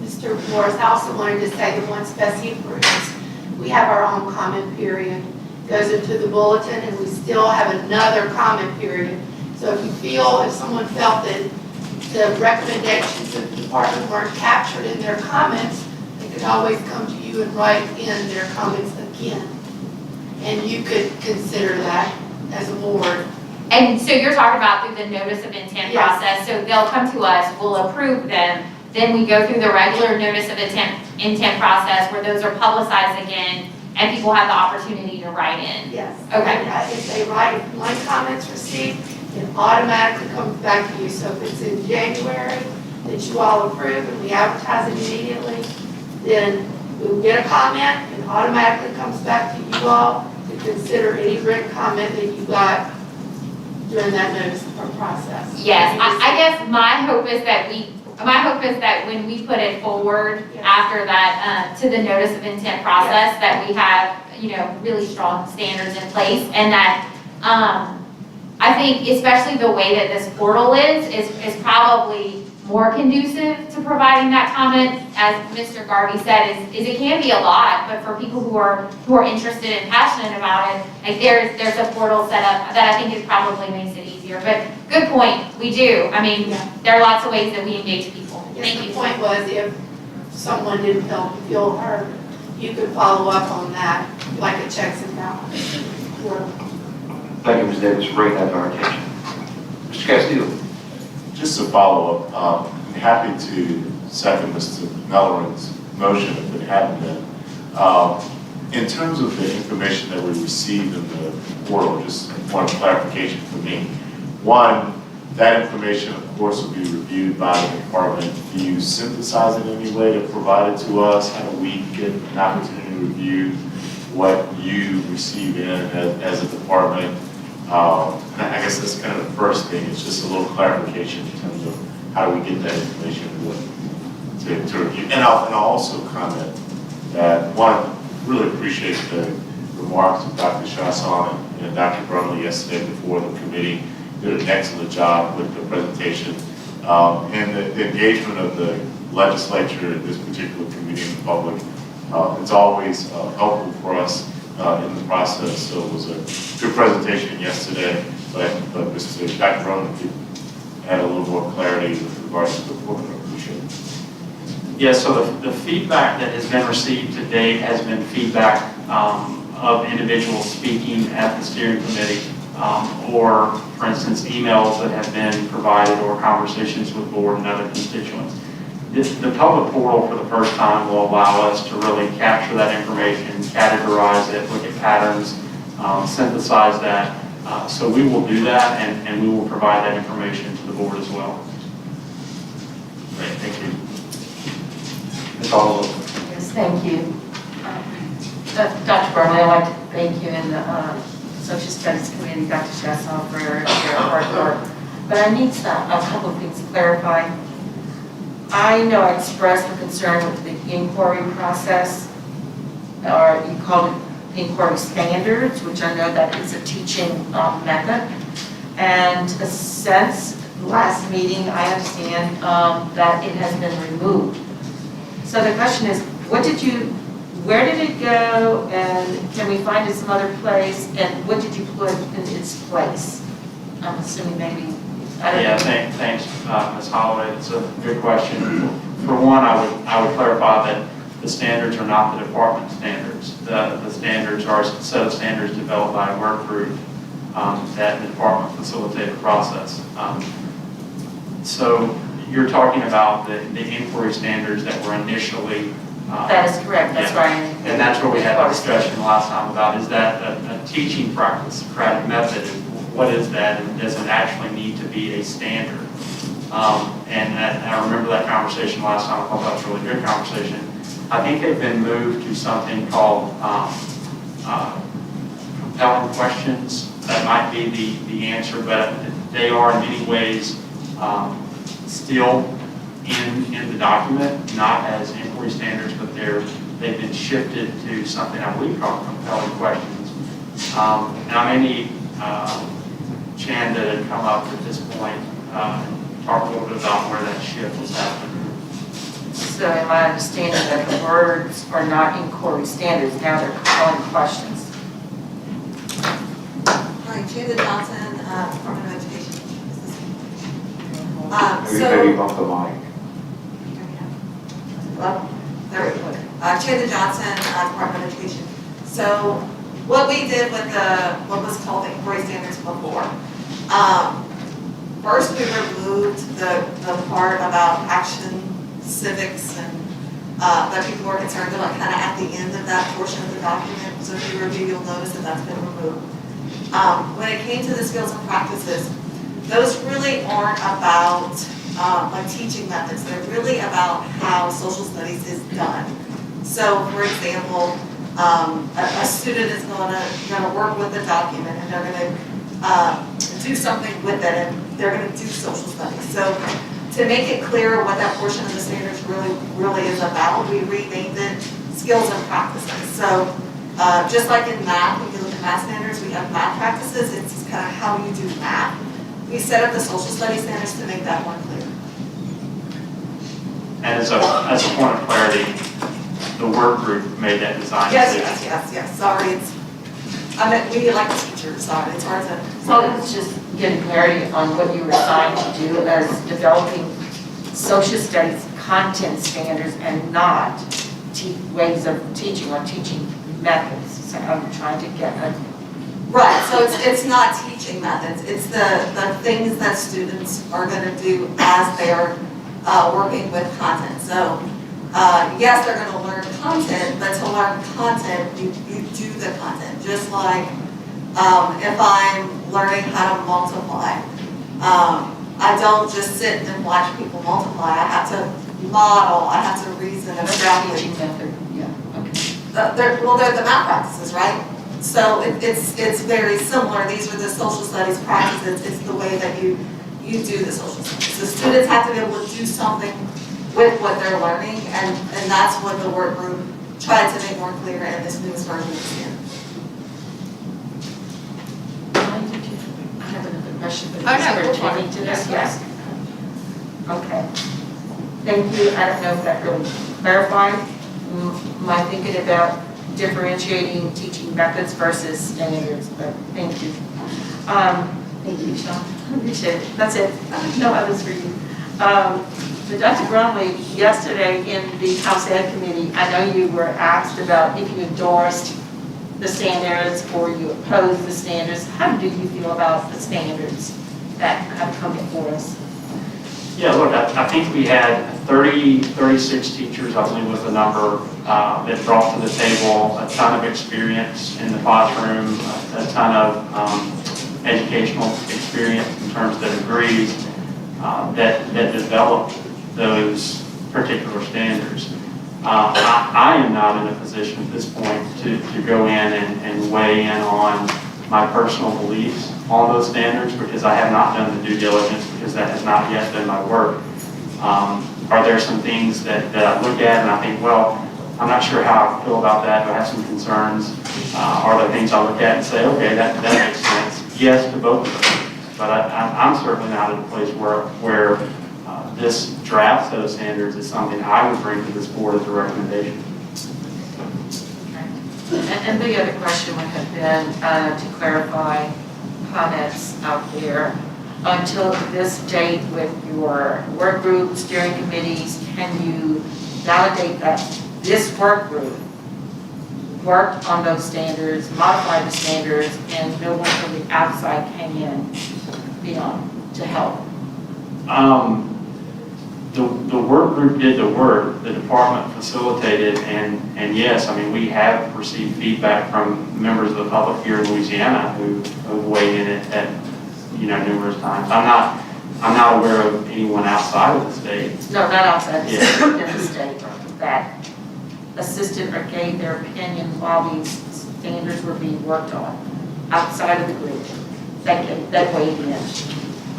Mr. Morris, I also wanted to say that once BESE approves, we have our own comment period. Goes into the bulletin, and we still have another comment period. So if someone felt that the recommendations of the department weren't captured in their comments, they could always come to you and write in their comments again. And you could consider that as a board. And so you're talking about through the notice of intent process, so they'll come to us, we'll approve them, then we go through the regular notice of intent process where those are publicized again, and people have the opportunity to write in. Yes. Okay. If they write, if one comment's received, it automatically comes back to you. So if it's in January that you all approve and we advertise it immediately, then we'll get a comment and automatically comes back to you all to consider any written comment that you got during that notice process. Yes, I guess my hope is that when we put it forward after that, to the notice of intent process, that we have, you know, really strong standards in place, and that, I think especially the way that this portal is probably more conducive to providing that comment. As Mr. Garvey said, is it can be a lot, but for people who are interested and passionate about it, like there's a portal set up that I think is probably makes it easier. But good point, we do. I mean, there are lots of ways that we engage people. Thank you. The point was, if someone didn't feel heard, you could follow up on that, like a checks and balances. Thank you, Ms. Davis, for bringing that to our attention. Mr. Castillo. Just to follow up, I'm happy to second Mr. Mellorin's motion if it hadn't been. In terms of the information that we received in the portal, just one clarification for me. One, that information, of course, will be reviewed by the department. Do you synthesize it in any way to provide it to us? How do we get an opportunity to review what you receive in as a department? And I guess that's kind of the first thing. It's just a little clarification in terms of how do we get that information to review. And I'll also comment that, one, really appreciate the remarks of Dr. Chasson and Dr. Brumley yesterday before the committee. Did an excellent job with the presentation. And the engagement of the legislature in this particular committee and the public. It's always helpful for us in the process. So it was a good presentation yesterday, but Mr. Dr. Brumley could add a little more clarity with regards to the report. I appreciate it. Yes, so the feedback that has been received to date has been feedback of individuals speaking at the steering committee, or, for instance, emails that have been provided or conversations with board and other constituents. The public portal for the first time will allow us to really capture that information, categorize it, look at patterns, synthesize that. So we will do that, and we will provide that information to the board as well. Great, thank you. Ms. Oliver. Yes, thank you. Dr. Brumley, I'd like to thank you and the Social Studies Committee, Dr. Chasson, for your hard work. But I need a couple of things clarified. I know I expressed the concern with the inquiry process, or you called it the inquiry standards, which I know that is a teaching method. And since last meeting, I understand that it has been removed. So the question is, where did it go, and can we find it some other place, and what did you put in its place? I'm assuming maybe, I don't know. Thanks, Ms. Holloway. It's a good question. For one, I would clarify that the standards are not the department standards. The standards are a set of standards developed by a work group that the department facilitated the process. So you're talking about the inquiry standards that were initially That is correct, that's Yeah. right. And that's where we had a discussion last time about, is that a teaching practice, Socratic method, what is that, and does it actually need to be a standard? And I remember that conversation last time. I thought that was a really good conversation. I think they've been moved to something called compelling questions. That might be the answer, but they are in many ways still in the document, not as inquiry standards, but they've been shifted to something I believe called compelling questions. And I may need Chanda to come up at this point, talk a little bit about where that shift is happening. So am I understanding that the words are not inquiry standards, now they're compelling questions? Hi, Chanda Johnson, Department of Education. Maybe bump the mic. Chanda Johnson, Department of Education. So what we did with what was called the inquiry standards before, first we removed the part about action, civics, and that people were concerned about kind of at the end of that portion of the document. So if you review, you'll notice that that's been removed. When it came to the skills and practices, those really aren't about like teaching methods. They're really about how social studies is done. So, for example, a student is going to work with the document, and they're going to do something with it, and they're going to do social studies. So, to make it clear what that portion of the standards really is about, we renamed it skills and practices. So, just like in math, when you look at math standards, we have math practices. It's just kind of how you do math. We set up the social studies standards to make that more clear. And as a point of clarity, the work group made that design. Yes. Sorry, we like teachers. Sorry, it's hard to. So it's just getting clarity on what you were assigned to do as developing social studies content standards and not ways of teaching or teaching methods. So I'm trying to get a. Right, so it's not teaching methods, it's the things that students are going to do as they're working with content. So yes, they're going to learn content, but to learn content, you do the content. Just like if I'm learning how to multiply, I don't just sit and watch people multiply. I have to model, I have to reason and teaching method, yeah, okay. they're the math practices, right? So it's very similar. These are the social studies practices. It's the way that you do the social studies. The students have to be able to do something with what they're learning, and that's what the work group tried to make more clear in this newest version of the standard. I have another question, but Oh, no, it's go for pertaining it. to this, Yes. Okay. Thank you. I don't know if that really clarified my thinking about differentiating teaching methods versus standards, but thank you. Thank you, Sean. I appreciate it. That's it. No others for you. So Dr. Brumley, yesterday in the House Ed Committee, I know you were asked about if you endorsed the standards or you opposed the standards. How do you feel about the standards that have come before us? Yeah, look, I think we had 36 teachers, I believe was the number, that brought to the table a ton of experience in the classroom, a ton of educational experience in terms of their degrees that developed those particular standards. I am not in a position at this point to go in and weigh in on my personal beliefs on those standards because I have not done the due diligence because that has not yet been my work. Are there some things that I look at and I think, well, I'm not sure how I feel about that, but I have some concerns. Are there things I look at and say, okay, that makes sense? Yes to both of them. But I'm certainly not at a place where this draft set of standards is something I would bring to this board as a recommendation. And the other question would have been to clarify comments out there. Until this date with your work group, steering committees, can you validate that this work group worked on those standards, modified the standards, and no one from the outside came in beyond to help? the work group did the work, the department facilitated, and yes, I mean, we have received feedback from members of the public here in Louisiana who have weighed in at numerous times. I'm not aware of anyone outside of the state. No, not outside the Yeah. state, within the state, that assisted or gave their opinion while these standards were being worked on, outside of the group, that weighed in.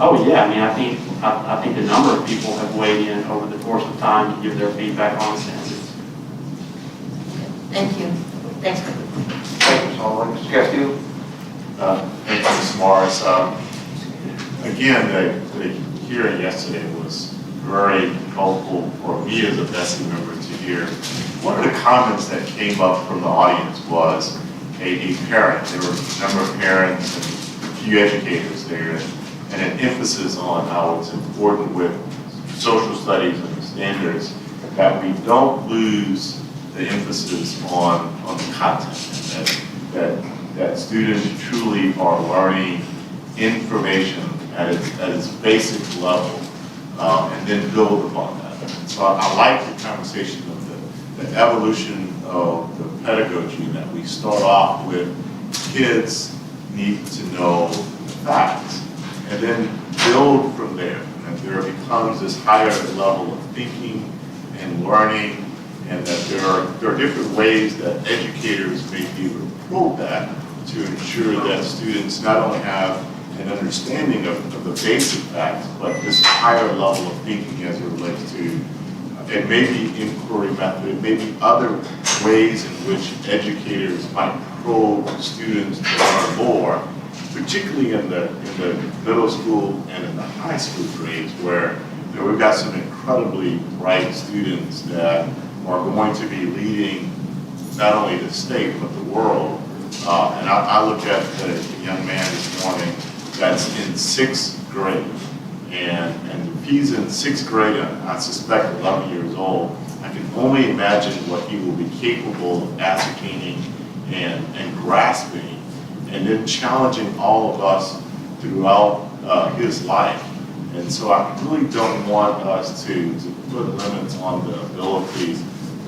Oh, yeah, I mean, I think a number of people have weighed in over the course of time to give their feedback on the standards. Thank you. Thanks. Thank you, Ms. Holloway. Mr. Castillo? Thank you, Ms. Morris. Again, the hearing yesterday was very helpful for me as a BESE member to hear. One of the comments that came up from the audience was a parent. There were a number of parents and a few educators there, and an emphasis on how it's important with social studies and standards that we don't lose the emphasis on the content, that students truly are learning information at its basic level, and then build upon that. So I like the conversation of the evolution of the pedagogy, that we start off with kids need to know the facts, and then build from there. And that there becomes this higher level of thinking and learning, and that there are different ways that educators may be able to probe that to ensure that students not only have an understanding of the basic facts, but this higher level of thinking as it relates to, it may be inquiry method, it may be other ways in which educators might probe students to learn more, particularly in the middle school and in the high school grades, where we've got some incredibly bright students that are going to be leading not only the state, but the world. And I look at a young man this morning that's in 6th grade. And if he's in 6th grade, I suspect 11 years old, I can only imagine what he will be capable of ascertaining and grasping, and then challenging all of us throughout his life. And so I really don't want us to put limits on the abilities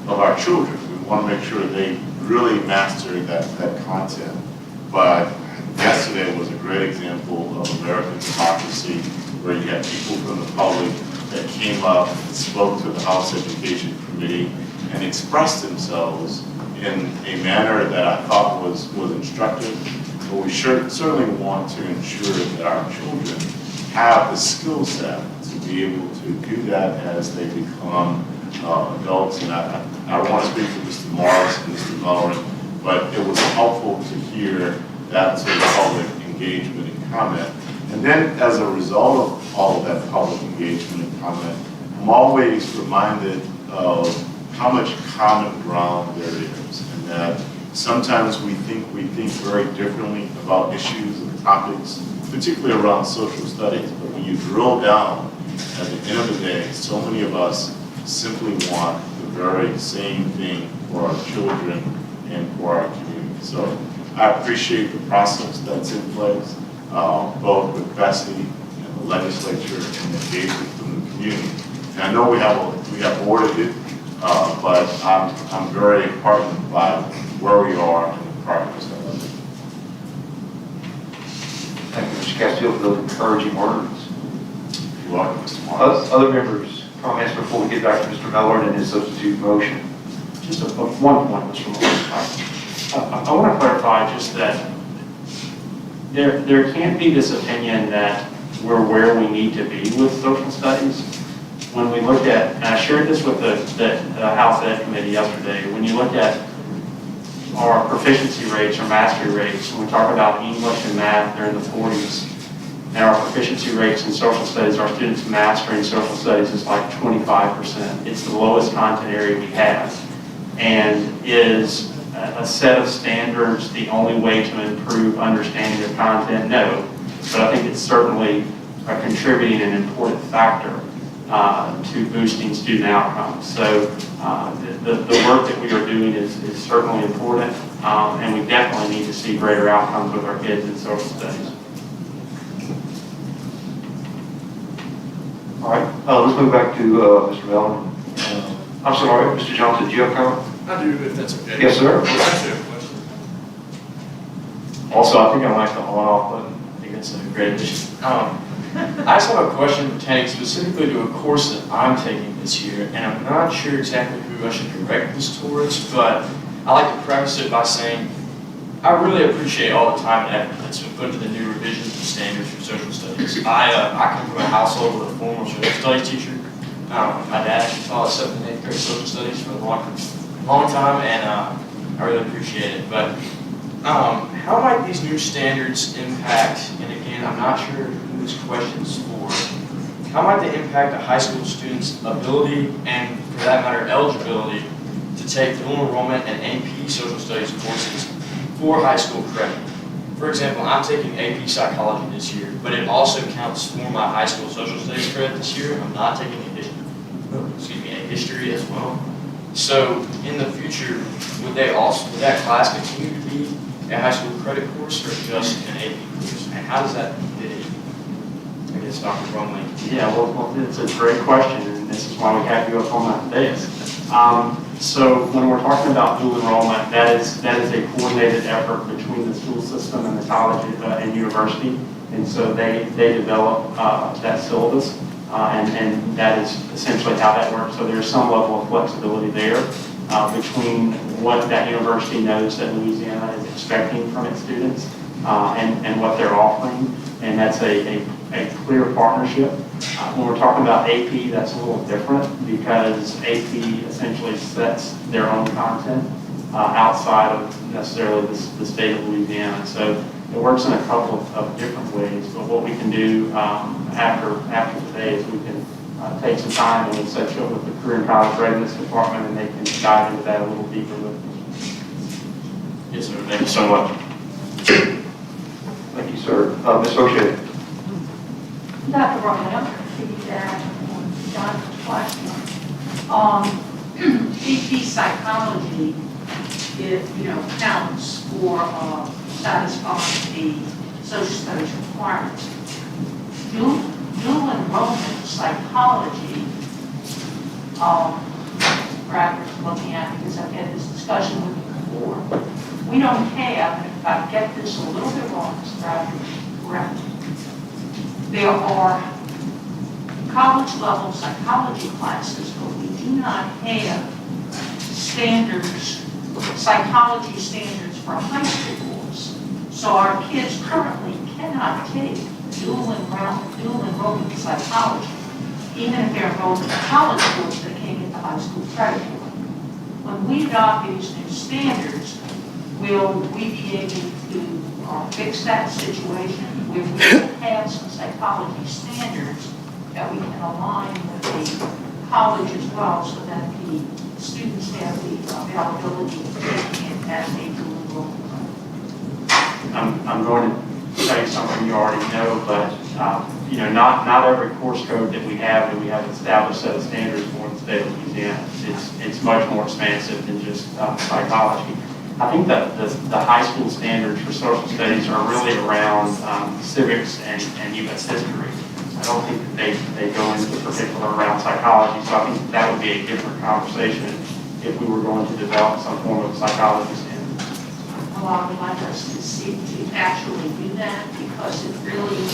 of our children. We want to make sure they really master that content. But yesterday was a great example of American democracy, where you had people from the public that came up and spoke to the House Education Committee and expressed themselves in a manner that I thought was instructive. But we certainly want to ensure that our children have the skill set to be able to do that as they become adults. And I want to speak to Mr. Morris and Mr. Mullin, but it was helpful to hear that sort of public engagement and comment. And then as a result of all of that public engagement and comment, I'm always reminded of how much common ground there is, and that sometimes we think very differently about issues and topics, particularly around social studies. But when you drill down, at the end of the day, so many of us simply want the very same thing for our children and for our community. So I appreciate the process that's in place, both with BESE and the legislature and the engagement from the community. And I know we have ordered it, but I'm very heartened by where we are and the progress that we're making. Thank you, Mr. Castillo, for those encouraging words. You're welcome, Mr. Morris. Other members, comments before we get back to Mr. Miller and his substitute motion? Just one point, Mr. Morris. I want to clarify just that there can't be this opinion that we're where we need to be with social studies. When we look at, and I shared this with the House Ed Committee yesterday, when you look at our proficiency rates or mastery rates, when we talk about English and math, they're in the 40s. And our proficiency rates in social studies, our students mastering social studies is like 25%. It's the lowest content area we have. And is a set of standards the only way to improve understanding of content? No. But I think it's certainly a contributing and important factor to boosting student outcomes. So the work that we are doing is certainly important, and we definitely need to see greater outcomes with our kids in social studies. All right. Let's move back to Mr. Mellon. I'm sorry, Mr. Johnson, do you have a comment? I do, if that's okay. Yes, sir. Well, actually, I have a question. Also, I think I like the on-off button. I think that's a great addition. I just have a question pertaining specifically to a course that I'm taking this year, and I'm not sure exactly who I should direct this towards, but I like to preface it by saying I really appreciate all the time and effort that's been put into the new revisions and standards for social studies. I come from a household with a former social studies teacher. My dad actually taught 7th and 8th grade social studies for a long time, and I really appreciate it. But how might these new standards impact, and again, I'm not sure who this question's for, how might they impact a high school student's ability, and for that matter, eligibility, to take dual enrollment and AP social studies courses for high school credit? For example, I'm taking AP psychology this year, but it also counts for my high school social studies credit this year. I'm not taking a history as well. So in the future, would that class continue to be a high school credit course or just an AP course? And how does that fit in? I guess Dr. Brumley. Yeah, well, it's a great question, and this is why we have you up on that dais. So when we're talking about dual enrollment, that is a coordinated effort between the school system and the college and university. And so they develop that syllabus, and that is essentially how that works. So there's some level of flexibility there between what that university knows that Louisiana is expecting from its students and what they're offering. And that's a clear partnership. When we're talking about AP, that's a little different because AP essentially sets their own content outside of necessarily the state of Louisiana. So it works in a couple of different ways. But what we can do after today is we can take some time and we'll set you up with the Career and College Readiness Department and they can dive into that a little deeper with you. Yes, sir. Thank you so much. Thank you, sir. Ms. O'Shea. Dr. Brumley, I'm going to piggyback on John's question. AP psychology, counts for satisfying the social studies requirements. Dual enrollment psychology, Bradford's looking at, because I've had this discussion with you before, we don't have, and if I get this a little bit wrong, Mr. Bradford, correct. There are college-level psychology classes, but we do not have standards, psychology standards for high school course. So our kids currently cannot take dual enrollment psychology. Even if they're enrolled in a college course, they can't get the high school credit for it. When we adopt these new standards, will we be able to fix that situation where we will have some psychology standards that we can align with the college as well so that the students have the availability of taking it as a dual enrollment? I'm going to tell you something you already know, but not every course code that we have an established set of standards for in the state of Louisiana. It's much more expansive than just psychology. I think that the high school standards for social studies are really around civics and U.S. history. I don't think that they go into particular around psychology, so I think that would be a different conversation if we were going to develop some form of psychology standard. Well, I would like us to see to actually do that because it really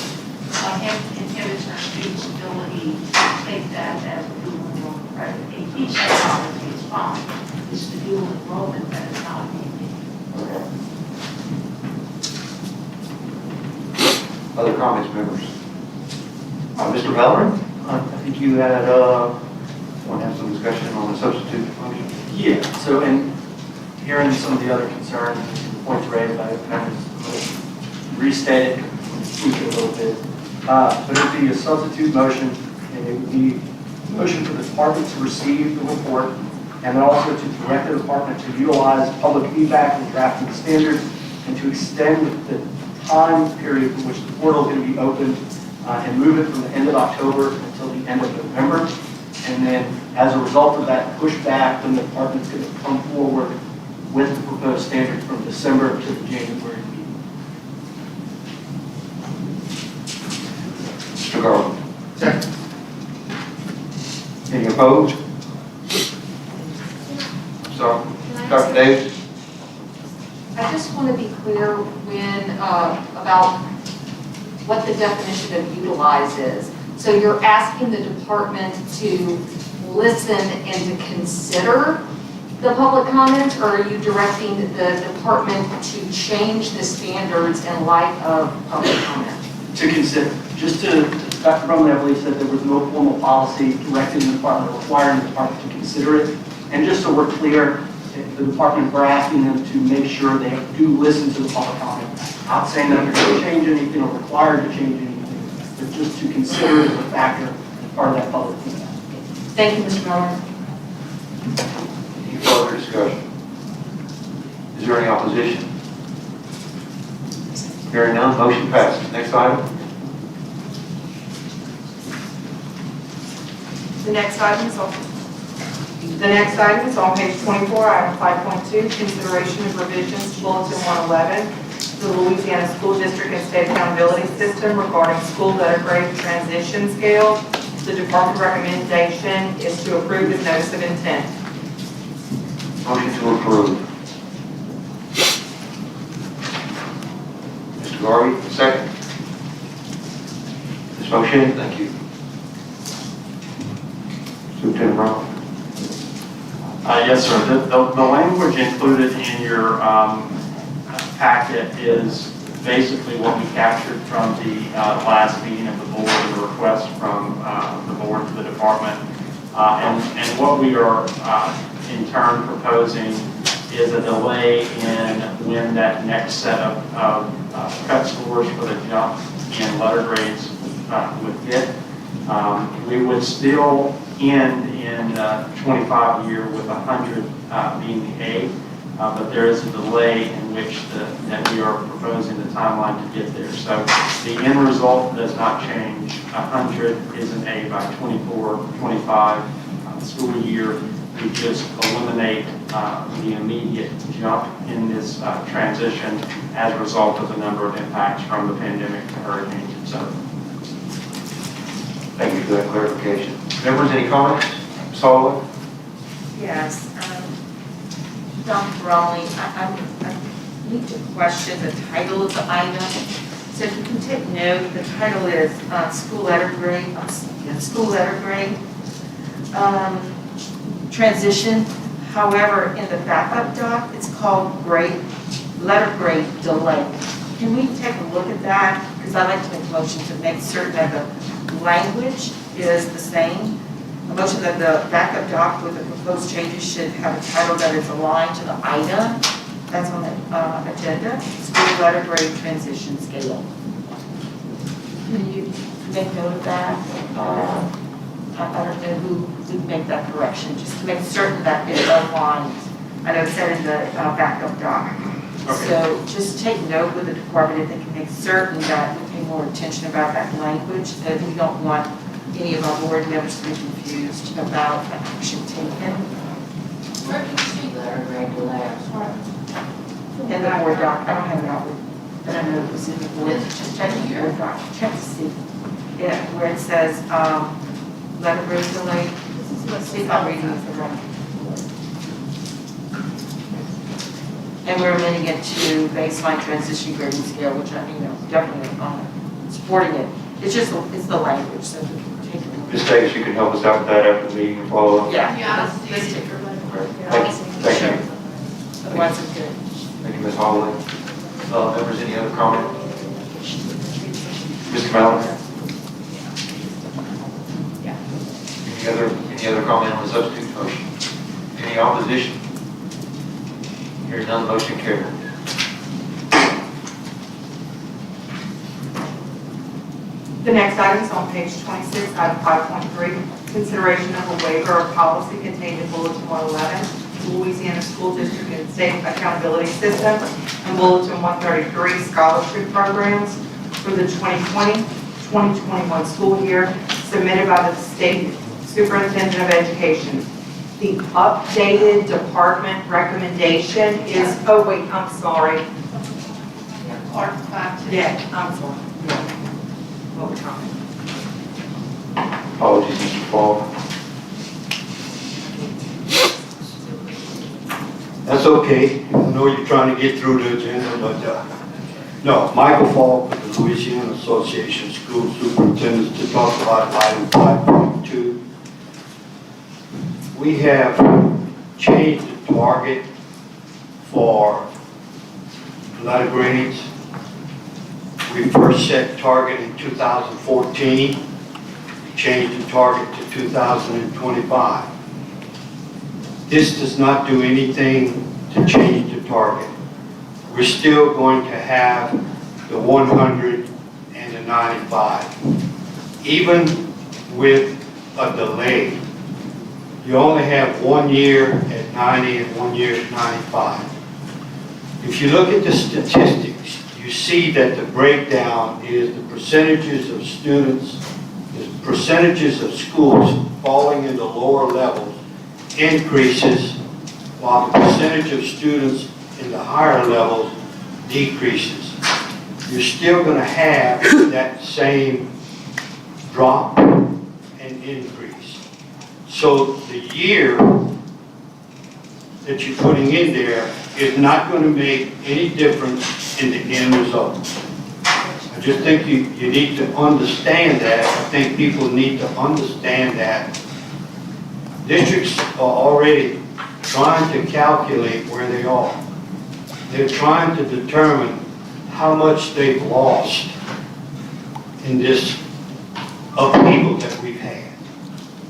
inhibits our students' ability to take that as a dual enrollment credit. AP psychology is fine. It's the dual enrollment that is not being made. Other comments, members? Mr. Halloran, I think you had want to have some discussion on the substitute motion. Yeah, so in hearing some of the other concerns and points raised by members, I'm going to restate it, tweak it a little bit. But it would be a substitute motion, and it would be a motion for the department to receive the report, and then also to direct the department to utilize public feedback in drafting the standards, and to extend the time period for which the portal is going to be open, and move it from the end of October until the end of November. And then, as a result of that pushback, then the department is going to come forward with the proposed standards from December to the January meeting. Mr. Garland. Second. opposed? So, Dr. Davis? I just want to be clear when, about what the definition of utilize is. So you're asking the department to listen and to consider the public comment, or are you directing the department to change the standards in light of public comment? To consider, Dr. Brumley, I believe, said there was no formal policy directing the department or requiring the department to consider it. And just so we're clear, the department, we're asking them to make sure they do listen to the public comment. Not saying that they're going to change anything or required to change anything, but just to consider it as a factor as part of that public feedback. Thank you, Mr. Miller. Any further discussion? Is there any opposition? Hearing none, motion passes. Next item. The next item is on page 24, item 5.2, consideration of revisions to Bulletin 111, the Louisiana School District and State Accountability System regarding school letter grade transition scale. The department recommendation is to approve with notice of intent. Motion to approve. Mr. Garvey, second. Ms. Motion, thank you. Superintendent Brown. Yes, sir. The language included in your packet is basically what we captured from the last meeting of the board, the request from the board to the department. And what we are in turn proposing is a delay in when that next set of cut scores for the jump in letter grades would hit. We would still end in 25 year with 100 being the A, but there is a delay in which that we are proposing the timeline to get there. So the end result does not change. 100 is an A by 24-25 school year. We just eliminate the immediate jump in this transition as a result of the number of impacts from the pandemic, the hurricanes, etc. Thank you for that clarification. Members, any comments? Ms. Holloway? Yes. Dr. Rowley, I need to question the title of the item. So if you can take note, the title is school letter grade, transition. However, in the backup doc, it's called letter grade delay. Can we take a look at that? Because I'd like to make a motion to make certain that the language is the same. A motion that the backup doc with the proposed changes should have a title that is aligned to the item that's on the agenda, school letter grade transition scale. Can you make note of that? I don't know who would make that correction, just to make certain that it's aligned. I know it said in the backup doc. Okay. So just take note with the department if they can make certain that we pay more attention about that language, that we don't want any of our board members to be confused about the action taken. Where can you see letter grade delay? I'm sorry. In the board doc, I don't have it out, but I know it was in the board. Just check the board doc, check to see. Yeah, where it says, letter grade delay. Let's see if I'm reading it right. And we're amending it to baseline transition grading scale, which I, definitely supporting it. It's just, it's the language, so we can take a look. Ms. Davis, you can help us out with that after the meeting and follow up? Yeah. Let's take her letter grade. Thank you. Otherwise, it's good. Thank you, Ms. Holloway. Members, any other comment? Mr. Mallon? Any other comment on the substitute motion? Any opposition? Hearing none, motion carried. The next item is on page 26, item 5.3, consideration of a waiver of policy contained in Bulletin 111, Louisiana School District and State Accountability System, and Bulletin 133, scholarship programs for the 2020-2021 school year, submitted by the State Superintendent of Education. The updated department recommendation is, oh wait, I'm sorry. Yeah, I'm sorry. Overtime. Apologies, Mr. Fall. That's okay. I know you're trying to get through the agenda, but no. Michael Falk with the Louisiana Association of School Superintendents to talk about item 5.2. We have changed the target for letter grades. We first set target in 2014, changed the target to 2025. This does not do anything to change the target. We're still going to have the 100 and the 95. Even with a delay, you only have 1 year at 90 and 1 year at 95. If you look at the statistics, you see that the breakdown is the percentages of students, the percentages of schools falling in the lower levels increases, while the percentage of students in the higher levels decreases. You're still going to have that same drop and increase. So the year that you're putting in there is not going to make any difference in the end result. I just think you need to understand that. I think people need to understand that districts are already trying to calculate where they are. They're trying to determine how much they've lost in this upheaval that we've had.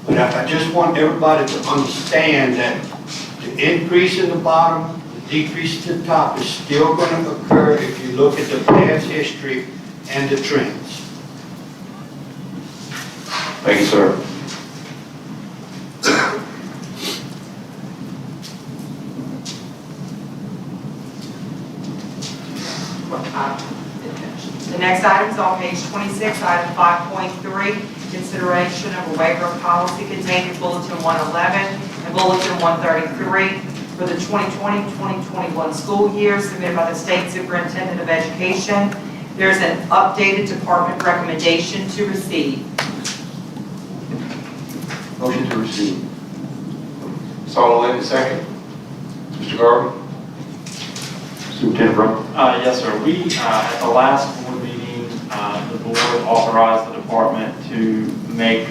But I just want everybody to understand that the increase in the bottom, the decrease at the top is still going to occur if you look at the past history and the trends. Thank you, sir. The next item is on page 26, item 5.3, consideration of a waiver of policy contained in Bulletin 111 and Bulletin 133 for the 2020-2021 school year submitted by the State Superintendent of Education. There's an updated department recommendation to receive. Motion to receive. Saul Lynn, second. Mr. Garvey. Superintendent Brown. Yes, sir. We, at the last board meeting, the board authorized the department to make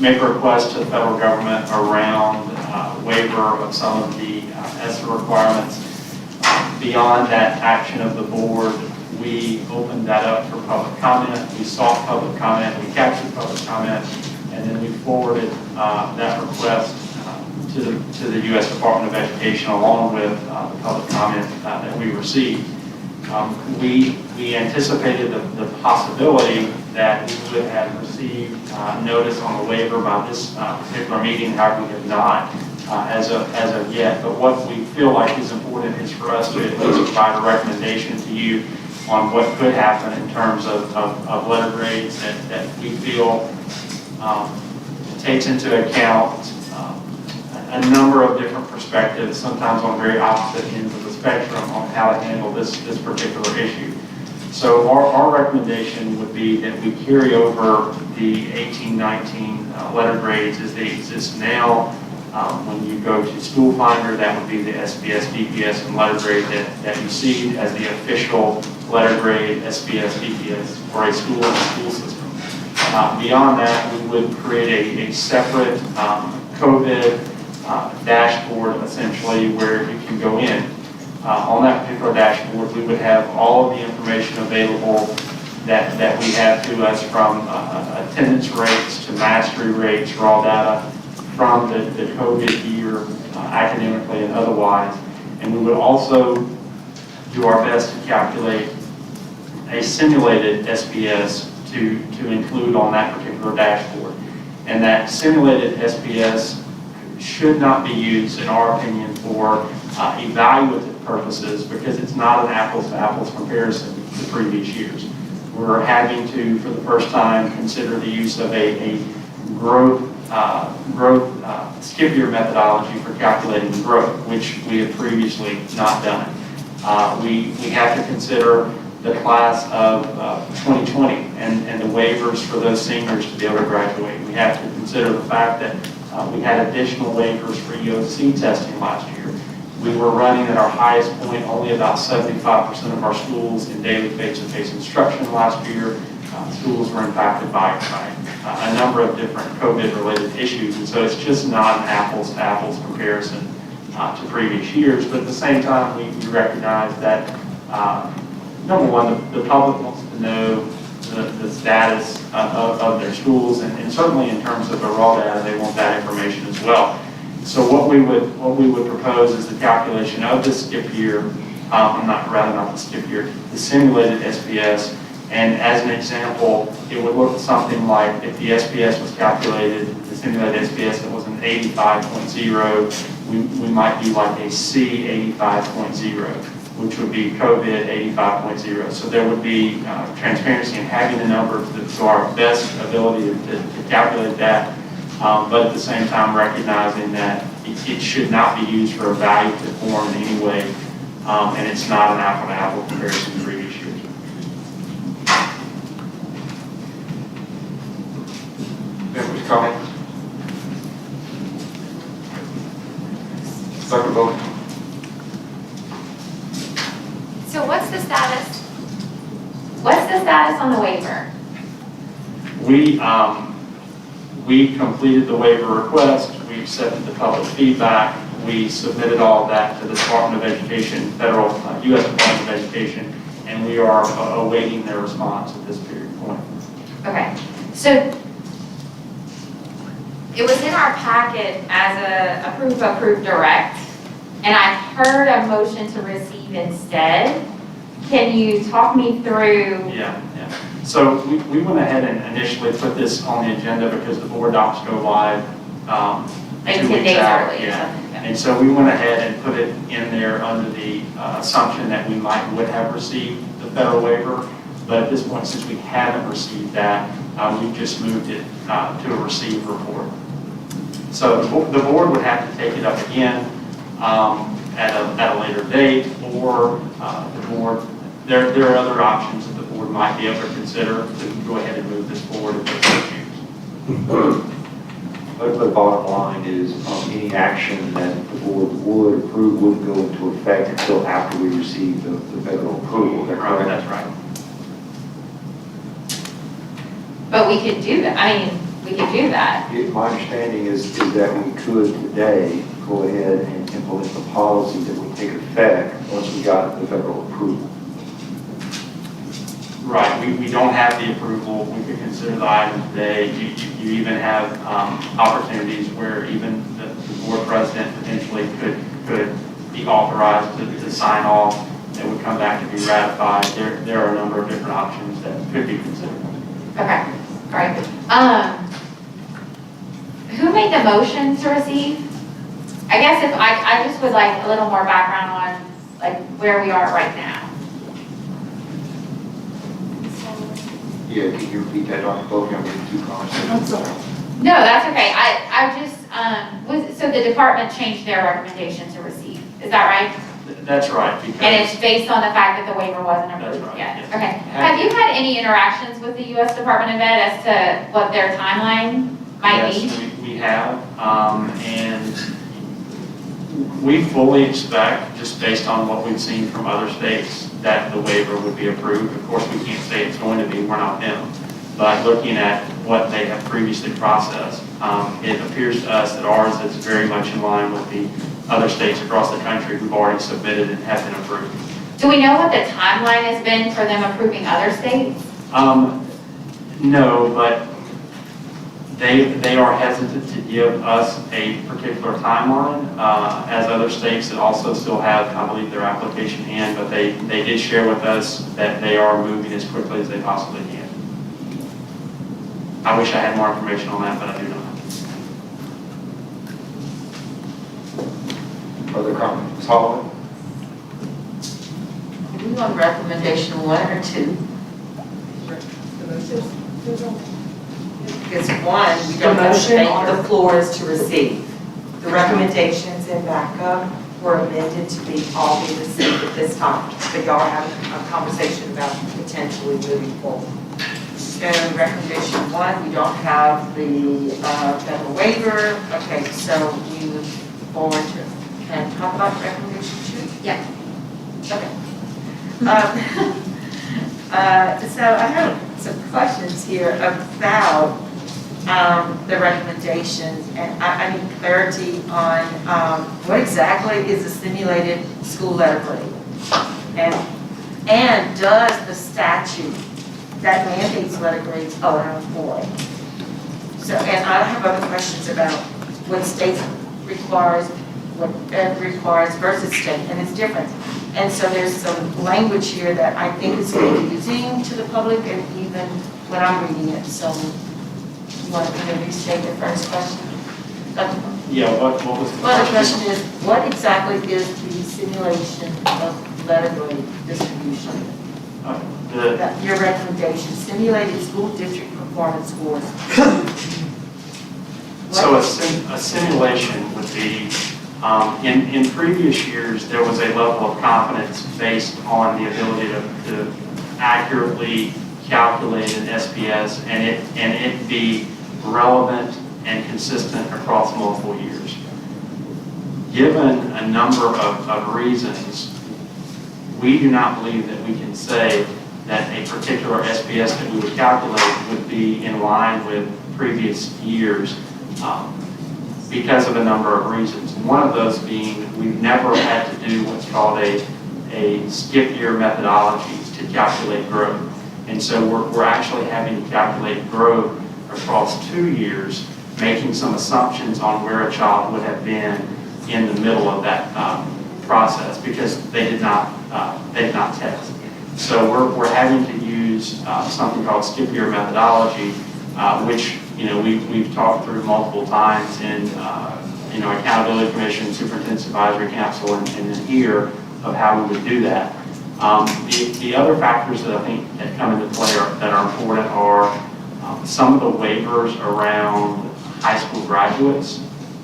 a request to the federal government around waiver of some of the ESSA requirements. Beyond that action of the board, we opened that up for public comment. We sought public comment, we captured public comment, and then we forwarded that request to the U.S. Department of Education along with the public comment that we received. We anticipated the possibility that we would have received notice on the waiver by this particular meeting, however we have not as of yet. But what we feel like is important is for us to at least provide a recommendation to you on what could happen in terms of letter grades that we feel takes into account a number of different perspectives, sometimes on very opposite ends of the spectrum on how to handle this particular issue. So our recommendation would be that we carry over the 18-19 letter grades as they exist now. When you go to School Finder, that would be the SBS, DPS, and letter grade that you see as the official letter grade, SBS, DPS for a school and school system. Beyond that, we would create a separate COVID dashboard, essentially, where you can go in. On that particular dashboard, we would have all of the information available that we have to us, from attendance rates to mastery rates, raw data from the COVID year, academically and otherwise. And we would also do our best to calculate a simulated SBS to include on that particular dashboard. And that simulated SBS should not be used, in our opinion, for evaluative purposes, because it's not an apples-to-apples comparison to previous years. We're having to, for the first time, consider the use of a growth skip year methodology for calculating growth, which we have previously not done. We have to consider the class of 2020 and the waivers for those seniors to be able to graduate. We have to consider the fact that We had additional waivers for EOC testing last year. We were running at our highest point only about 75% of our schools in daily face-to-face instruction last year. Schools were impacted by a number of different COVID-related issues, and so it's just not an apples-to-apples comparison to previous years. But at the same time, we recognize that, number one, the public wants to know the status of their schools, and certainly in terms of the raw data, they want that information as well. So what we would propose is the calculation of the skip year, not the skip year, the simulated SPS. And as an example, it would look something like if the SPS was calculated, the simulated SPS, it was an 85.0, we might do like a C 85.0, which would be COVID 85.0. So there would be transparency in having the number to our best ability to calculate that, but at the same time recognizing that it should not be used for evaluative form in any way, and it's not an apple-to-apple comparison to previous years. Members' comments? Dr. Bowden? So what's the status? What's the status on the waiver? We completed the waiver request, we accepted the public feedback, we submitted all of that to the Department of Education, federal, U.S. Department of Education, and we are awaiting their response at this period point. Okay, so it was in our packet as a approve direct, and I heard a motion to receive instead. Can you talk me through? Yeah. So we went ahead and initially put this on the agenda because the board docs go live Like 2 10 weeks days out. early or Yeah. something. And so we went ahead and put it in there under the assumption that we would have received the federal waiver. But at this point, since we haven't received that, we just moved it to a received report. So the board would have to take it up again at a later date, or the board, there are other options that the board might be able to consider to go ahead and move this forward if they so choose. But the bottom line is, any action that the board would approve wouldn't go into effect until after we receive the federal approval. Is that correct? That's right. But we could do that, I mean, we could do that. My understanding is that we could today go ahead and implement the policy that would take effect once we got the federal approval. Right, we don't have the approval, we could consider the item today. You even have opportunities where even the board president potentially could be authorized to sign off. It would come back to be ratified. There are a number of different options that could be considered. Okay, all right. Who made the motion to receive? I guess if I just would like a little more background on like where we are right now. Yeah, can you repeat that, Dr. Bowden? I'm getting too conversational. No, that's okay. I just, so the department changed their recommendation to receive. Is that right? That's right. Because And it's based on the fact that the waiver wasn't approved That's right, yet? yes. Okay. Have you had any interactions with the U.S. Department of Ed as to what their timeline might be? Yes, we have, and we fully expect, just based on what we've seen from other states, that the waiver would be approved. Of course, we can't say it's going to be, we're not them. But looking at what they have previously processed, it appears to us that ours is very much in line with the other states across the country who've already submitted and have been approved. Do we know what the timeline has been for them approving other states? No, but they are hesitant to give us a particular timeline, as other states that also still have, I believe, their application in, but they did share with us that they are moving as quickly as they possibly can. I wish I had more information on that, but I do not. Other comments? Ms. Holloway? Are we on recommendation 1 or 2? It's 1, we The don't have a motion on paper. the floor is to receive. The recommendations in backup were amended to all be received at this time. But y'all are having a conversation about potentially moving forward. to recommendation 1. We don't have the federal waiver. Okay, so we move forward to, and talk about recommendation 2? Yeah. Okay. So I have some questions here about the recommendations, and I need clarity on what exactly is a simulated school letter grade? And does the statute that mandates letter grades allow for it? So, and I have other questions about what state requires, what ed requires versus state, and it's different. And so there's some language here that I think is confusing to the public, and even when I'm reading it. So, you want me to restate the first question? Yeah, what was the Well, the question? question is, what exactly is the simulation of letter grade distribution? Your recommendation, simulated school district performance scores. So a simulation would be, in previous years, there was a level of confidence based on the ability to accurately calculate an SPS and it be relevant and consistent across multiple years. Given a number of reasons, we do not believe that we can say that a particular SPS that we would calculate would be in line with previous years because of a number of reasons. One of those being we've never had to do what's called a skip year methodology to calculate growth. And so we're actually having to calculate growth across 2 years, making some assumptions on where a child would have been in the middle of that process because they did not test. So we're having to use something called skip year methodology, which we've talked through multiple times in Accountability Commission, Superintendent's Advisory Council, and then here of how we would do that. The other factors that I think that come into play that are important are some of the waivers around high school graduates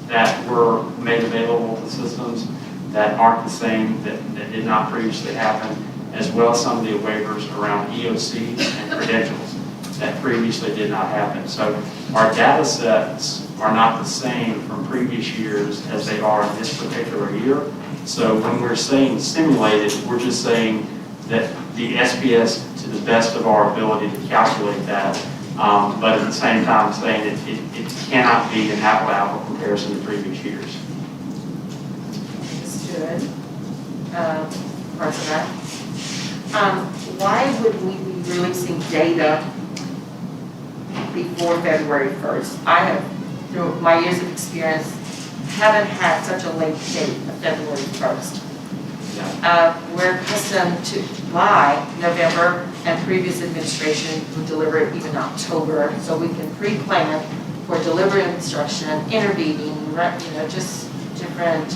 that were made available to systems that aren't the same, that did not previously happen, as well as some of the waivers around EOCs and credentials that previously did not happen. So our data sets are not the same from previous years as they are in this particular year. So when we're saying simulated, we're just saying that the SPS to the best of our ability to calculate that, but at the same time saying it cannot be an apple-to-apple comparison to previous years. Understood. Parts of that. Why would we be releasing data before February 1st? I have, through my years of experience, haven't had such a late date of February 1st. We're accustomed to buy November, and previous administration would deliver it even October, so we can pre-plan for delivery of instruction, intervening, just different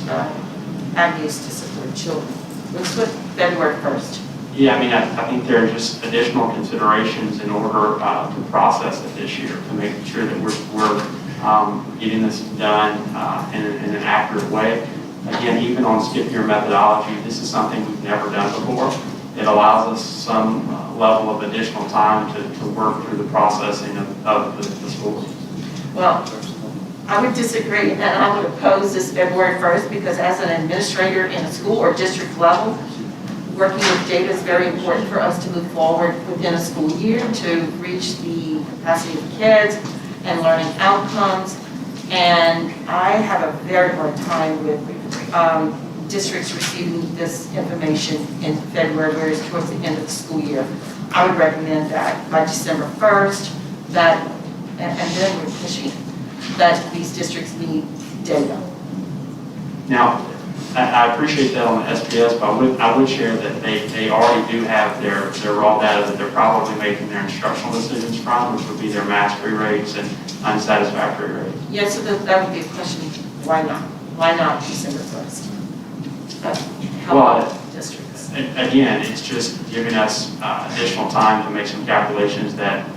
avenues to support children. Let's put February 1st. Yeah, I mean, I think there are just additional considerations in order to process it this year, to make sure that we're getting this done in an accurate way. Again, even on skip year methodology, this is something we've never done before. It allows us some level of additional time to work through the processing of the schools. Well, I would disagree, and I would oppose this February 1st because as an administrator in a school or district level, working with data is very important for us to move forward within a school year to reach the capacity of kids and learning outcomes. And I have a very hard time with districts receiving this information in February, whereas towards the end of the school year. I would recommend that by December 1st, that, and then we're pushing, that these districts need data. Now, I appreciate that on the SPS, but I would share that they already do have their raw data that they're probably making their instructional decisions from, which would be their mastery rates and unsatisfactory rates. Yes, so that would be a question, why not? Why not December 1st? How about districts? Again, it's just giving us additional time to make some calculations that,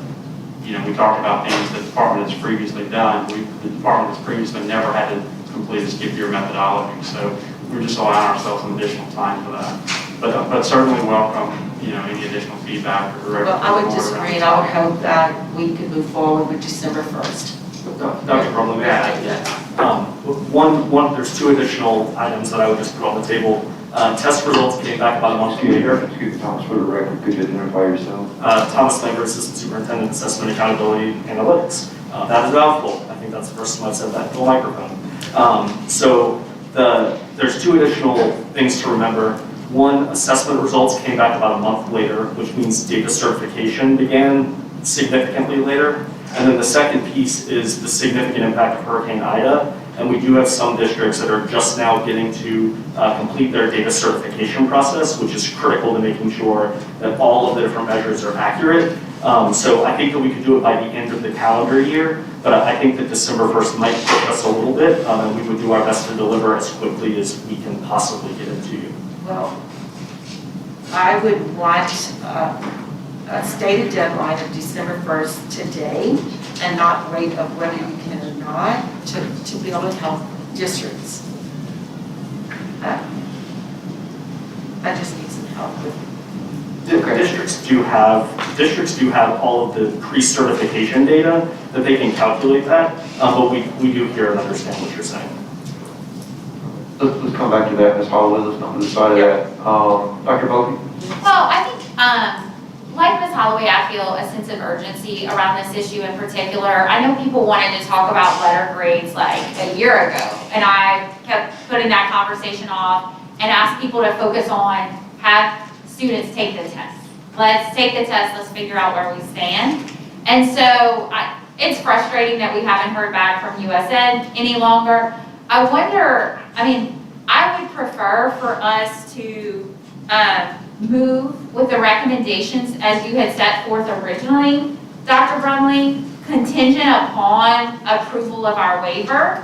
we talked about things that the department has previously done. The department has previously never had to complete a skip year methodology, so we're just allowing ourselves some additional time for that. But certainly welcome, any additional feedback or direction. Well, I would disagree, and I would hope that we could move forward with December 1st. Dr. Brumley, may I add? There's two additional items that I would just put on the table. Test results came back about a month later. Excuse me, Thomas, for the record, could you identify yourself? Thomas Lambert, Assistant Superintendent, Assessment, Accountability, Analytics. That is a mouthful. I think that's the first time I've said that to a microphone. There's two additional things to remember. One, assessment results came back about a month later, which means data certification began significantly later. And then the second piece is the significant impact of Hurricane Ida. And we do have some districts that are just now getting to complete their data certification process, which is critical to making sure that all of the different measures are accurate. So I think that we could do it by the end of the calendar year, but I think that December 1st might push us a little bit, and we would do our best to deliver as quickly as we can possibly get it to you. Well, I would want a stated deadline of December 1st today and not wait of whether you can or not to be able to help districts. I just need some help with Districts do have all of the pre-certification data that they can calculate that, but we do hear and understand what you're saying. Let's come back to that, Ms. Holloway, let's not lose sight of that. Dr. Bovee? Well, I think, like Ms. Holloway, I feel a sense of urgency around this issue in particular. I know people wanted to talk about letter grades like a year ago, and I kept putting that conversation off and asked people to focus on have students take the test. Let's take the test, let's figure out where we stand. And so it's frustrating that we haven't heard back from USN any longer. I wonder, I would prefer for us to move with the recommendations as you had set forth originally, Dr. Brumley, contingent upon approval of our waiver,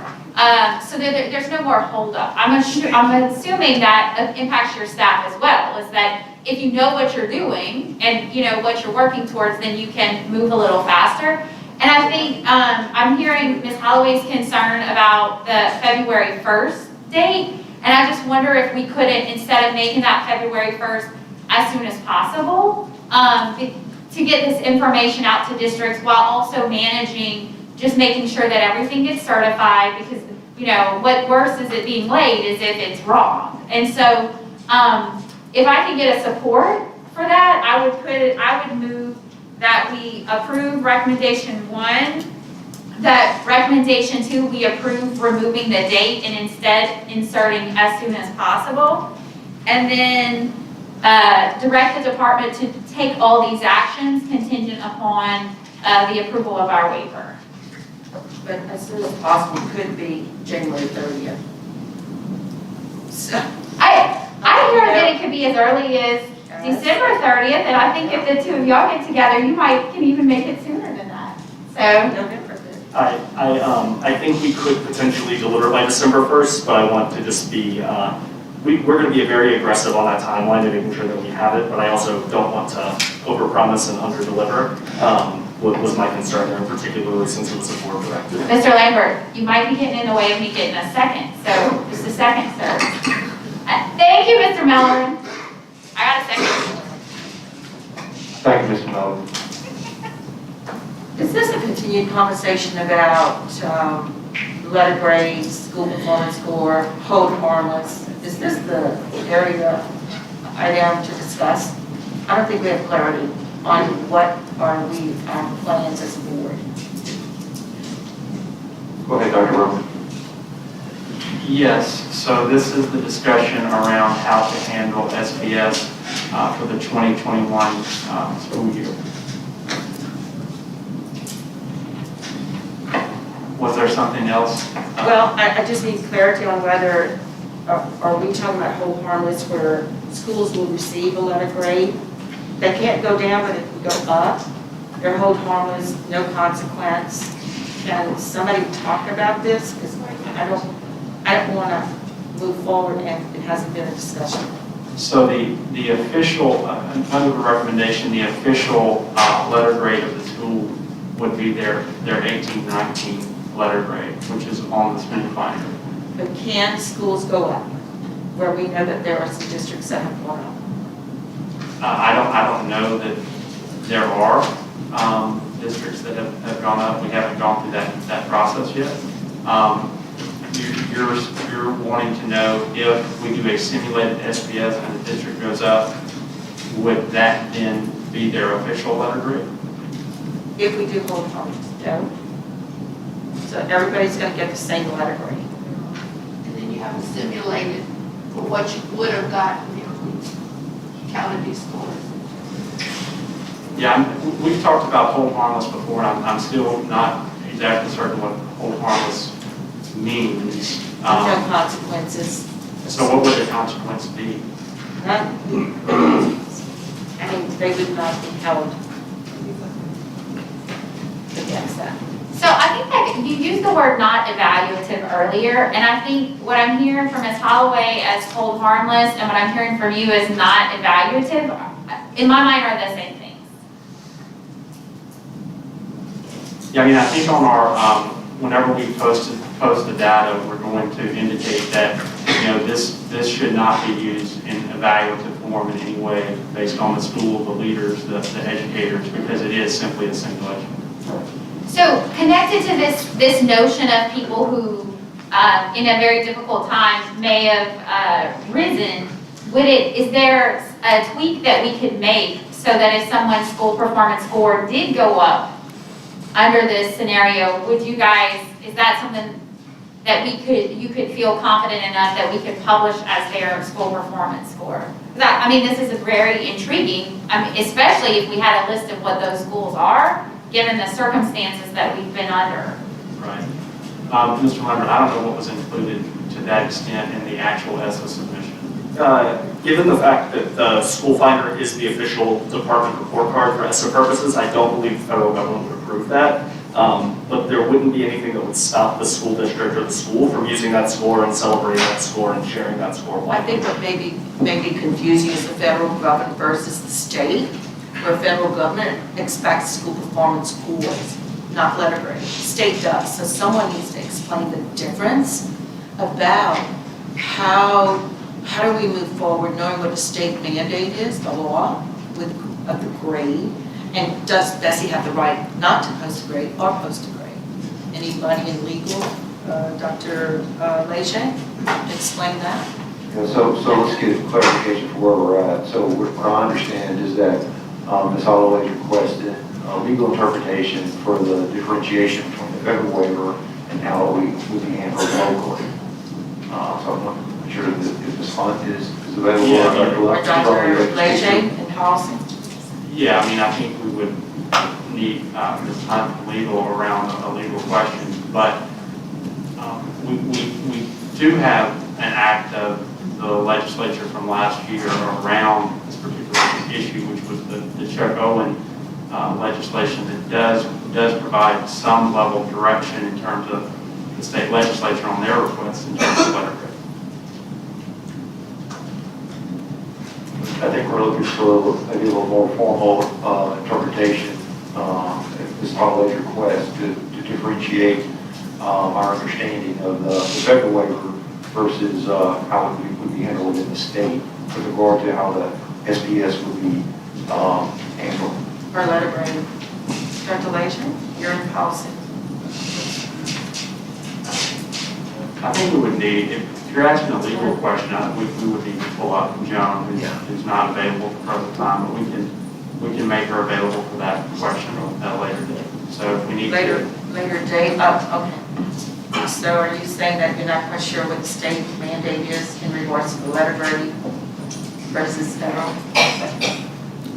so that there's no more holdup. I'm assuming that impacts your staff as well, is that if you know what you're doing and you know what you're working towards, then you can move a little faster. And I think I'm hearing Ms. Holloway's concern about the February 1st date, and I just wonder if we couldn't, instead of making that February 1st as soon as possible, to get this information out to districts while also managing, just making sure that everything gets certified, because what worse is it being late is if it's wrong. And so if I could get a support for that, I would move that we approve recommendation 1, that recommendation 2, we approve removing the date and instead inserting as soon as possible. And then direct the department to take all these actions contingent upon the approval of our waiver. but as soon as possible could be January 30th. So, I hear that it could be as early as December 30th, and I think if the two of y'all get together, you can even make it sooner than that. So. November 5th. I think we could potentially deliver by December 1st, but I want to just be, we're going to be very aggressive on that timeline and making sure that we have it, but I also don't want to overpromise and underdeliver. Was my concern there, particularly since it was a board directive. Mr. Lambert, you might be getting in the way of me getting a second, so just a second, sir. Thank you, Mr. Mellon. I got a second. Thank you, Mr. Mellon. Is this a continued conversation about letter grades, school performance score, hold harmless? Is this the area item to discuss? I don't think we have clarity on what are our plans as a board. Go ahead, Dr. Roman. Yes, so this is the discussion around how to handle SBS for the 2021 school year. Was there something else? Well, I just need clarity on whether, are we talking about hold harmless where schools will receive a letter grade? They can't go down, but if we go up, they're hold harmless, no consequence. Can somebody talk about this? Because I don't want to move forward and it hasn't been a discussion. So the official, under the recommendation, the official letter grade of the school would be their 18-19 letter grade, which is on the school finder. But can schools go up where we know that there are some districts that have gone up? I don't know that there are districts that have gone up. We haven't gone through that process yet. You're wanting to know if we do a simulated SPS and the district goes up, would that then be their official letter grade? If we do hold harmless, no. So everybody's gonna get the same letter grade. And then you have it simulated for what you would have gotten if we counted these scores. Yeah, we've talked about hold harmless before, and I'm still not exactly certain what hold harmless means. No consequences. So what would the consequence be? None. I mean, they would not be held against that. So I think that you used the word not evaluative earlier, and I think what I'm hearing from Ms. Holloway as hold harmless and what I'm hearing from you as not evaluative, in my mind are the same things. Yeah, I mean, I think on our, whenever we post the data, we're going to indicate that, this should not be used in evaluative form in any way based on the school, the leaders, the educators, because it is simply a simulation. So connected to this notion of people who, in a very difficult time, may have risen, is there a tweak that we could make so that if someone's school performance score did go up under this scenario, would you guys, is that something that you could feel confident enough that we could publish as their school performance score? I mean, this is very intriguing, especially if we had a list of what those schools are, given the circumstances that we've been under. Right. Mr. Leonard, I don't know what was included to that extent in the actual ESSA submission. Given the fact that the school finder is the official department report card for ESSA purposes, I don't believe the federal government would approve that. But there wouldn't be anything that would stop the school district or the school from using that score and celebrating that score and sharing that score. I think what may be confusing is the federal government versus the state, where federal government expects school performance scores, not letter grade. State does, so someone needs to explain the difference about how do we move forward knowing what the state mandate is, the law of the grade, and does BESE have the right not to post a grade or post a grade? Anybody in legal, Dr. Leger, explain that? Yeah, so let's get clarification for where we're at. So what I understand is that Ms. Holloway requested a legal interpretation for the differentiation between the federal waiver and how it would be handled locally. So I'm not sure if this fund is available. Yeah, Or Dr. Leger and Carlson? Yeah, I mean, I think we would need Ms. Hunt from legal around a legal question, but we do have an act of the legislature from last year around this particular issue, which was the Chuck Owen legislation that does provide some level of direction in terms of the state legislature on their requests in terms of letter grade. I think we're looking for maybe a little more formal interpretation, Ms. Holloway's request to differentiate our understanding of the federal waiver versus how it would be handled in the state with regard to how the SPS would be handled. Or letter grade? Dr. Leger, you're in policy. I think we would need, if you're asking a legal question, we would need to pull up Joan, who's not available for the time, but we can make her available for that question at a later date. So if we need Later date, okay. So are you saying that you're not quite sure what the state mandate is in regards to the letter grade versus federal?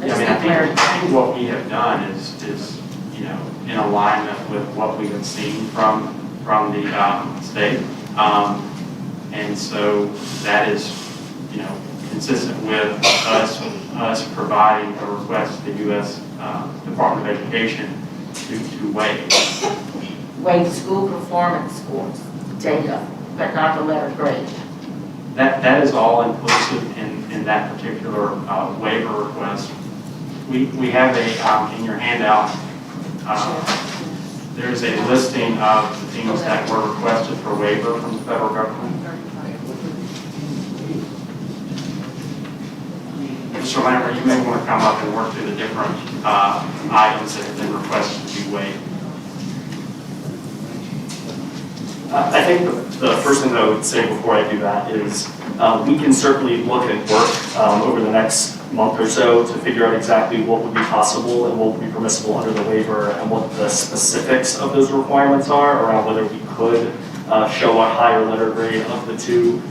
I think what we have done is in alignment with what we have seen from the state. And so that is, consistent with us providing a request to the U.S. Department of Education to waive. Waive school performance scores, data, but not the letter grade. That is all inclusive in that particular waiver request. We have in your handout, there's a listing of the things that were requested for waiver from the federal government. If Mr. Lambert, you may want to come up and work through the different items that have been requested to be waived. I think the first thing that I would say before I do that is we can certainly look and work over the next month or so to figure out exactly what would be possible and what would be permissible under the waiver and what the specifics of those requirements are around whether we could show a higher letter grade of the two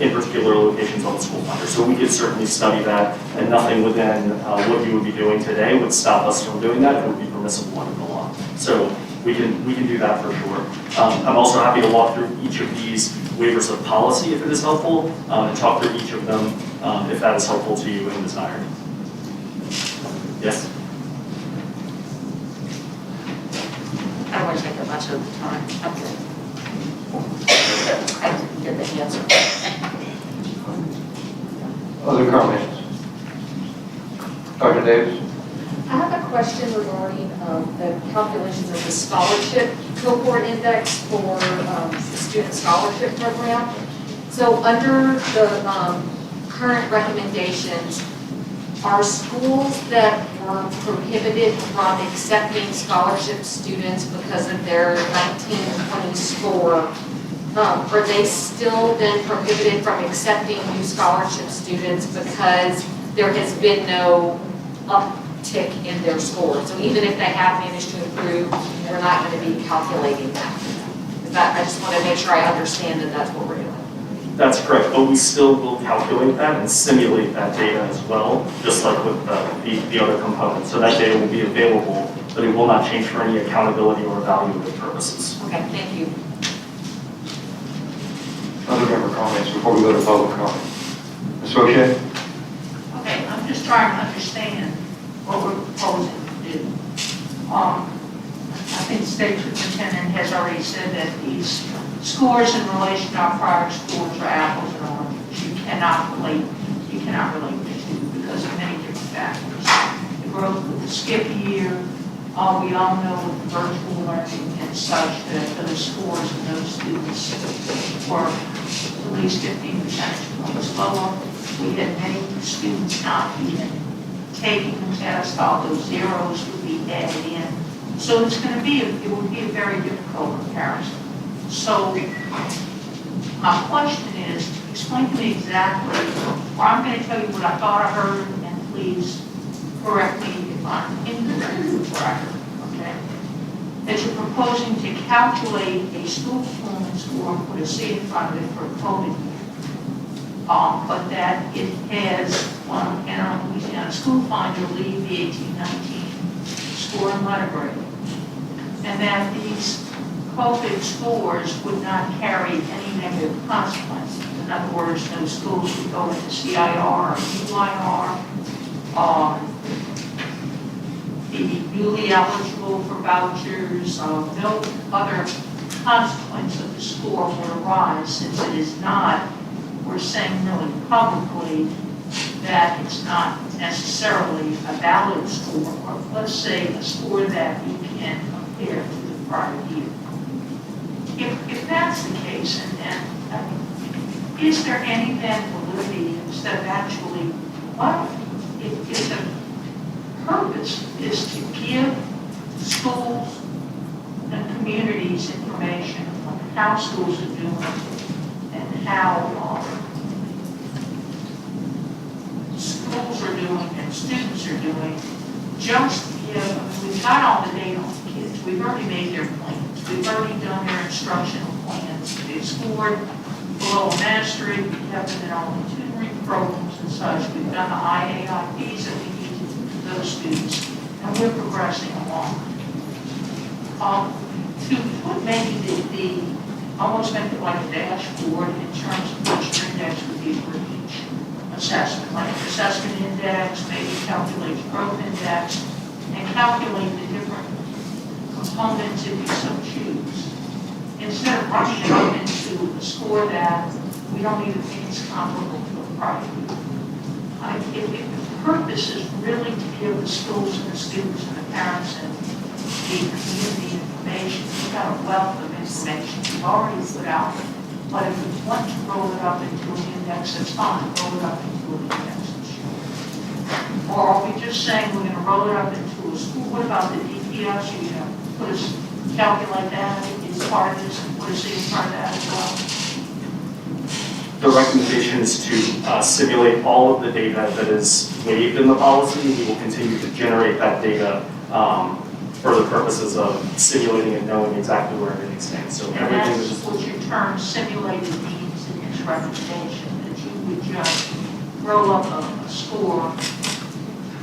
in particular locations on the school finder. So we could certainly study that, and nothing within what you would be doing today would stop us from doing that. It would be permissible under the law. So we can do that for sure. I'm also happy to walk through each of these waivers of policy if it is helpful, and talk through each of them if that is helpful to you and desired. Yes? I don't want to take up much of the time. Okay. I didn't get the answer. Other comments? Dr. Davis? I have a question regarding the calculations of the scholarship cohort index for the student scholarship program. So under the current recommendations, are schools that were prohibited from accepting scholarship students because of their 1920 score, are they still then prohibited from accepting new scholarship students because there has been no uptick in their score? So even if they have managed to improve, we're not going to be calculating that. I just want to make sure I understand that that's what we're doing. That's correct, but we still will calculate that and simulate that data as well, just like with the other components. So that data will be available, but it will not change for any accountability or evaluative purposes. Okay, thank you. Other member comments before we go to public comment? Ms. O'Shea? Okay, I'm just trying to understand what we're proposing to do. I think the state superintendent has already said that these scores in relation to our private schools are apples and oranges. You cannot relate the two because of many different factors. The growth of the skip year, we all know with virtual learning and such that those scores of those students were at least 15 percentage points lower. We had many students not even taking the test, all those zeros would be added in. So it would be a very difficult comparison. So my question is, explain to me exactly, or I'm going to tell you what I thought I heard, and please correct me if I'm incorrect with what I heard, okay? That you're proposing to calculate a school performance score and put a C in front of it for a COVID year. But that it has, and on Louisiana School Finder, leave the 1819 score and letter grade. And that these COVID scores would not carry any negative consequences. In other words, no schools would go into CIR or UIR. The newly eligible for vouchers, no other consequence of the score would arise, since it is not, we're saying really publicly that it's not necessarily a valid score, or let's say a score that you can compare to the prior year. If that's the case, and is there any then validity instead of actually, well, if the purpose is to give schools and communities information on how schools are doing and how schools are doing and students are doing, just give, we've got all the data on the kids, we've already made their plans, we've already done their instructional plans, they've scored below mastery, we have them in all the tutoring programs and such, we've done the IAIPs that we need to do for those students, and we're progressing along. To put maybe the almost make it like a dashboard in terms of which index would be for each assessment, like an assessment index, maybe calculate the growth index, and calculate the different components if you so choose. Instead of running it up into a score that we don't even think is comparable to a prior year. If the purpose is really to give the schools and the students and the parents and the community information, we've got a wealth of information we've already put out. But if we want to roll it up into an index, that's fine, roll it up into an index. Or are we just saying we're gonna roll it up into a school? What about the DPS? Are you gonna put us, calculate that as part of this, and put us in part of that as well? The recommendation is to simulate all of the data that is waived in the policy. We will continue to generate that data for the purposes of simulating and knowing exactly where everything stands. So And everything that's is what your term simulated means in its recommendation, that you would just roll up a score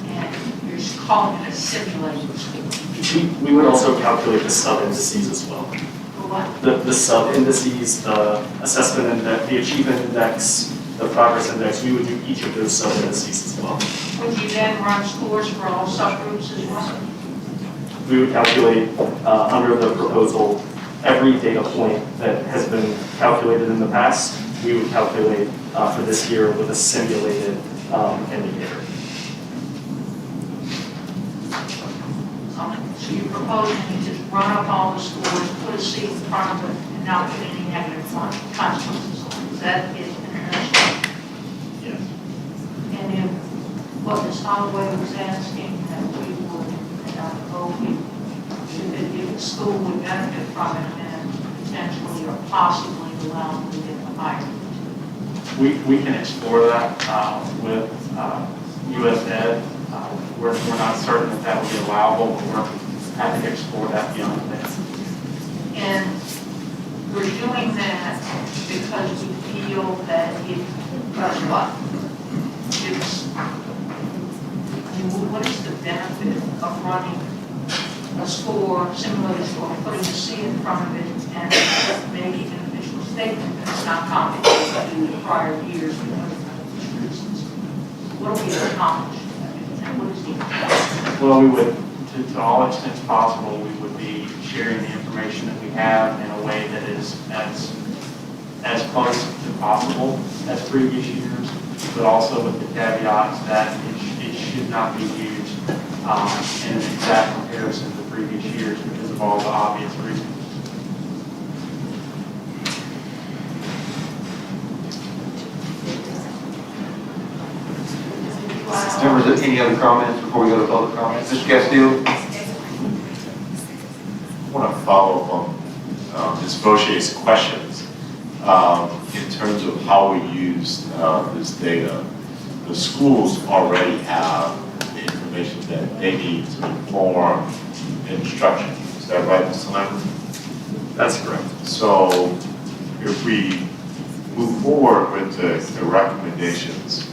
and you're just calling it a simulated score. we would also calculate the sub-indices as well. For what? The sub-indices, the assessment index, the achievement index, the progress index, we would do each of those sub-indices as well. Would you then run scores for all subgroups as well? We would calculate under the proposal every data point that has been calculated in the past. We would calculate for this year with a simulated indicator. So you're proposing to just run up all the scores, put a C in front of it, and not put any negative consequences on it. Is that it in a nutshell? Yes. And if what Ms. Holloway was asking, that we would, and I hope if the school would benefit from it, and potentially or possibly allow them to get the higher. We can explore that with US Ed. We're not certain that that would be allowable, but we're happy to explore that beyond that. And we're doing that because we feel that it does what? It's, what is the benefit of running a score, simulated score, putting a C in front of it, and making an official statement that it's not complicated to do the prior years because of these reasons? What do we accomplish? And what is the Well, we would, to all extents possible, we would be sharing the information that we have in a way that is as close to possible as previous years, but also with the caveats that it should not be used in an exact comparison to previous years because of all the obvious reasons. Members, any other comments before we go to public comments? Mr. Castillo? I want to follow up on Ms. Boucher's questions in terms of how we use this data. The schools already have the information that they need to inform instruction. Is that right, Mr. Lambert? That's correct. So if we move forward with the recommendations,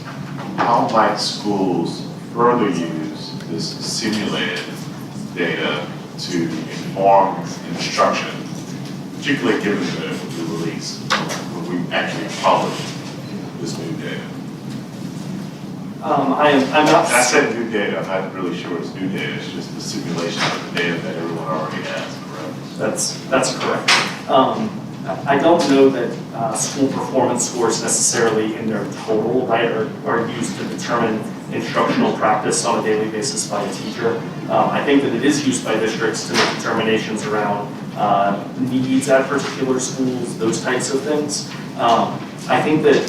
how might schools further use this simulated data to inform instruction, particularly given the release when we actually publish this new data? I'm not. I said new data. I'm not really sure it's new data. It's just the simulation of the data that everyone already has. Correct? That's correct. I don't know that school performance scores necessarily in their total, right, are used to determine instructional practice on a daily basis by a teacher. I think that it is used by districts to make determinations around needs at particular schools, those types of things. I think that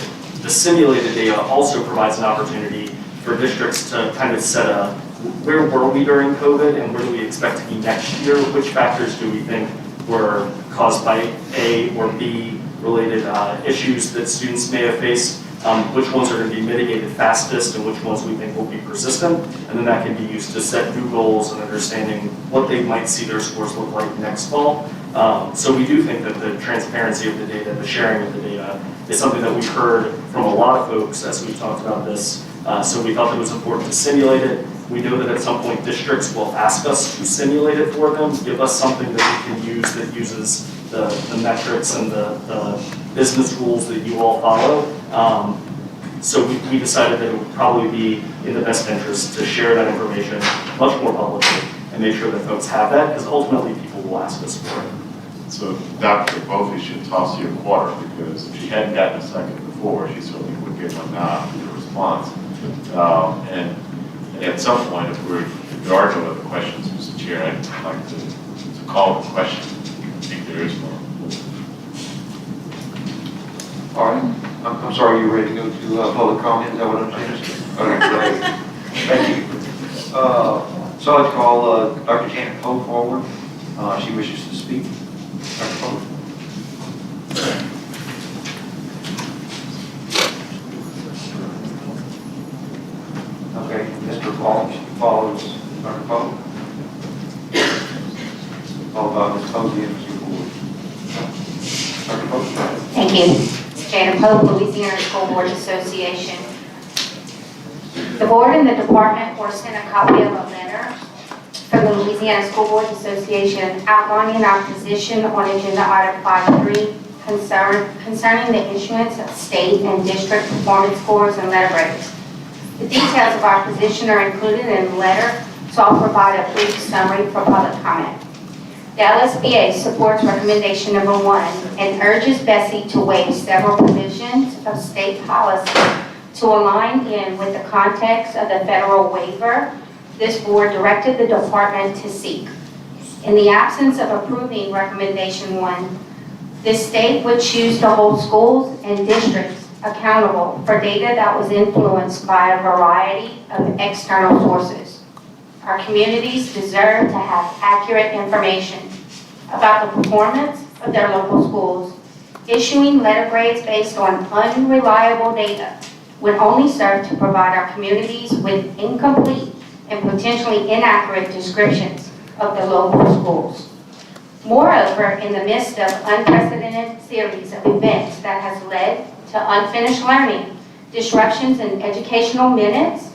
the simulated data also provides an opportunity for districts to kind of set a, where were we during COVID and where do we expect to be next year? Which factors do we think were caused by A or B related issues that students may have faced? Which ones are going to be mitigated fastest and which ones we think will be persistent? And then that can be used to set new goals and understanding what they might see their scores look like next fall. So we do think that the transparency of the data, the sharing of the data, is something that we've heard from a lot of folks as we talked about this. So we thought it was important to simulate it. We know that at some point districts will ask us to simulate it for them, give us something that we can use that uses the metrics and the business rules that you all follow. So we decided that it would probably be in the best interest to share that information much more publicly and make sure that folks have that, because ultimately people will ask us for it. So Dr. Bovey should toss you a quarter, because if she hadn't gotten a second before, she certainly would get one now in the response. And at some point, if there are no other questions, Mr. Chair, I'd like to call the question. I think there is one. All right. I'm sorry, you ready to go to public comment? Is that what I'm saying? Okay, great. Thank you. So I'd like to call Dr. Janet Poe forward. She wishes to speak. Dr. Poe. Okay, Mr. Walsh follows Dr. Poe. Followed by Ms. Posey and Mr. Ford. Dr. Poe. Thank you. Jana Pope, Louisiana School Board Association. The board and the department were sent a copy of a letter from the Louisiana School Board Association outlining our position on agenda item 5.3 concerning the issuance of state and district performance scores and letter grades. The details of our position are included in the letter, so I'll provide a brief summary for public comment. The LSBA supports recommendation number 1 and urges BESE to waive several provisions of state policy to align in with the context of the federal waiver this board directed the department to seek. In the absence of approving recommendation 1, this state would choose to hold schools and districts accountable for data that was influenced by a variety of external sources. Our communities deserve to have accurate information about the performance of their local schools. Issuing letter grades based on unreliable data would only serve to provide our communities with incomplete and potentially inaccurate descriptions of the local schools. Moreover, in the midst of unprecedented series of events that has led to unfinished learning, disruptions in educational minutes,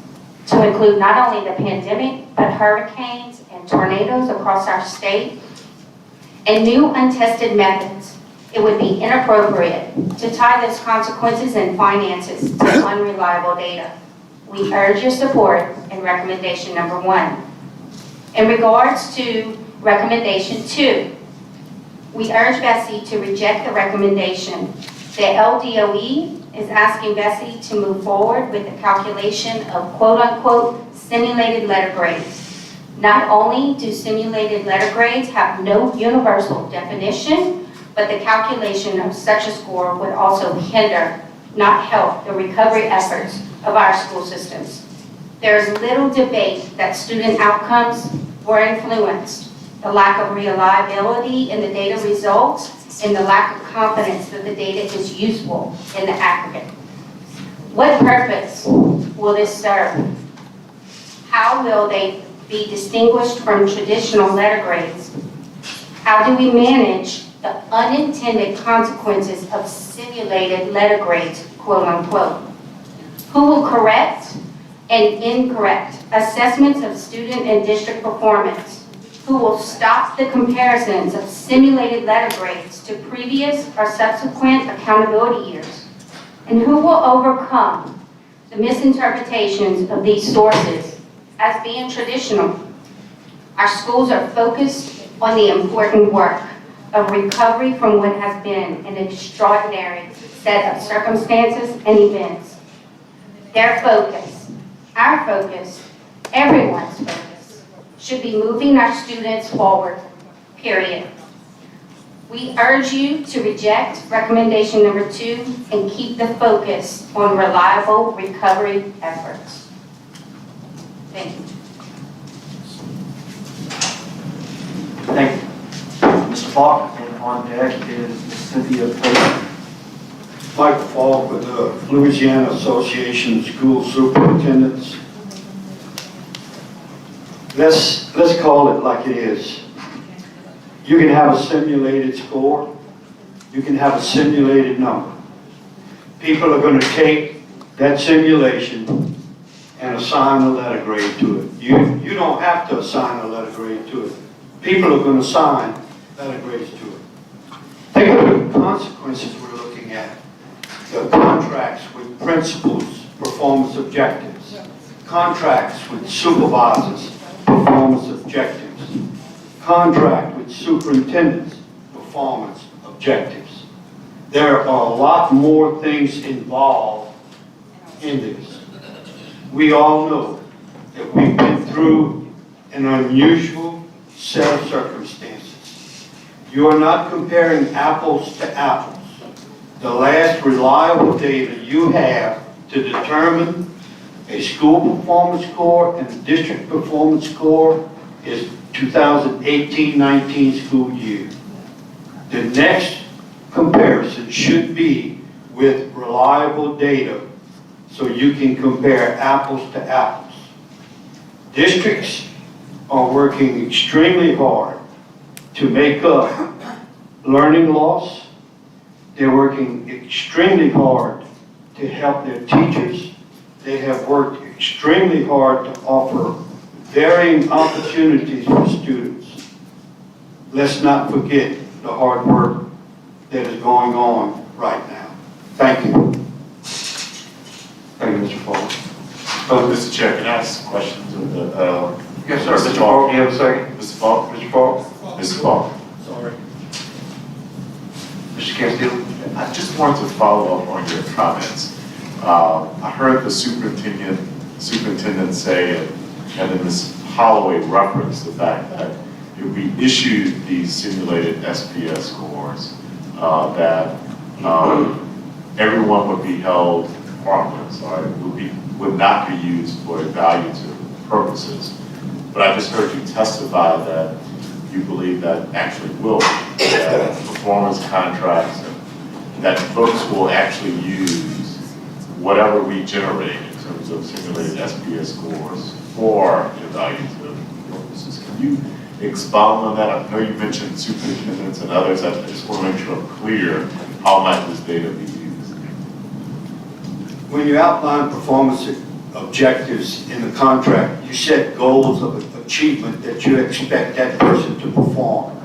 to include not only the pandemic, but hurricanes and tornadoes across our state, and new untested methods, it would be inappropriate to tie those consequences and finances to unreliable data. We urge your support in recommendation number 1. In regards to recommendation 2, we urge BESE to reject the recommendation. The LDOE is asking BESE to move forward with the calculation of quote-unquote simulated letter grades. Not only do simulated letter grades have no universal definition, but the calculation of such a score would also hinder, not help, the recovery efforts of our school systems. There is little debate that student outcomes were influenced. The lack of reliability in the data results and the lack of confidence that the data is useful in the aggregate. What purpose will this serve? How will they be distinguished from traditional letter grades? How do we manage the unintended consequences of simulated letter grades, quote unquote? Who will correct and incorrect assessments of student and district performance? Who will stop the comparisons of simulated letter grades to previous or subsequent accountability years? And who will overcome the misinterpretations of these sources as being traditional? Our schools are focused on the important work of recovery from what has been an extraordinary set of circumstances and events. Their focus, our focus, everyone's focus, should be moving our students forward, period. We urge you to reject recommendation number 2 and keep the focus on reliable recovery efforts. Thank you. Thank you. Mr. Falk, and on deck is Ms. Cynthia Pope. Michael Falk with the Louisiana Association of School Superintendents. Let's call it like it is. You can have a simulated score. You can have a simulated number. People are going to take that simulation and assign a letter grade to it. You don't have to assign a letter grade to it. People are going to assign letter grades to it. Think of the consequences we're looking at. The contracts with principals, performance objectives. Contracts with supervisors, performance objectives. Contract with superintendents, performance objectives. There are a lot more things involved in this. We all know that we've been through an unusual set of circumstances. You are not comparing apples to apples. The last reliable data you have to determine A school performance score and a district performance score is 2018-19 school year. The next comparison should be with reliable data so you can compare apples to apples. Districts are working extremely hard to make up learning loss. They're working extremely hard to help their teachers. They have worked extremely hard to offer varying opportunities for students. Let's not forget the hard work that is going on right now. Thank you. Thank you, Mr. Falk. Oh, Mr. Chair, can I ask questions of the, Yes, sir. Mr. Falk, you have a second? Mr. Falk? Mr. Falk? Mr. Falk? Sorry. Mr. Castillo? I just wanted to follow up on your comments. I heard the superintendent say, and then Ms. Holloway referenced the fact that if we issued these simulated SPS scores, that everyone would be held harmless, or would not be used for evaluative purposes. But I just heard you testify that you believe that actually will be, that performance contracts, and that folks will actually use whatever we generate in terms of simulated SPS scores for evaluative purposes. Can you expound on that? I know you mentioned superintendents and others. I just want to make sure I'm clear how might this data be used. When you outline performance objectives in the contract, you set goals of achievement that you expect that person to perform.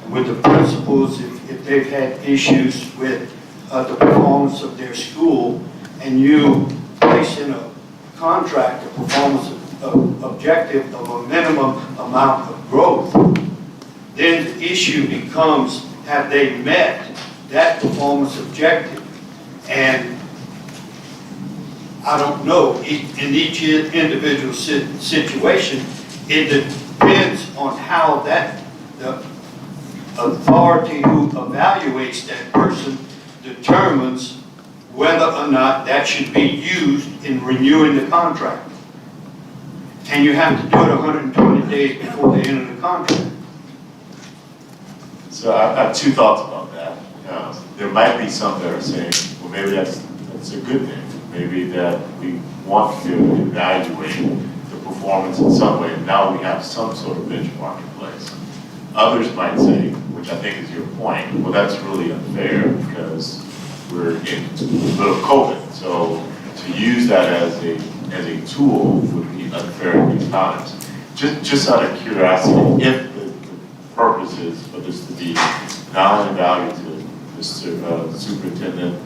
And with the principals, if they've had issues with the performance of their school, and you place in a contract a performance objective of a minimum amount of growth, then the issue becomes, have they met that performance objective? And I don't know, in each individual situation, it depends on how the authority who evaluates that person determines whether or not that should be used in renewing the contract. And you have to do it 120 days before the end of the contract. So I have two thoughts about that. There might be some that are saying, well, maybe that's a good thing. Maybe that we want to evaluate the performance in some way, and now we have some sort of benchmark in place. Others might say, which I think is your point, well, that's really unfair because we're in the middle of COVID. So to use that as a tool would be unfair at these times. Just out of curiosity, if the purpose is for this to be non-evaluative, Mr. Superintendent,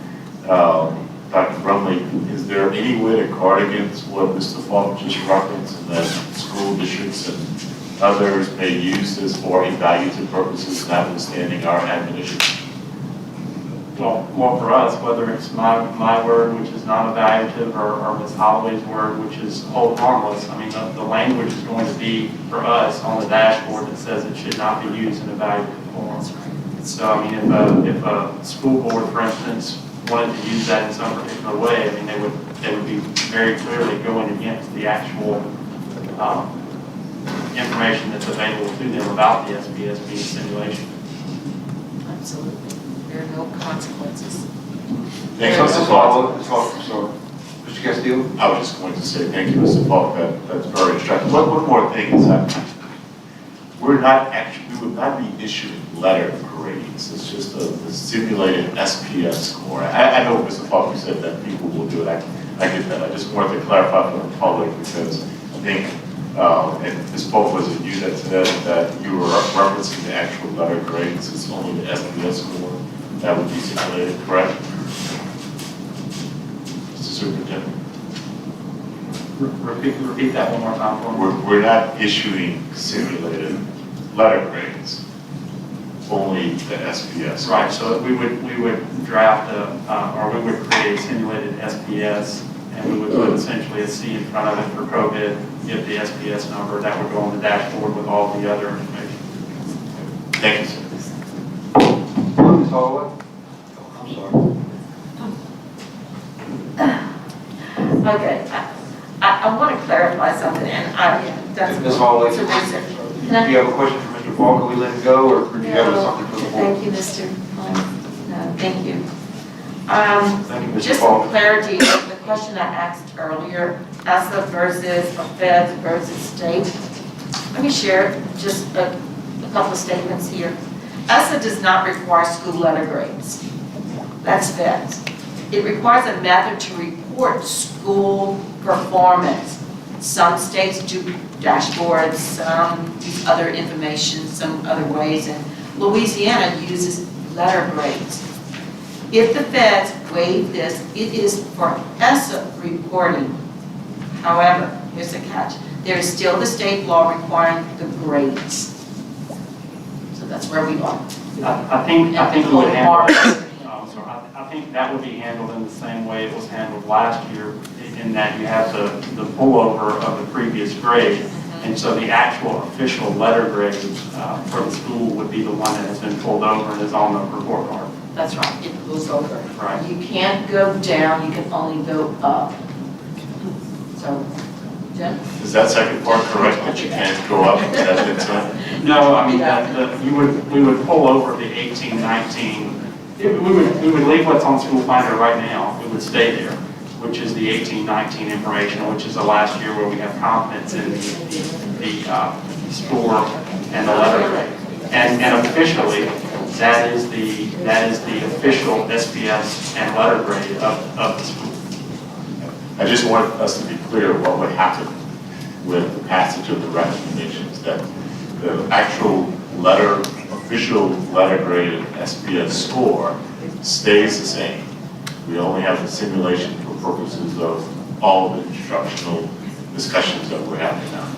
Dr. Brumley, is there any way to guard against what Mr. Falk just referenced, and that school districts and others may use this for evaluative purposes, notwithstanding our admonition? Well, for us, whether it's my word, which is not evaluative, or Ms. Holloway's word, which is hold harmless, I mean, the language is going to be for us on the dashboard that says it should not be used in evaluative form. So, I mean, if a school board, for instance, wanted to use that in some particular way, I mean, they would be very clearly going against the actual information that's available to them about the SPSB simulation. Absolutely. There are no consequences. Thank you, Mr. Falk. Mr. Castillo? I was just going to say thank you, Mr. Falk. That's very instructive. One more thing is that we would not be issuing letter grades. It's just a simulated SPS score. I know, Mr. Falk, you said that people will do it. I get that. I just wanted to clarify for the public because I think, and Ms. Falk, was it you that said that you were referencing the actual letter grades? It's only the SPS score that would be simulated, correct? Mr. Superintendent? Repeat that one more time for me. We're not issuing simulated letter grades, only the SPS. Right, so we would draft or we would create a simulated SPS, and we would put essentially a C in front of it for COVID, give the SPS number, that would go on the dashboard with all the other information. Thank you, sir. Ms. Holloway? I'm sorry. Okay. I want to clarify something, and that's. Ms. Hawley, it's a reason. do you have a question for Mr. Paul? Can we let him go, or do you have something for the board? Thank you, Mr. Holmes. No, thank you. Thank you, Mr. Just Paul. for clarity, the question I asked earlier, ESSA versus feds versus state. Let me share just a couple of statements here. ESSA does not require school letter grades. That's feds. It requires a method to report school performance. Some states do dashboards, some use other information, some other ways, and Louisiana uses letter grades. If the feds waive this, it is for ESSA reporting. However, here's the catch. There is still the state law requiring the grades. So that's where we are. I think we would handle it. I think that would be handled in the same way it was handled last year, in that you have the pullover of the previous grade. And so the actual official letter grade for the school would be the one that has been pulled over and is on the report card. That's right, it goes over. Right. You can't go down, you can only go up. So, Jen? Is that second part correct, that you can't go up? Is that it, sir? No, I mean, we would pull over the 18, 19. We would leave what's on School Finder right now. It would stay there, which is the 18, 19 information, which is the last year where we have confidence in the score and the letter grade. And officially, that is the official SPS and letter grade of the school. I just want us to be clear what would happen with the passage of the recommendations, that the actual letter, official letter grade and SPS score stays the same. We only have the simulation for purposes of all of the instructional discussions that we're having now.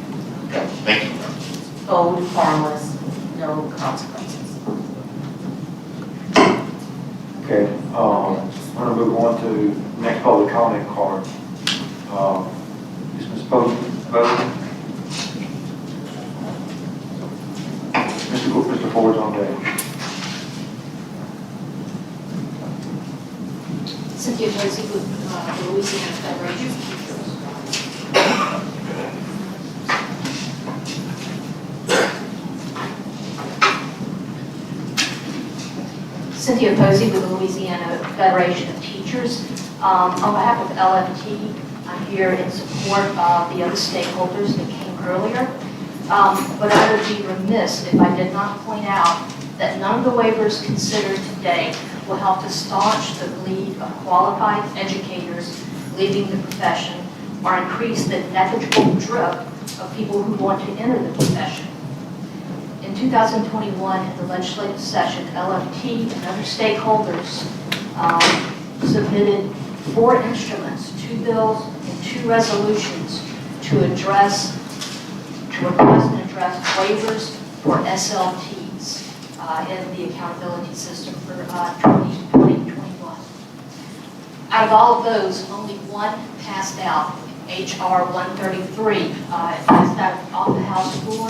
Okay, thank you. Hold harmless, no consequences. Okay, I'm going to move on to next public comment card. Is Ms. Posey voting? Mr. Ford's on deck. Cynthia Posey with the Louisiana Federation of Teachers. Cynthia Posey with the Louisiana Federation of Teachers. On behalf of LFT, I'm here in support of the other stakeholders that came earlier. But I would be remiss if I did not point out that none of the waivers considered today will help to staunch the bleed of qualified educators leaving the profession or increase the negligible drip of people who want to enter the profession. In 2021, in the legislative session, LFT and other stakeholders submitted 4 instruments, 2 bills and 2 resolutions to request and address waivers for SLTs in the accountability system for 2021. Out of all of those, only one passed out, HR 133, passed out off the House floor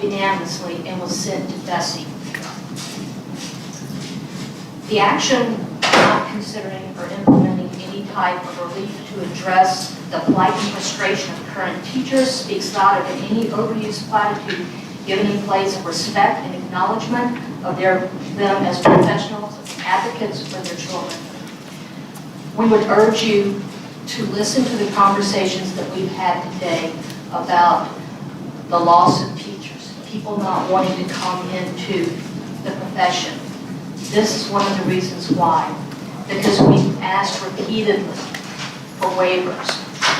unanimously and was sent to BESE. The action not considering or implementing any type of relief to address the plight and frustration of current teachers speaks louder than any overused platitude given in place of respect and acknowledgement of them as professionals, as advocates for their children. We would urge you to listen to the conversations that we've had today about the loss of teachers, people not wanting to come into the profession. This is one of the reasons why. Because we've asked repeatedly for waivers,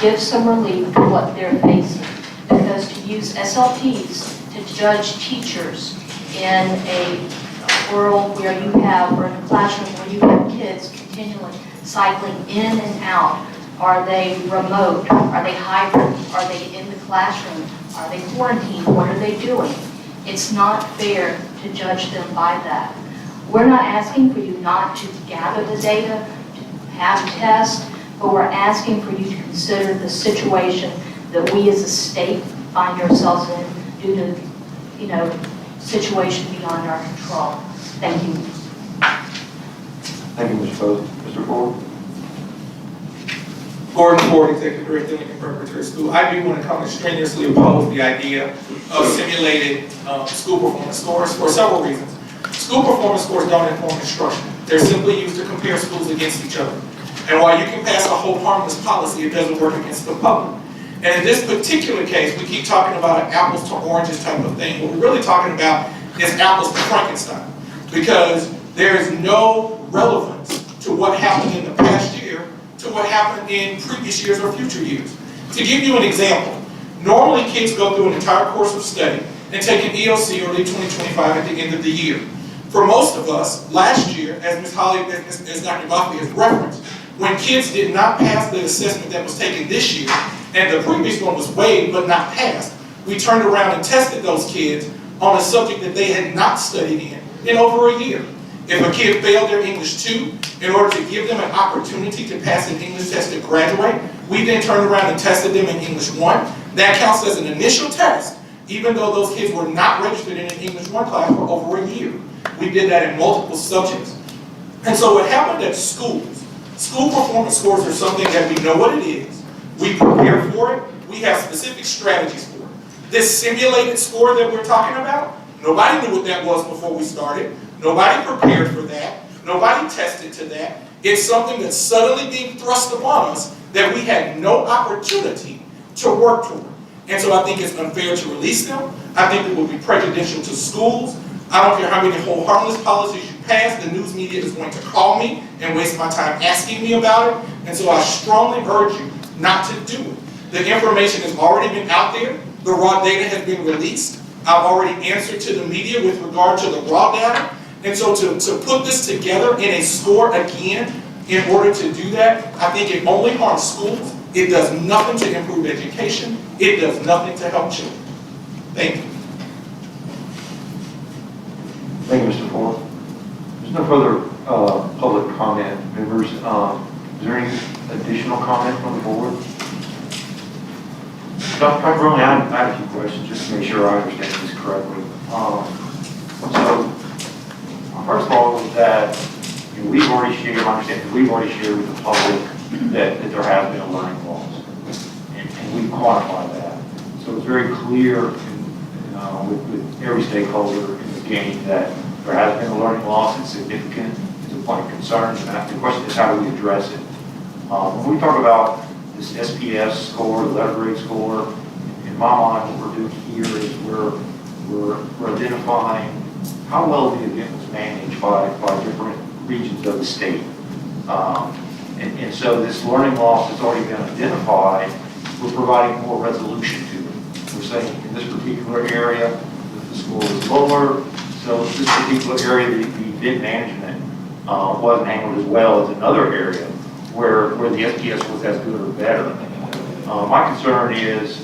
give some relief to what they're facing. Because to use SLPs to judge teachers in a world where you have, or in a classroom where you have kids continually cycling in and out, are they remote? Are they hybrid? Are they in the classroom? Are they quarantined? What are they doing? It's not fair to judge them by that. We're not asking for you not to gather the data, to have tests, but we're asking for you to consider the situation that we as a state find ourselves in due to, situation beyond our control. Thank you. Thank you, Mr. Posey. Mr. Ford? Gordon Ford, Executive Director of Lincoln Preparatory School. I do want to come and strenuously oppose the idea of simulated school performance scores for several reasons. School performance scores don't inform instruction. They're simply used to compare schools against each other. And while you can pass a whole harmless policy, it doesn't work against the public. And in this particular case, we keep talking about an apples to oranges type of thing. What we're really talking about is apples to Frankenstein, because there is no relevance to what happened in the past year to what happened in previous years or future years. To give you an example, normally kids go through an entire course of study and take an EOC or Leave 2025 at the end of the year. For most of us, last year, as Ms. Holly, as Dr. Buffy has referenced, when kids did not pass the assessment that was taken this year, and the previous one was waived but not passed, we turned around and tested those kids on a subject that they had not studied in over a year. If a kid failed their English 2, in order to give them an opportunity to pass an English test to graduate, we then turned around and tested them in English 1. That counts as an initial test, even though those kids were not registered in an English 1 class for over a year. We did that in multiple subjects. And so what happened at schools, school performance scores are something that we know what it is, we prepare for it, we have specific strategies for it. This simulated score that we're talking about, nobody knew what that was before we started. Nobody prepared for that. Nobody tested to that. It's something that's suddenly being thrust upon us that we had no opportunity to work toward. And so I think it's unfair to release them. I think it will be prejudicial to schools. I don't care how many whole harmless policies you pass, the news media is going to call me and waste my time asking me about it. And so I strongly urge you not to do it. The information has already been out there. The raw data has been released. I've already answered to the media with regard to the raw data. And so to put this together in a score again, in order to do that, I think it only harms schools. It does nothing to improve education. It does nothing to help children. Thank you. Thank you, Mr. Ford. There's no further public comment. Members, is there any additional comment from the board? Dr. Bromley, I have a few questions just to make sure I understand this correctly. First of all, is that we've already shared, my understanding, we've already shared with the public that there has been a learning loss, and we've quantified that. So it's very clear with every stakeholder in the game that there has been a learning loss. It's significant. It's a point of concern. And the question is, how do we address it? When we talk about this SPS score, the letter grade score, in my mind, what we're doing here is we're identifying how well the event was managed by different regions of the state. And so this learning loss has already been identified. We're providing more resolution to it. We're saying in this particular area, the score is lower. So in this particular area, the event management wasn't handled as well as another area where the SPS was as good or better. My concern is,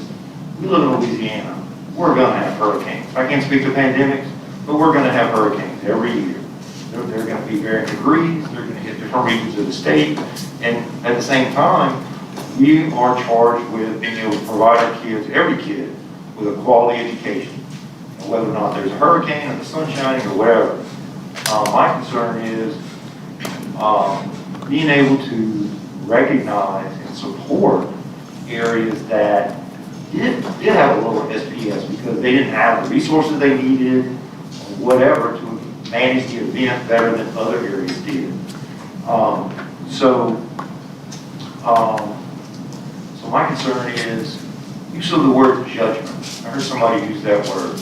we live in Louisiana. We're going to have hurricanes. I can't speak to pandemics, but we're going to have hurricanes every year. They're going to be varying degrees. They're going to hit different regions of the state. And at the same time, we are charged with being able to provide our kids, every kid, with a quality education. And whether or not there's a hurricane or the sun shining or whatever. My concern is being able to recognize and support areas that did have a lower SPS because they didn't have the resources they needed, or whatever, to manage the event better than other areas did. So my concern is use of the word judgment. I heard somebody use that word.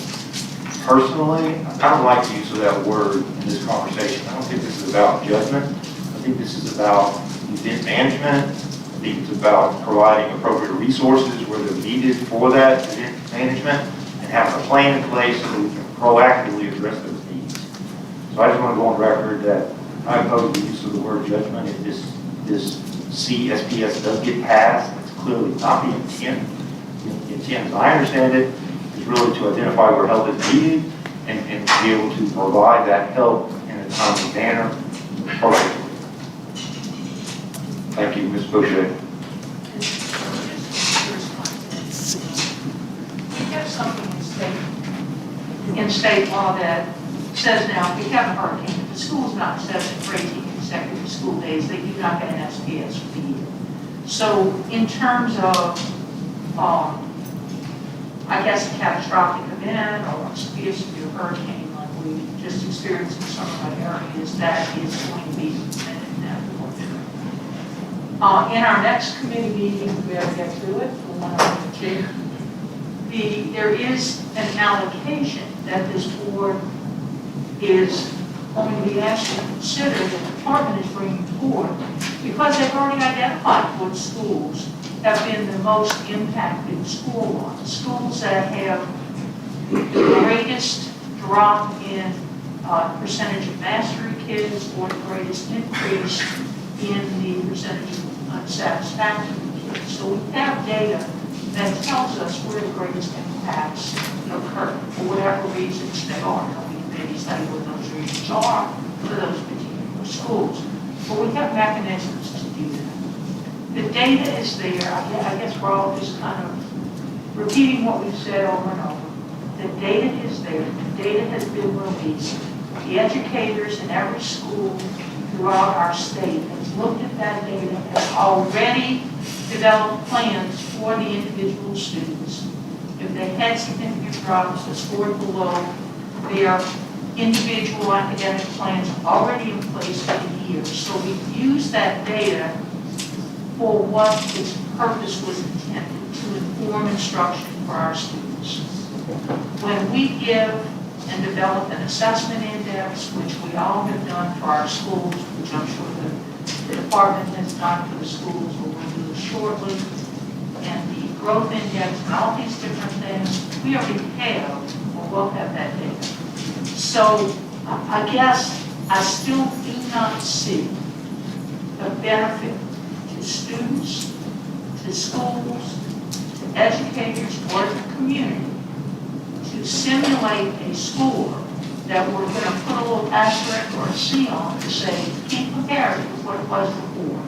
Personally, I don't like the use of that word in this conversation. I don't think this is about judgment. I think this is about event management. I think it's about providing appropriate resources where they're needed for that event management and having a plan in place so that we can proactively address those needs. So I just want to go on record that I oppose the use of the word judgment. If this CSPS does get passed, it's clearly not the intent. The intent, as I understand it, is really to identify where help is needed and be able to provide that help in a timely manner appropriately. Thank you, Ms. Boucher. We have something in state law that says now if we have a hurricane, if the school's not assessed for 18 consecutive school days, they do not get an SPS for the year. So in terms of, I guess, a catastrophic event or a severe hurricane like we just experienced in some of our areas, that is going to be implemented in that order. In our next committee meeting, we have to get to it, the one on the chair. There is an allocation that this board is going to be asked to consider, the department is bringing forward, because they've already identified what schools have been the most impacted school-wise. Schools that have the greatest drop in percentage of mastery kids or the greatest increase in the percentage of unsatisfactory kids. So we have data that tells us where the greatest impacts occur, for whatever reasons they are. We can maybe study what those reasons are for those particular schools. But we have mechanisms to do that. The data is there. I guess we're all just kind of repeating what we've said over and over. The data is there. The data has been released. The educators in every school throughout our state has looked at that data, has already developed plans for the individual students. If they had significant drops that scored below their individual academic plans already in place for the year. So we've used that data for what its purpose was intended, to inform instruction for our students. When we give and develop an assessment index, which we all have done for our schools, which I'm sure the department has done for the schools, or will do shortly, and the growth index and all these different things, we already have, or will have that data. So I guess I still do not see the benefit to students, to schools, to educators, or to the community to simulate a score that we're going to put a little asterisk or a C on to say, keep comparing with what it was before.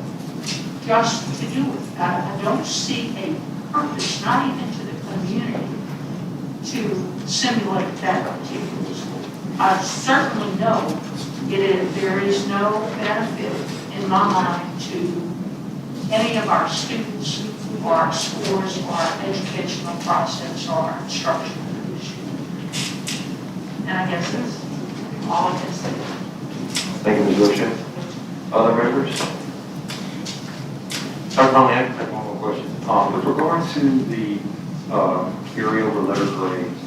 Just to do it. I don't see a purpose, not even to the community, to simulate that particular school. I certainly know there is no benefit in my mind to any of our students or our scores or our educational process or our instruction. And I guess that's all I can say. Thank you, Ms. Wiltshire. Other members? Dr. Conley, I have one more question. With regard to the carryover letter grades,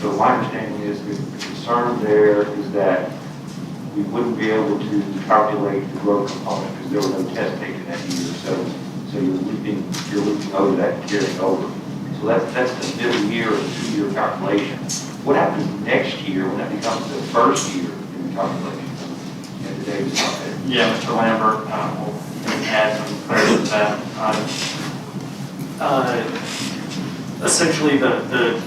so my understanding is that the concern there is that we wouldn't be able to calculate the growth component because there was no test taken that year. So you're looping over that, carrying over. So that's the middle year of the 2-year calculation. What happens next year when that becomes the first year in the calculation? And the data's not there. Yeah, Mr. Lambert, will add some clarity to that. Essentially, the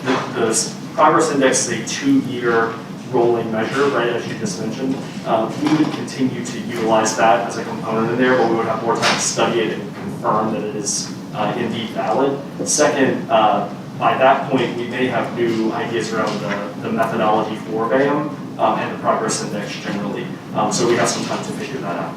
progress index is a 2-year rolling measure, right, as you just mentioned. We would continue to utilize that as a component in there, but we would have more time to study it and confirm that it is indeed valid. Second, by that point, we may have new ideas around the methodology for BAM and the progress index generally. So we have some time to figure that out.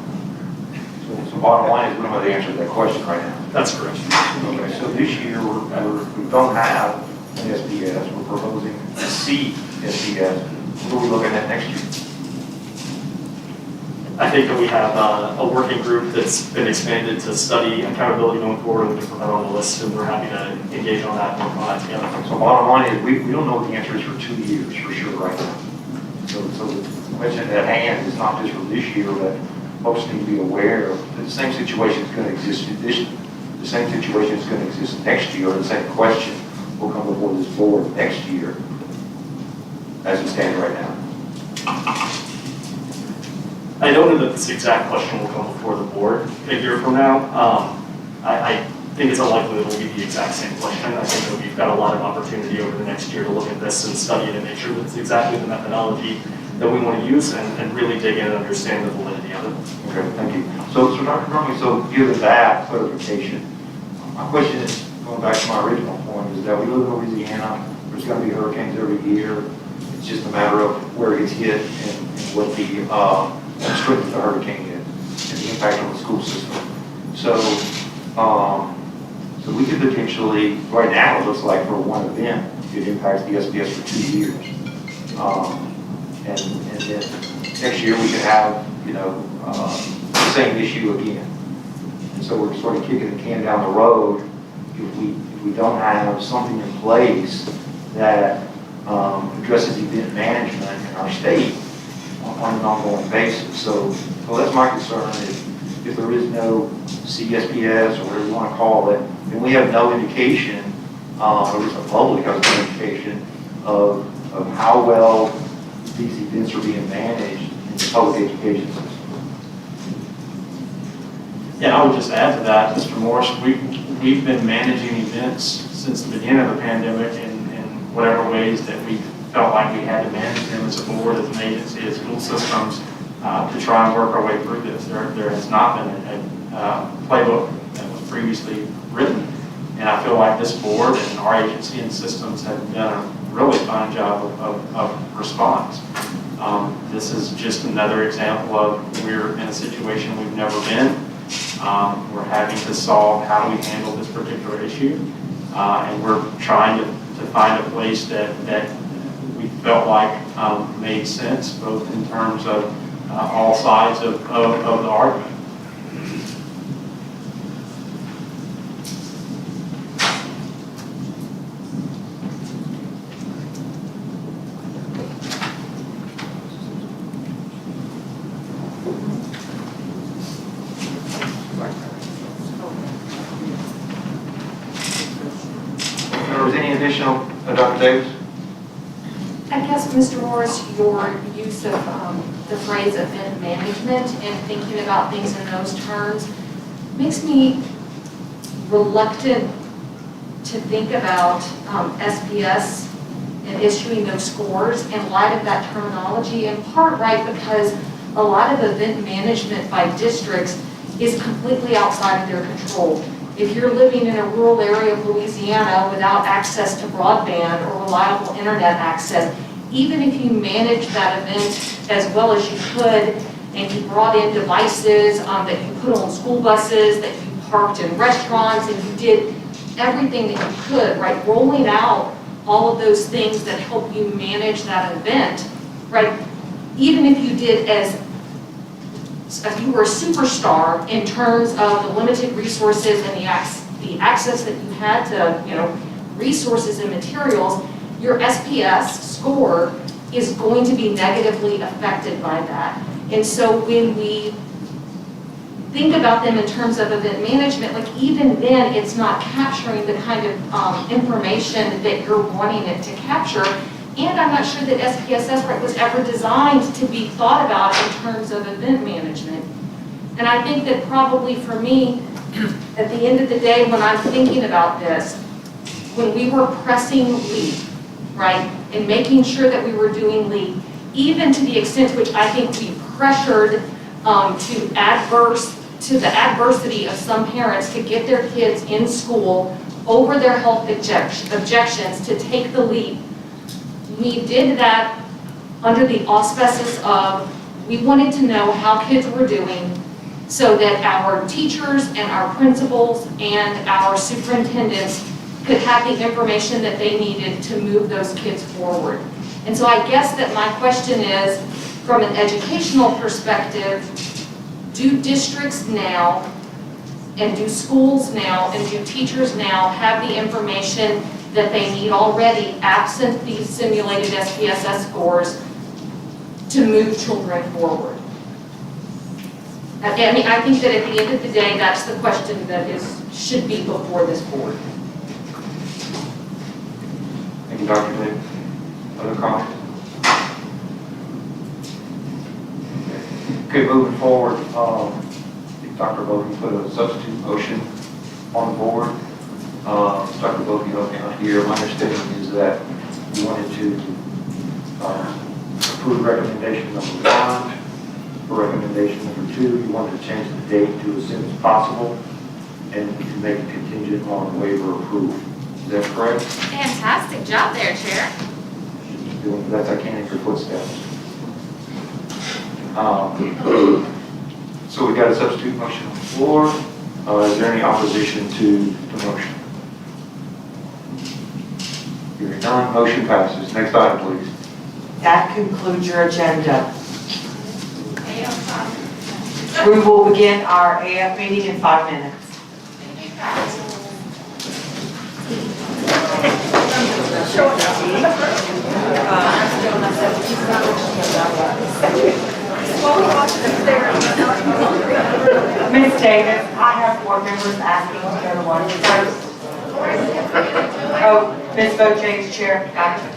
So bottom line is we don't have the answer to that question right now. That's correct. Okay, so this year we don't have an SDS. We're proposing a C SDS. What are we looking at next year? I think that we have a working group that's been expanded to study accountability going forward, and we put that on the list, and we're happy to engage on that and work on that together. So bottom line is we don't know what the answer is for 2 years for sure right now. So the question at hand is not just for this year, but folks need to be aware that the same situation is going to exist the same situation is going to exist next year, or the same question will come before this board next year as we stand right now. I don't know that this exact question will come before the board a year from now. I think it's unlikely that it will be the exact same question. I think that we've got a lot of opportunity over the next year to look at this and study it and make sure that it's exactly the methodology that we want to use and really dig in and understand the validity of it. Okay, thank you. So Dr. Conley, so given that clarification, my question is, going back to my original point, is that we live in Louisiana, there's going to be hurricanes every year. It's just a matter of where it gets hit and what the strength of the hurricane is and the impact on the school system. So So we could potentially, right now, it looks like for one event, it impacts the SBS for 2 years. And then next year we could have, the same issue again. And so we're sort of kicking the can down the road if we don't have something in place that addresses event management in our state on an ongoing basis. So that's my concern. If there is no CSPS or whatever you want to call it, then we have no indication, or at least the public has no indication of how well these events are being managed in the public education system. Yeah, I would just add to that, Mr. Morris, we've been managing events since the beginning of the pandemic in whatever ways that we felt like we had to manage them as a board, as an agency, as school systems, to try and work our way through this. There has not been a playbook that was previously written, and I feel like this board and our agency and systems have done a really fine job of response. This is just another example of we're in a situation we've never been. We're having to solve how do we handle this particular issue, and we're trying to find a place that we felt like made sense, both in terms of all sides of the argument. If there was any additional, Dr. Davis? I guess, Mr. Morris, your use of the phrase event management and thinking about things in those terms makes me reluctant to think about SPS and issuing those scores in light of that terminology, in part, right, because a lot of event management by districts is completely outside of their control. If you're living in a rural area of Louisiana without access to broadband or reliable internet access, even if you manage that event as well as you could, and you brought in devices that you put on school buses, that you parked in restaurants, and you did everything that you could, right, rolling out all of those things that help you manage that event, right, even if you did as if you were a superstar in terms of the limited resources and the access that you had to, resources and materials, your SPS score is going to be negatively affected by that. And so when we think about them in terms of event management, like even then, it's not capturing the kind of information that you're wanting it to capture. And I'm not sure that SPSS was ever designed to be thought about in terms of event management. And I think that probably for me, at the end of the day, when I'm thinking about this, when we were pressing LEAP, right, and making sure that we were doing LEAP, even to the extent to which I think we pressured to the adversity of some parents to get their kids in school over their health objections to take the LEAP. We did that under the auspices of, we wanted to know how kids were doing so that our teachers and our principals and our superintendents could have the information that they needed to move those kids forward. And so I guess that my question is, from an educational perspective, do districts now, and do schools now, and do teachers now have the information that they need already, absent these simulated SPSS scores, to move children forward? I mean, I think that at the end of the day, that's the question that should be before this board. Thank you, Dr. Davis. Other comments? Okay, moving forward, Dr. Bovee put a substitute motion on the board. Dr. Bovee, helping out here. My understanding is that you wanted to approve recommendation number 1. For recommendation number 2, you wanted to change the date to as soon as possible, and you can make it contingent on waiver approval. Is that correct? Fantastic job there, Chair. Doing the best I can in your footsteps. So we got a substitute motion on the floor. Is there any opposition to the motion? Hearing none, motion passes. Next item, please. That concludes your agenda. We will begin our AF meeting in 5 minutes. Ms. Davis, I have board members asking to go to lunch first. Oh, Ms. Bojang's chair, gotcha.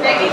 Maybe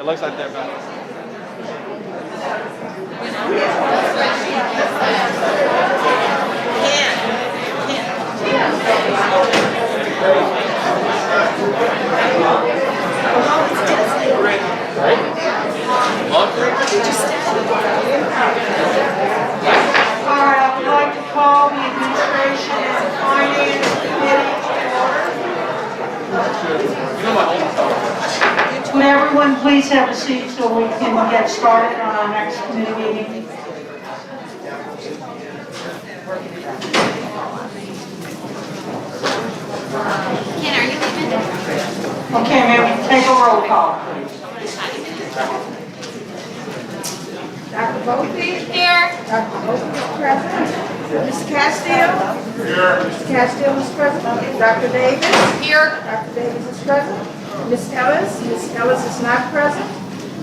It looks like they're back. All right, I would like to call the Administration and Finance Committee to order. Would everyone please have a seat so we can get started on our next committee meeting? Ken, are you leaving? Okay, may we take a roll call? Dr. Bowlby? Here. Dr. Bowlby is present. Ms. Castile? Here. Ms. Castile is present. Dr. Davis? Here. Dr. Davis is present. Ms. Ellis? Ms. Ellis is not present.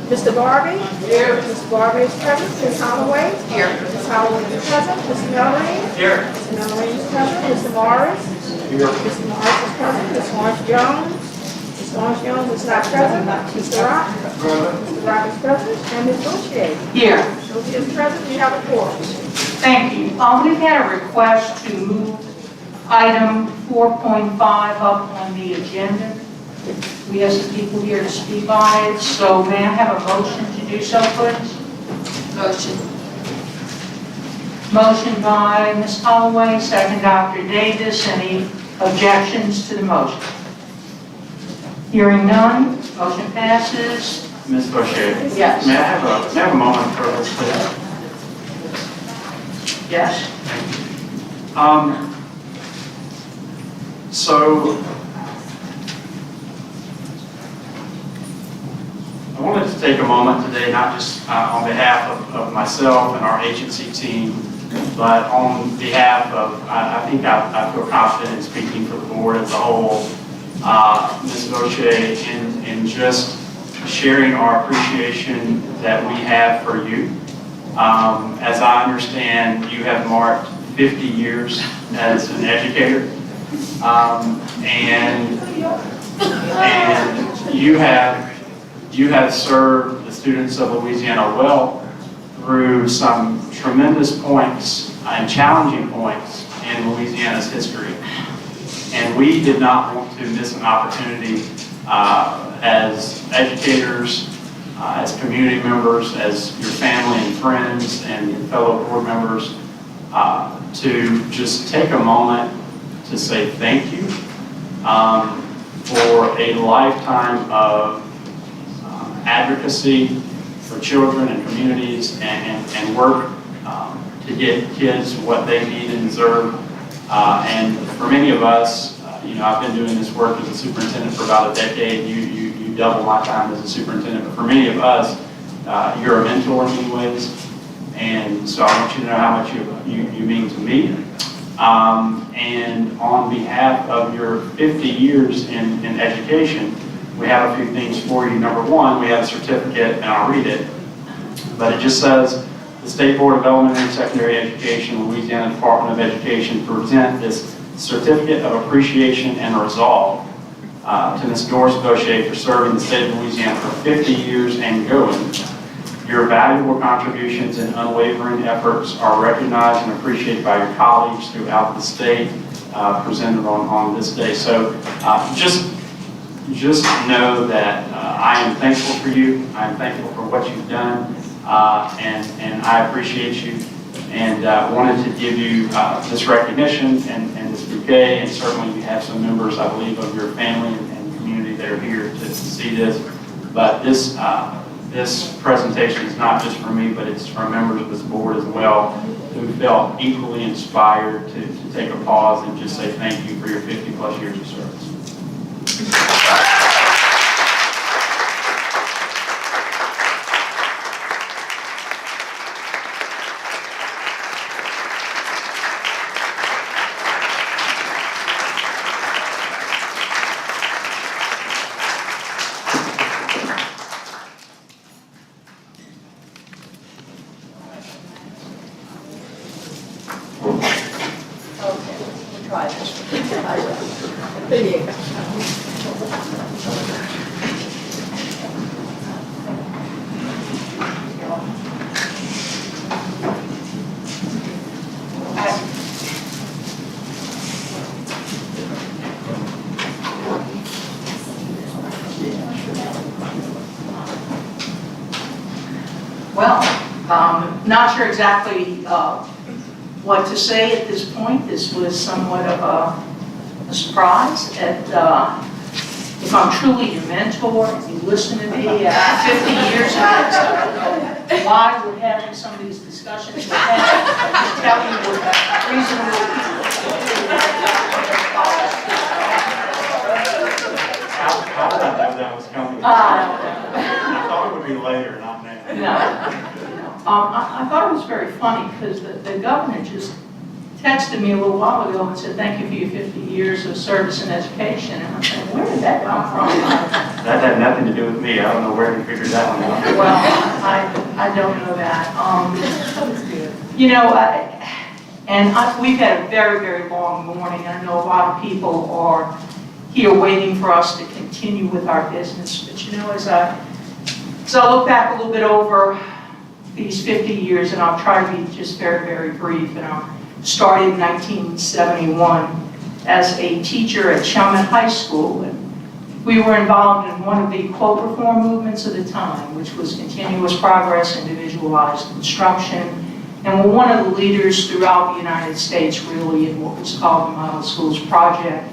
Mr. Barbie? Here. Mr. Barbie is present. Ms. Holloway? Here. Ms. Holloway is present. Mr. Melrose? Here. Mr. Melrose is present. Mr. Morris? Here. Mr. Morris is present. Ms. Lawrence Jones? Ms. Lawrence Jones is not present. Mr. Rock? Mr. Rock is present. And Ms. Boucher? Here. Boucher is present. We have a quorum. Thank you. We've had a request to move item 4.5 up on the agenda. We have some people here to speak on it, so may I have a motion to do so, please? Motion. Motion by Ms. Holloway, second Dr. Davis. Any objections to the motion? Hearing none, motion passes. Ms. Boucher? Yes. May I have a moment for this, please? Yes. So, I wanted to take a moment today, not just on behalf of myself and our agency team, but on behalf of, I think I feel confident in speaking for the board as a whole, Ms. Boucher, in just sharing our appreciation that we have for you. As I understand, you have marked 50 years as an educator, and you have served the students of Louisiana well through some tremendous points and challenging points in Louisiana's history. And we did not want to miss an opportunity as educators, as community members, as your family and friends and fellow board members, to just take a moment to say thank you for a lifetime of advocacy for children and communities and work to get kids what they need and deserve. And for many of us, I've been doing this work as a superintendent for about a decade. You double my time as a superintendent, but for many of us, you're a mentor in many ways. And so I want you to know how much you mean to me. And on behalf of your 50 years in education, we have a few things for you. Number one, we have a certificate, and I'll read it, but it just says, the State Board of Elementary and Secondary Education, Louisiana Department of Education present this certificate of appreciation and resolve to Ms. Doris Boucher for serving the state of Louisiana for 50 years and going. Your valuable contributions and unwavering efforts are recognized and appreciated by your colleagues throughout the state, presented on this day. So just know that I am thankful for you. I am thankful for what you've done, and I appreciate you. And wanted to give you this recognition and this bouquet, and certainly you have some members, I believe, of your family and community that are here to see this. But this presentation is not just for me, but it's for members of this board as well, who felt equally inspired to take a pause and just say thank you for your 50+ years of service. Okay, we'll try this. There you go. Well, not sure exactly what to say at this point. This was somewhat of a surprise. If I'm truly your mentor, if you listen to me after 50 years of this, why we're having some of these discussions we're having, I'm just telling you we're reasonable How did I know that was coming? I thought it would be later, not now. No. I thought it was very funny because the governor just texted me a little while ago and said, thank you for your 50 years of service and education. And I'm saying, where did that come from? That had nothing to do with me. I don't know where he figured that one out. Well, I don't know that. We've had a very, very long morning. I know a lot of people are here waiting for us to continue with our business. But as I look back a little bit over these 50 years, and I'll try to be just very, very brief. Started in 1971 as a teacher at Chalmette High School, and we were involved in one of the quote reform movements of the time, which was continuous progress, individualized instruction, and we're one of the leaders throughout the United States really in what was called the Model Schools Project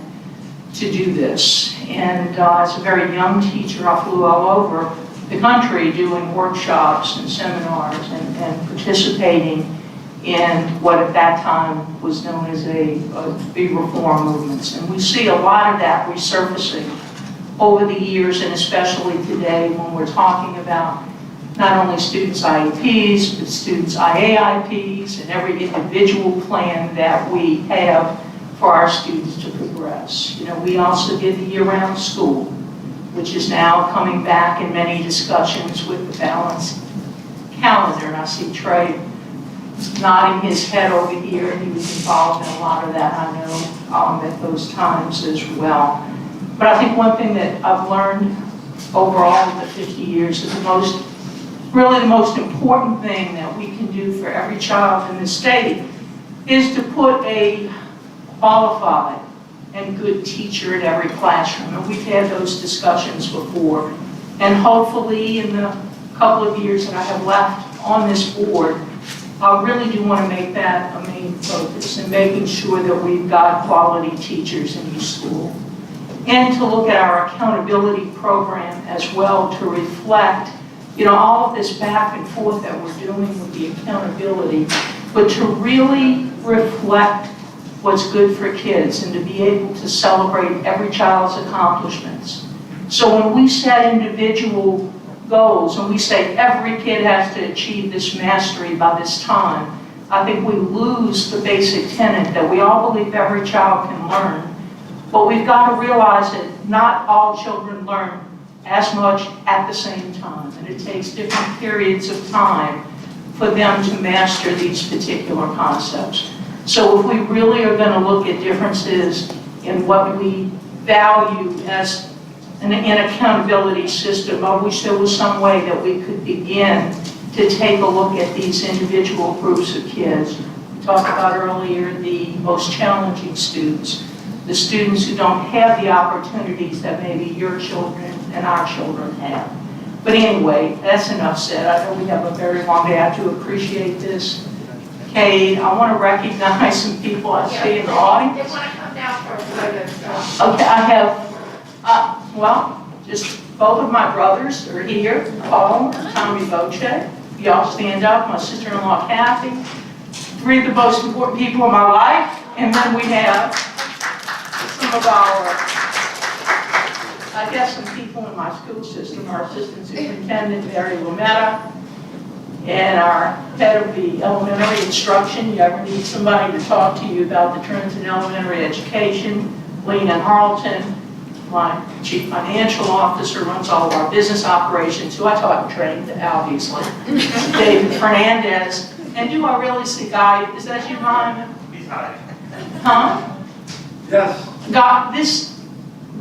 to do this. And as a very young teacher, I flew all over the country doing workshops and seminars and participating in what at that time was known as a big reform movements. And we see a lot of that resurfacing over the years, and especially today when we're talking about not only students' IEPs, but students' IAIPs, and every individual plan that we have for our students to progress. We also did the year-round school, which is now coming back in many discussions with the balanced calendar, and I see Trey nodding his head over here, and he was involved in a lot of that, I know, at those times as well. But I think one thing that I've learned overall in the 50 years is the most important thing that we can do for every child in the state is to put a qualified and good teacher in every classroom. And we've had those discussions before. And hopefully in the couple of years that I have left on this board, I really do want to make that a main focus in making sure that we've got quality teachers in each school. And to look at our accountability program as well to reflect, all of this back and forth that we're doing with the accountability, but to really reflect what's good for kids and to be able to celebrate every child's accomplishments. So when we set individual goals and we say every kid has to achieve this mastery by this time, I think we lose the basic tenet that we all believe every child can learn, but we've got to realize that not all children learn as much at the same time, and it takes different periods of time for them to master these particular concepts. So if we really are going to look at differences in what we value as an accountability system, I wish there was some way that we could begin to take a look at these individual groups of kids. We talked about earlier the most challenging students, the students who don't have the opportunities that maybe your children and our children have. But anyway, that's enough said. I know we have a very long day. I do appreciate this. Kate, I want to recognize some people I see in the audience. They want to come down for a photo. Okay, I have, just both of my brothers are here, Paul and Tommy Boche. Y'all stand up, my sister-in-law Kathy, three of the most important people in my life, and then we have some of I guess some people in my school system, our assistant superintendent, Mary Lametta, and our head of the elementary instruction. You ever need somebody to talk to you about the trends in elementary education, Lena Harleton, my chief financial officer, runs all of our business operations, who I taught and trained, obviously, David Fernandez. And do I really see Guy? Is that you, Ryan? He's high. Huh? Yes. Guy,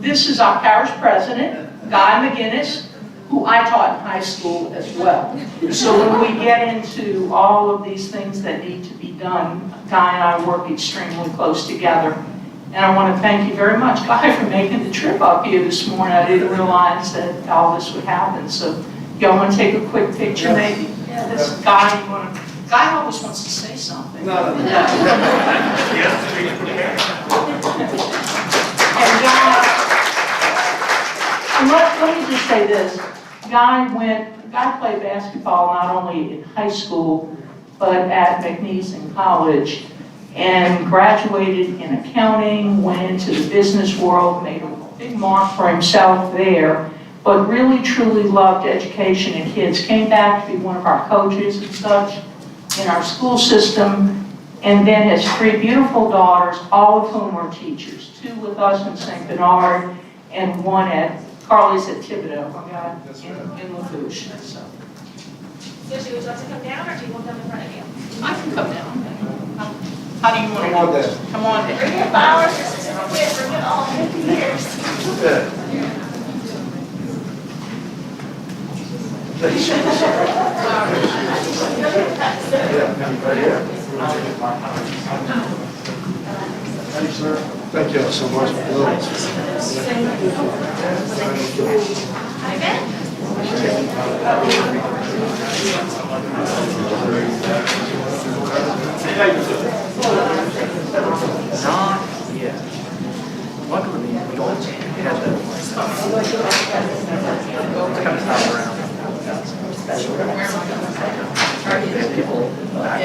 this is our parish president, Guy McGinnis, who I taught in high school as well. So when we get into all of these things that need to be done, Guy and I work extremely close together. And I want to thank you very much, Guy, for making the trip up here this morning. I didn't realize that all this would happen. So y'all want to take a quick picture, maybe? Yeah, this guy, guy always wants to say something. No. And Guy, and let me just say this, Guy played basketball not only in high school, but at McNeese in college, and graduated in accounting, went into the business world, made a big mark for himself there, but really truly loved education and kids, came back to be one of our coaches and such in our school system, and then has 3 beautiful daughters, all of whom are teachers, 2 with us in St. Bernard, and 1 at, Carly's at Thibodeau, in Lafourche, so. So would you like to come down, or do you want them in front of you? I can come down. How do you want to Come on go? down. Come on. Bring your flowers, this is a gift for good all 50 years. Thank you all so much. Not yet. Luckily, we don't have that. It's kind of stop around. People back.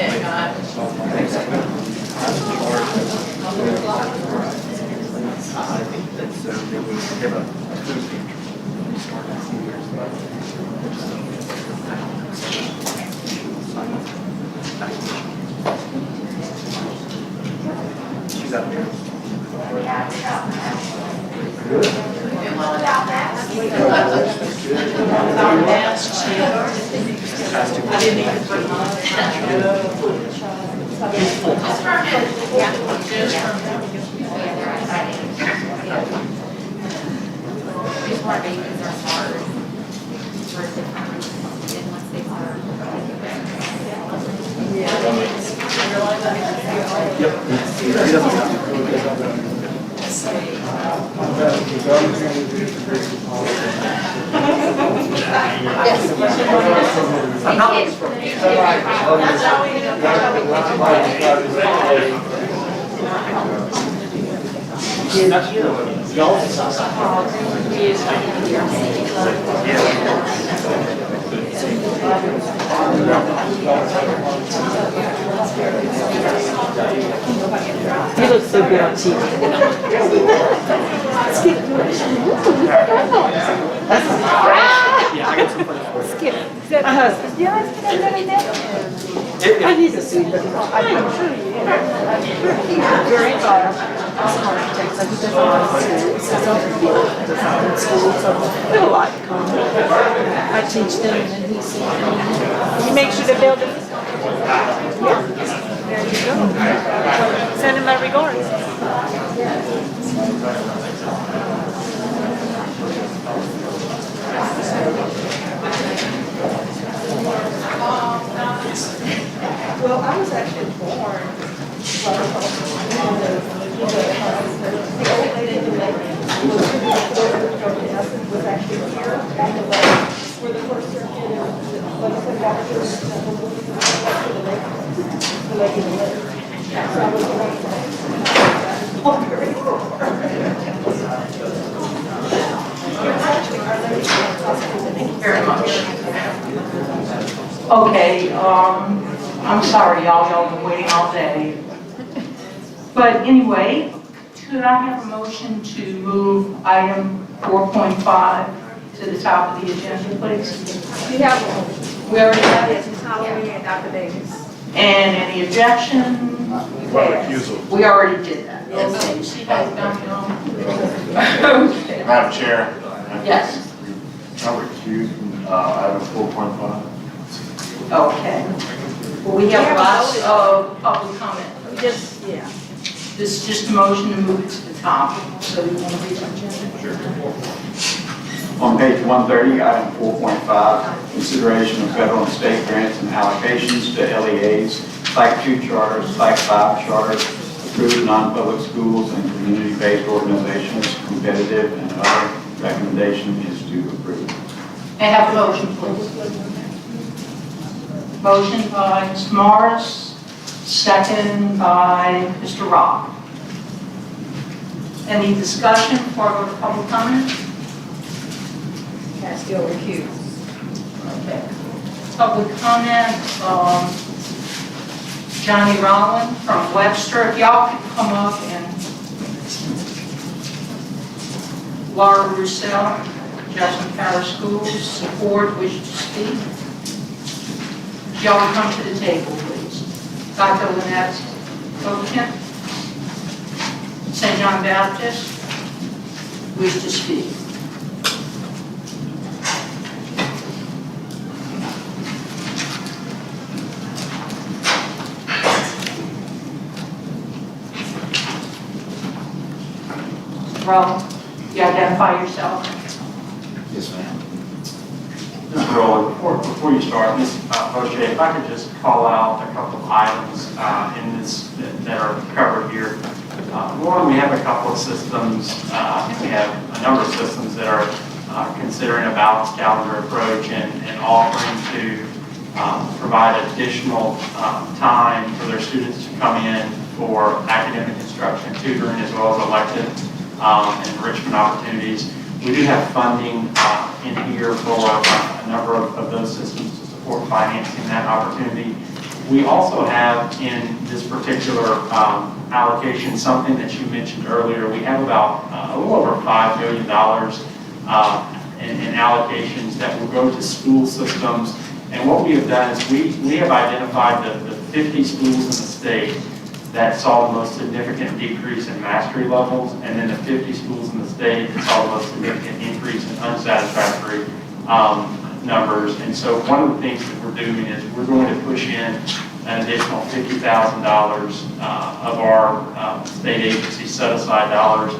I think that so they would have a food pantry when we started a few years ago. She's up there. I didn't even put them on. These more babies are hard for different, and once they start. You look so good on TV. Yeah, I got some funny for you. Skip, is that my husband? Yeah, it's good. I've never met him. He's a sweet, but I'm sure he is. Very involved. He's an architect, so he does a lot of schools. He's over in school, so we have a lot in common. I teach them, and then he's he makes sure the building is. Yeah, there you go. Send him my regards. Well, I was actually born. The old lady who was actually here at the lake where the first circuit is, like I said, doctors, the lake in the lake. So I was born very Thank you very much. Okay, I'm sorry, y'all been waiting all day. But anyway, could I have a motion to move item 4.5 to the top of the agenda, please? You have one. We already have it. Yes, Ms. Holloway and Dr. Davis. And any objection? We already did that. Yes. She has done it all. Okay. Madam Chair. Yes. I recuse from item 4.5. Okay. Well, we have lots of public comment. Just, yeah. This is just a motion to move it to the top, so you want to read the agenda? Sure. On page 130, item 4.5, consideration of federal and state grants and allocations to LEAs, Psych 2 charters, Psych 5 charters, approved non-public schools and community-based organizations, competitive and other. Recommendation is to approve. May I have a motion, please? Motion by Mr. Morris, second by Mr. Rock. Any discussion before I go to public comment? Yeah, still recused. Okay. Public comment, Johnny Rowland from Webster. If y'all could come up, and Laura Roussel, Jasmine Parish Schools, support, wish to speak. If y'all would come to the table, please. Dr. Lynette Oaken, St. John Baptist, wish to speak. Ron, you identify yourself? Yes, ma'am. Mr. Rowland, before you start, Ms. Boucher, if I could just call out a couple of items in this that are covered here. One, we have a couple of systems, we have a number of systems that are considering a balanced calendar approach and offering to provide additional time for their students to come in for academic instruction, tutoring, as well as elective enrichment opportunities. We do have funding in here for a number of those systems to support financing that opportunity. We also have in this particular allocation something that you mentioned earlier. We have about a little over $5 million in allocations that will go to school systems. And what we have done is we have identified the 50 schools in the state that saw the most significant decrease in mastery levels, and then the 50 schools in the state that saw the most significant increase in unsatisfactory numbers. And so one of the things that we're doing is we're going to push in an additional $50,000 of our state agency set-aside dollars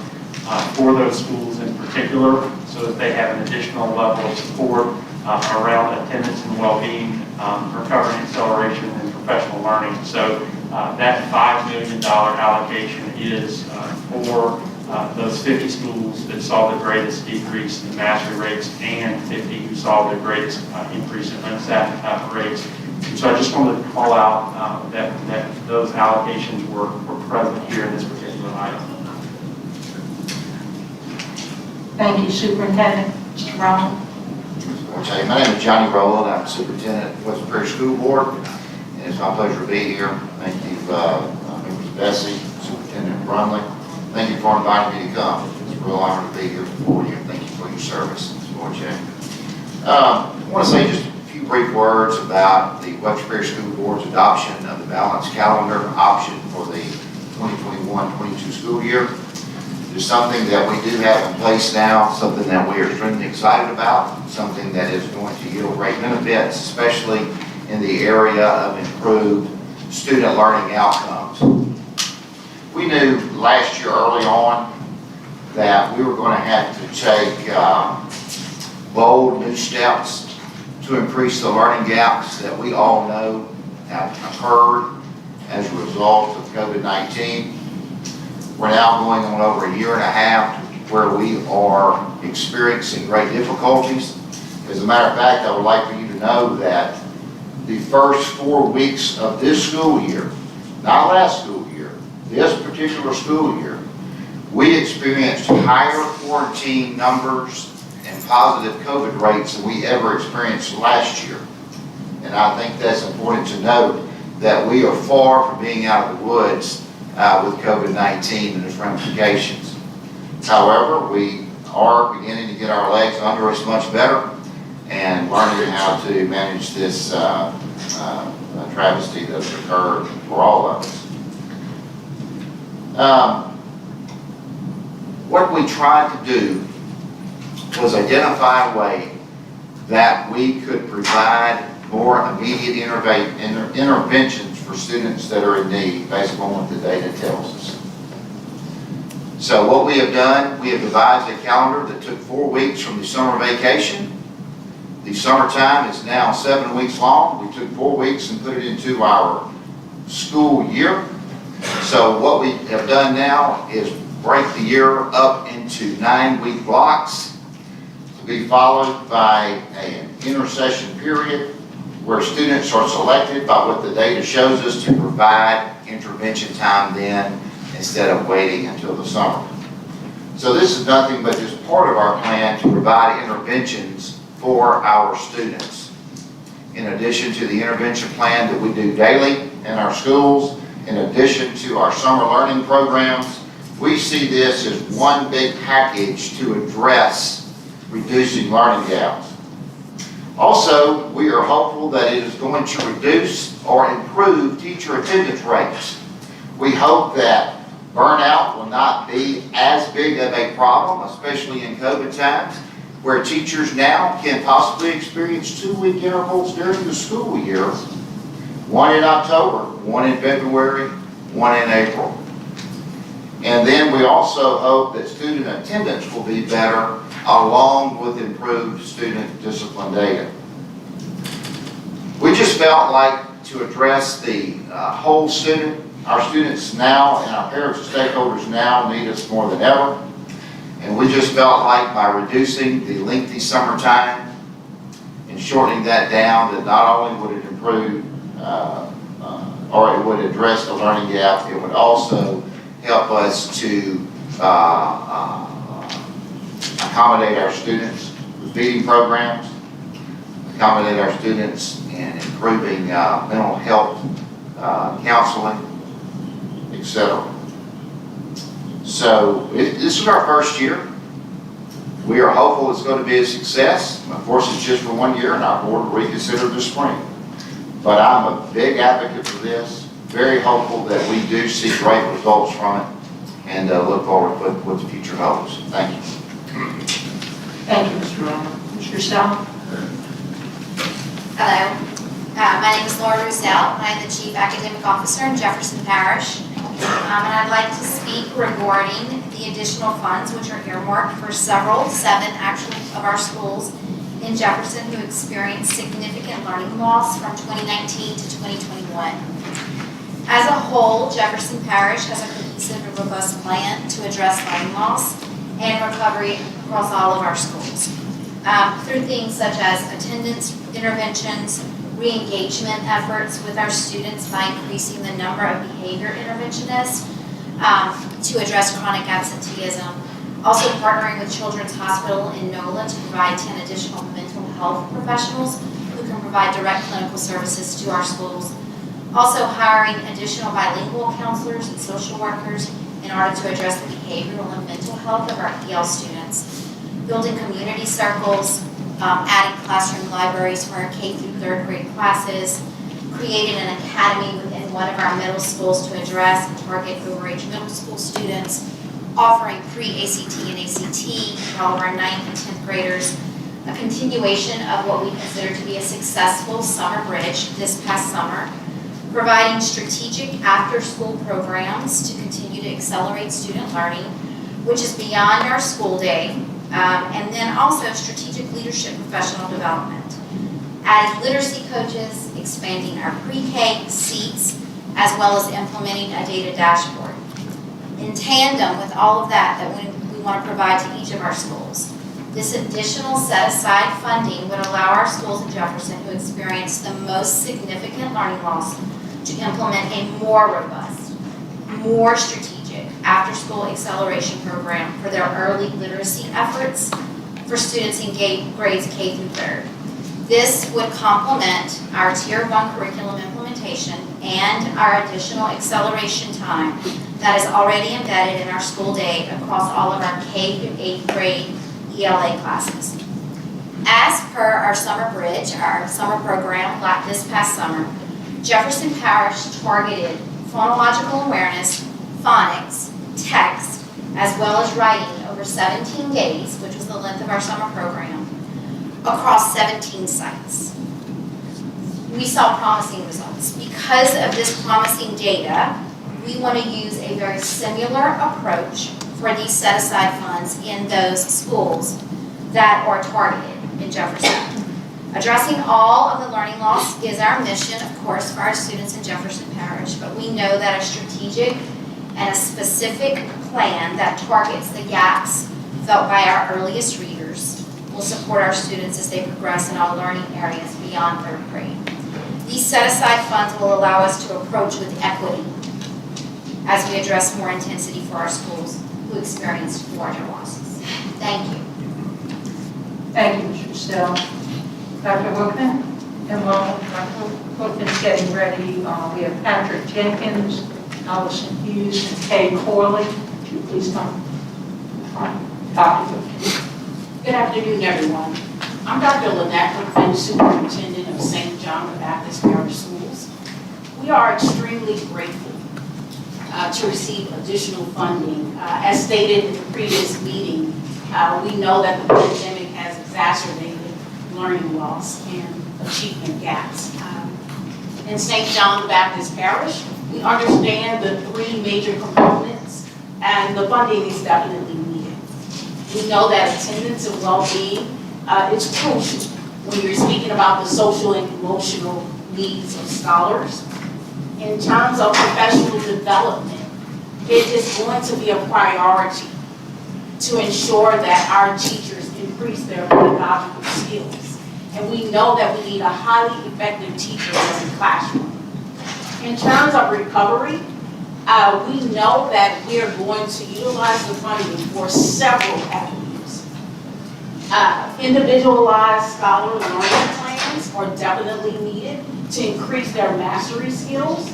for those schools in particular, so that they have an additional level of support around attendance and well-being, recovery and acceleration, and professional learning. So that $5 million allocation is for those 50 schools that saw the greatest decrease in mastery rates and 50 who saw the greatest increase in unsat rates. And so I just wanted to call out that those allocations were present here in this particular item. Thank you, Superintendent. Mr. Brown. Okay, my name is Johnny Rowland. I'm superintendent of West Prairie School Board, and it's my pleasure to be here. Thank you, members of BESE, Superintendent Brumley. Thank you for inviting me to come. It's a real honor to be here for you. Thank you for your service, Ms. Wojcik. I want to say just a few brief words about the West Prairie School Board's adoption of the balanced calendar option for the 2021-22 school year. It's something that we do have in place now, something that we are extremely excited about, something that is going to yield great benefits, especially in the area of improved student learning outcomes. We knew last year early on that we were going to have to take bold new steps to increase the learning gaps that we all know have occurred as a result of COVID-19. We're now going on over a year and a half where we are experiencing great difficulties. As a matter of fact, I would like for you to know that the first 4 weeks of this school year, not last school year, this particular school year, we experienced higher quarantine numbers and positive COVID rates than we ever experienced last year. And I think that's important to note that we are far from being out of the woods with COVID-19 and its ramifications. However, we are beginning to get our legs under us much better and learning how to manage this travesty that's occurred for all of us. What we tried to do was identify a way that we could provide more immediate interventions for students that are in need based on what the data tells us. So what we have done, we have devised a calendar that took 4 weeks from the summer vacation. The summertime is now 7 weeks long. We took 4 weeks and put it into our school year. So what we have done now is break the year up into 9-week blocks to be followed by an intersession period where students are selected by what the data shows us to provide intervention time then instead of waiting until the summer. So this is nothing but just part of our plan to provide interventions for our students. In addition to the intervention plan that we do daily in our schools, in addition to our summer learning programs, we see this as one big package to address reducing learning gaps. Also, we are hopeful that it is going to reduce or improve teacher attendance rates. We hope that burnout will not be as big of a problem, especially in COVID times, where teachers now can possibly experience 2-week intervals during the school year, one in October, one in February, one in April. And then we also hope that student attendance will be better along with improved student discipline data. We just felt like to address the whole student, our students now and our parents and stakeholders now need us more than ever. And we just felt like by reducing the lengthy summertime and shortening that down, that not only would it improve or it would address the learning gap, it would also help us to accommodate our students with feeding programs, accommodate our students in improving mental health counseling, etc. So this is our first year. We are hopeful it's going to be a success. Of course, it's just for 1 year, and our board will reconsider this spring. But I'm a big advocate for this. Very hopeful that we do see great results from it, and look forward to what the future holds. Thank you. Thank you, Mr. Romer. Mr. Stout? Hello. My name is Laura Rousdell. I am the Chief Academic Officer in Jefferson Parish. And I'd like to speak regarding the additional funds which are earmarked for seven actually, of our schools in Jefferson who experienced significant learning loss from 2019 to 2021. As a whole, Jefferson Parish has a cohesive and robust plan to address learning loss and recovery across all of our schools. Through things such as attendance interventions, re-engagement efforts with our students by increasing the number of behavior interventionists to address chronic absenteeism. Also partnering with Children's Hospital in NOLA to provide 10 additional mental health professionals who can provide direct clinical services to our schools. Also hiring additional bilingual counselors and social workers in order to address the behavioral and mental health of our EL students. Building community circles, adding classroom libraries for our K through 3rd grade classes, creating an academy within one of our middle schools to address and target overage middle school students, offering pre-ACT and ACT for all of our 9th and 10th graders, a continuation of what we consider to be a successful summer bridge this past summer, providing strategic after-school programs to continue to accelerate student learning, which is beyond our school day, and then also strategic leadership professional development. Adding literacy coaches, expanding our pre-K seats, as well as implementing a data dashboard. In tandem with all of that we want to provide to each of our schools. This additional set-aside funding would allow our schools in Jefferson who experience the most significant learning loss to implement a more robust, more strategic after-school acceleration program for their early literacy efforts for students in grades K through 3rd. This would complement our Tier 1 curriculum implementation and our additional acceleration time that is already embedded in our school day across all of our K through 8th grade ELA classes. As per our summer bridge, our summer program this past summer, Jefferson Parish targeted phonological awareness, phonics, text, as well as writing over 17 days, which was the length of our summer program, across 17 sites. We saw promising results. Because of this promising data, we want to use a very similar approach for these set-aside funds in those schools that are targeted in Jefferson. Addressing all of the learning loss is our mission, of course, for our students in Jefferson Parish, but we know that a strategic and a specific plan that targets the gaps felt by our earliest readers will support our students as they progress in all learning areas beyond 3rd grade. These set-aside funds will allow us to approach with equity as we address more intensity for our schools who experienced larger losses. Thank you. Thank you, Mr. Still. Dr. Woodman? And while Dr. Woodman's getting ready, we have Patrick Jenkins, Allison Hughes, and Kay Corley. Would you please come front? Dr. Woodman. Good afternoon, everyone. I'm Dr. Lynette Woodman, Superintendent of St. John the Baptist Parish Schools. We are extremely grateful to receive additional funding. As stated in the previous meeting, we know that the pandemic has exacerbated learning loss and achievement gaps. In St. John the Baptist Parish, we understand the three major components, and the funding is definitely needed. We know that attendance and well-being is crucial when you're speaking about the social and emotional needs of scholars. In terms of professional development, it is going to be a priority to ensure that our teachers increase their pedagogical skills. And we know that we need a highly effective teacher in the classroom. In terms of recovery, we know that we are going to utilize the funding for several avenues. Individualized scholar learning plans are definitely needed to increase their mastery skills.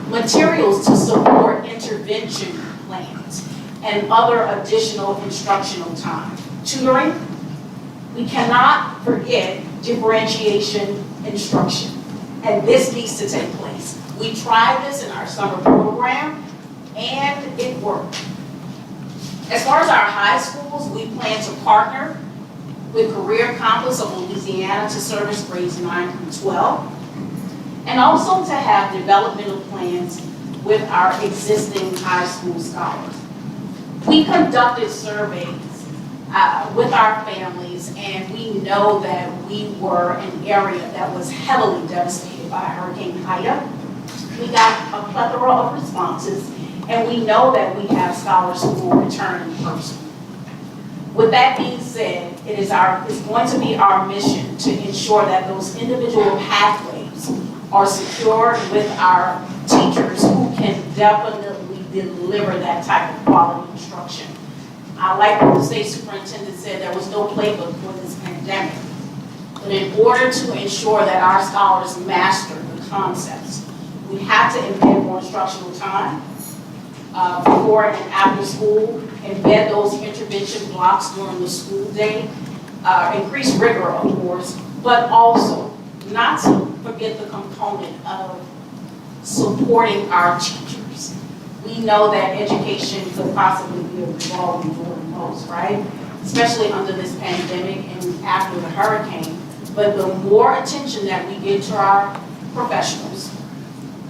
Materials to support intervention plans and other additional instructional time. Tutoring, we cannot forget differentiation instruction, and this needs to take place. We tried this in our summer program, and it worked. As far as our high schools, we plan to partner with Career Compass of Louisiana to service grades 9 through 12, and also to have developmental plans with our existing high school scholars. We conducted surveys with our families, and we know that we were an area that was heavily devastated by Hurricane Ida. We got a plethora of responses, and we know that we have scholars who will return in person. With that being said, it's going to be our mission to ensure that those individual pathways are secured with our teachers who can definitely deliver that type of quality instruction. Like what the state superintendent said, there was no playbook for this pandemic. But in order to ensure that our scholars master the concepts, we have to embed more instructional time before and after school, embed those intervention blocks during the school day, increase rigor, of course, but also not to forget the component of supporting our teachers. We know that education could possibly be a revolving door in most, right? Especially under this pandemic and after the hurricane. But the more attention that we give to our professionals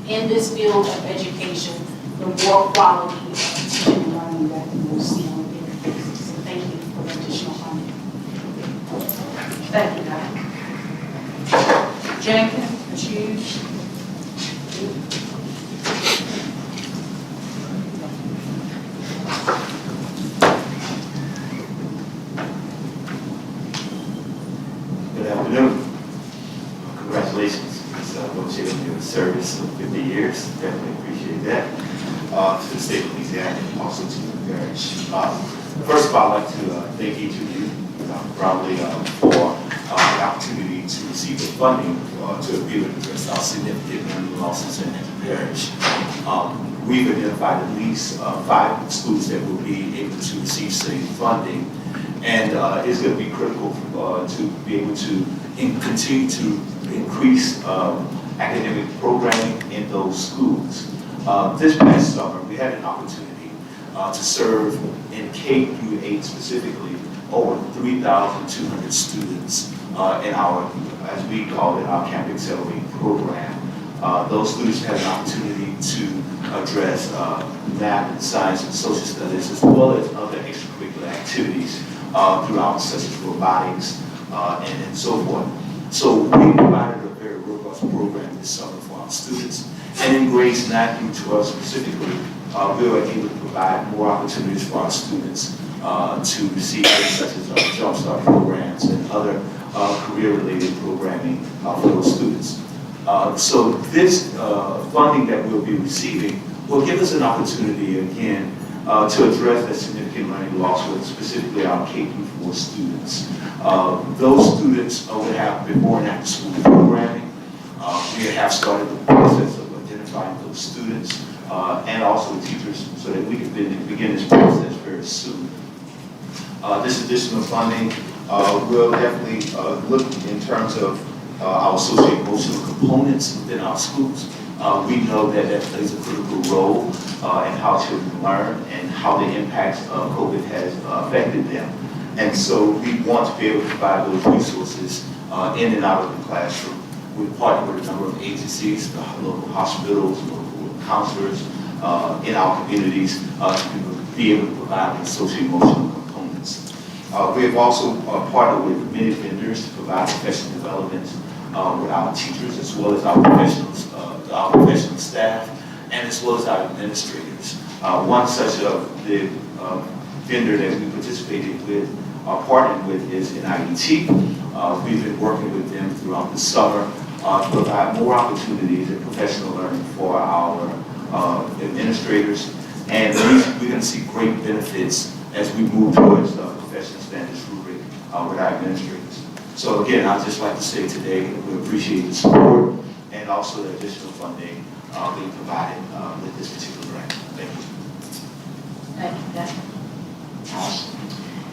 in this field of education, the more quality of teaching and learning that we will see on a daily basis. So thank you for the additional funding. Thank you, Dr. Jenkins, Ms. Hughes. Good afternoon. Congratulations, Ms. Boche, on your service of 50 years. Definitely appreciate that. To the state of Louisiana and also to the parish. First of all, I'd like to thank each of you, probably for the opportunity to receive the funding to be able to address our significant learning losses in the parish. We've identified at least 5 schools that will be able to receive state funding, and it's going to be critical to be able to continue to increase academic programming in those schools. This past summer, we had an opportunity to serve in K through 8 specifically over 3,200 students in our, as we call it, our Camp Accelerate program. Those students had an opportunity to address math and science and social studies, as well as other extracurricular activities throughout, such as robotics and so forth. So we provided a very robust program this summer for our students. And in grades 9 through 12 specifically, we were able to provide more opportunities for our students to receive things such as Jumpstart programs and other career-related programming for those students. So this funding that we'll be receiving will give us an opportunity again to address that significant learning loss with specifically our K-4 students. Those students will have before and after school programming. We have started the process of identifying those students and also the teachers so that we can begin this process very soon. This additional funding will definitely look in terms of our socio-emotional components within our schools. We know that that plays a critical role in how children learn and how the impacts of COVID has affected them. And so we want to be able to provide those resources in and out of the classroom. We've partnered with a number of agencies, the local hospitals, local counselors in our communities to be able to provide the socio-emotional components. We have also partnered with many vendors to provide professional development with our teachers as well as our professionals, our professional staff, and as well as our administrators. One such the vendor that we participated with, partnered with is NIET. We've been working with them throughout the summer to provide more opportunities in professional learning for our administrators. And we're going to see great benefits as we move towards professional standards rubric with our administrators. So again, I'd just like to say today that we appreciate the support and also the additional funding being provided with this particular grant. Thank you. Thank you, Dan.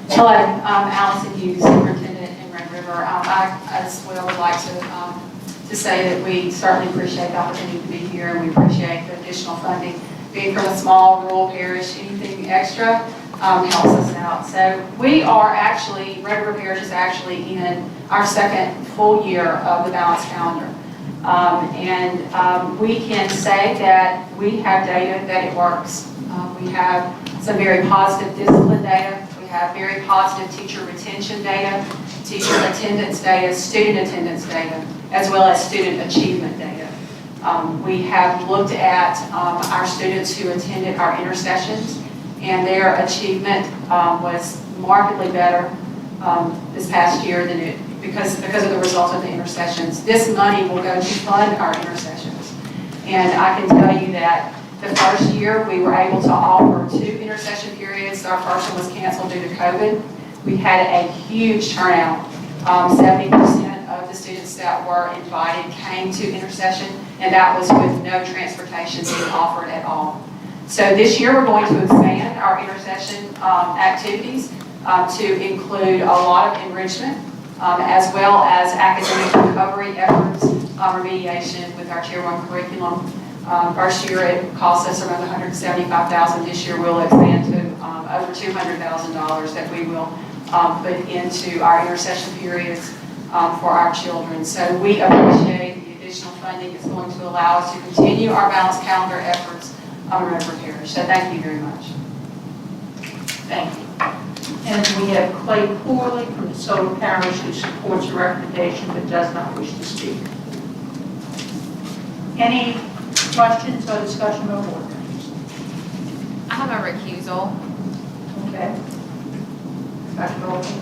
Hello, I'm Allison Hughes, Superintendent in Red River. I as well would like to say that we certainly appreciate the opportunity to be here, and we appreciate the additional funding. Being from a small rural parish, anything extra helps us out. So we are actually, Red River Parish is actually in our second full year of the balanced calendar. We can say that we have data that it works. We have some very positive discipline data. We have very positive teacher retention data, teacher attendance data, student attendance data, as well as student achievement data. We have looked at our students who attended our intersessions, and their achievement was markedly better this past year than it because of the result of the intersessions. This money will go to fund our intersessions. And I can tell you that the first year we were able to offer 2 intersession periods. Our first one was canceled due to COVID. We had a huge turnout. 70% of the students that were invited came to intersession, and that was with no transportation being offered at all. So this year we're going to expand our intersession activities to include a lot of enrichment, as well as academic recovery efforts, remediation with our Tier 1 curriculum. First year it cost us around $175,000. This year we'll expand to over $200,000 that we will put into our intercession periods for our children. So we appreciate the additional funding. It's going to allow us to continue our balanced calendar efforts on Red River Parish. So thank you very much. Thank you. And we have Clay Corley from DeSoto Parish who supports the recommendation but does not wish to speak. Any questions or discussion on board members? I have a recusal. Okay. Dr. Bolton?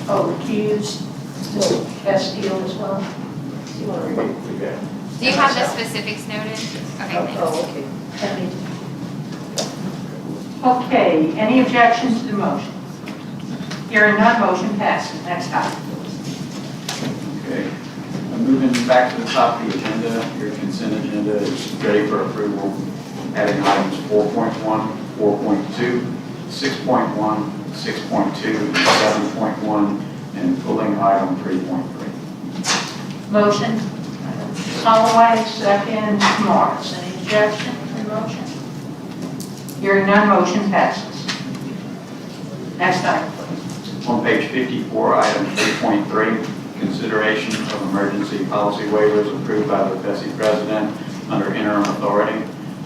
Oh, recused. Mr. Castile as well? Do you want to read it? Do you have the specifics noted? Okay, thanks. Oh, okay. Okay, any objections to the motion? Hearing none, motion passes. Next item. Okay. Moving back to the top of the agenda, your consent agenda is ready for approval, adding items 4.1, 4.2, 6.1, 6.2, 7.1, and pulling item 3.3. Motion. Holloway, second. Morris. Any objection to the motion? Hearing none, motion passes. Next item, please. On page 54, item 3.3, consideration of emergency policy waivers approved by the BESE president under interim authority.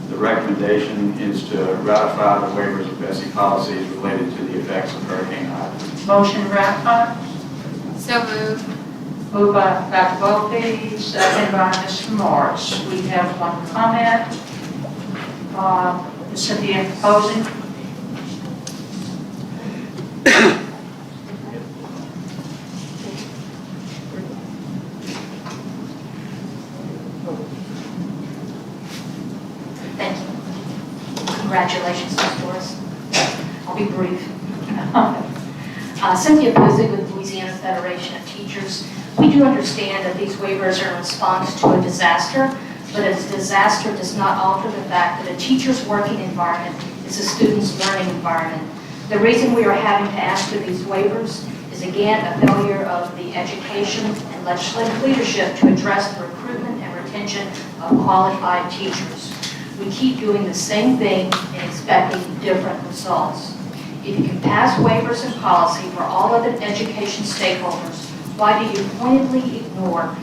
The recommendation is to ratify the waivers of BESE policies related to the effects of Hurricane Ida. Motion ratified. So moved. Moved by Dr. Volpe, second by Mr. Morris. We have one comment. Cynthia Posey. Congratulations, Ms. Doris. I'll be brief. Cynthia Posey with Louisiana Federation of Teachers. We do understand that these waivers are in response to a disaster, but a disaster does not alter the fact that a teacher's working environment is a student's learning environment. The reason we are having to ask for these waivers is again a failure of the education and legislative leadership to address the recruitment and retention of qualified teachers. We keep doing the same thing and expecting different results. If you can pass waivers and policy for all other education stakeholders, why do you pointedly ignore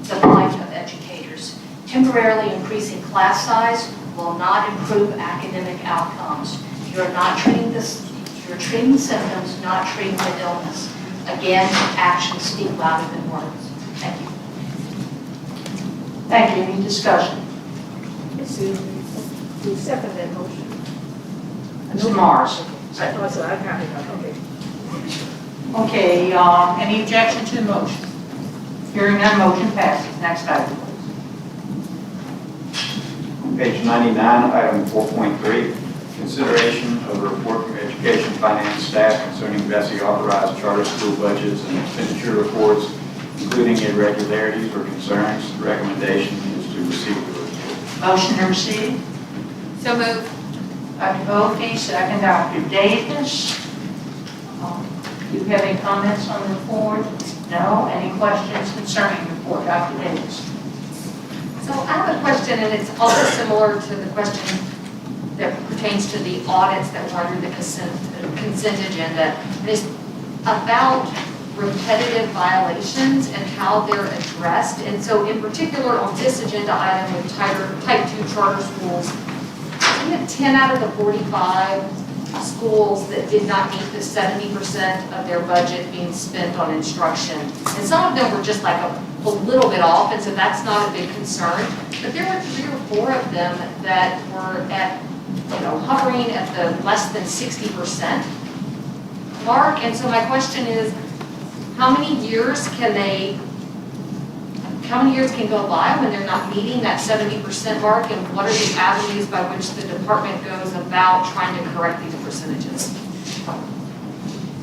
the plight of educators? Temporarily increasing class size will not improve academic outcomes. You're not treating this, you're treating symptoms, not treating the illness. Again, actions speak louder than words. Thank you. Thank you. Any discussion? Who seconded that motion? Mr. Morris. Oh, so I got it, okay. Okay, any objection to the motion? Hearing none, motion passes. Next item, please. Page 99, item 4.3, consideration of a report from Education Finance staff concerning BESE authorized charter school budgets and expenditure reports, including irregularities or concerns. The recommendation is to receive the report. Motion to receive. So moved. Dr. Volke, second Dr. Davis. Do you have any comments on the report? No? Any questions concerning the report? Dr. Davis. So I have a question, and it's also similar to the question that pertains to the audits that were under the consent agenda. And it's about repetitive violations and how they're addressed. And so in particular on this agenda item with type 2 charter schools, we had 10 out of the 45 schools that did not meet the 70% of their budget being spent on instruction. And some of them were just like a little bit off, and so that's not a big concern. But there were 3 or 4 of them that were at, hovering at the less than 60% mark. And so my question is, how many years can go by when they're not meeting that 70% mark, and what are the avenues by which the department goes about trying to correct these percentages?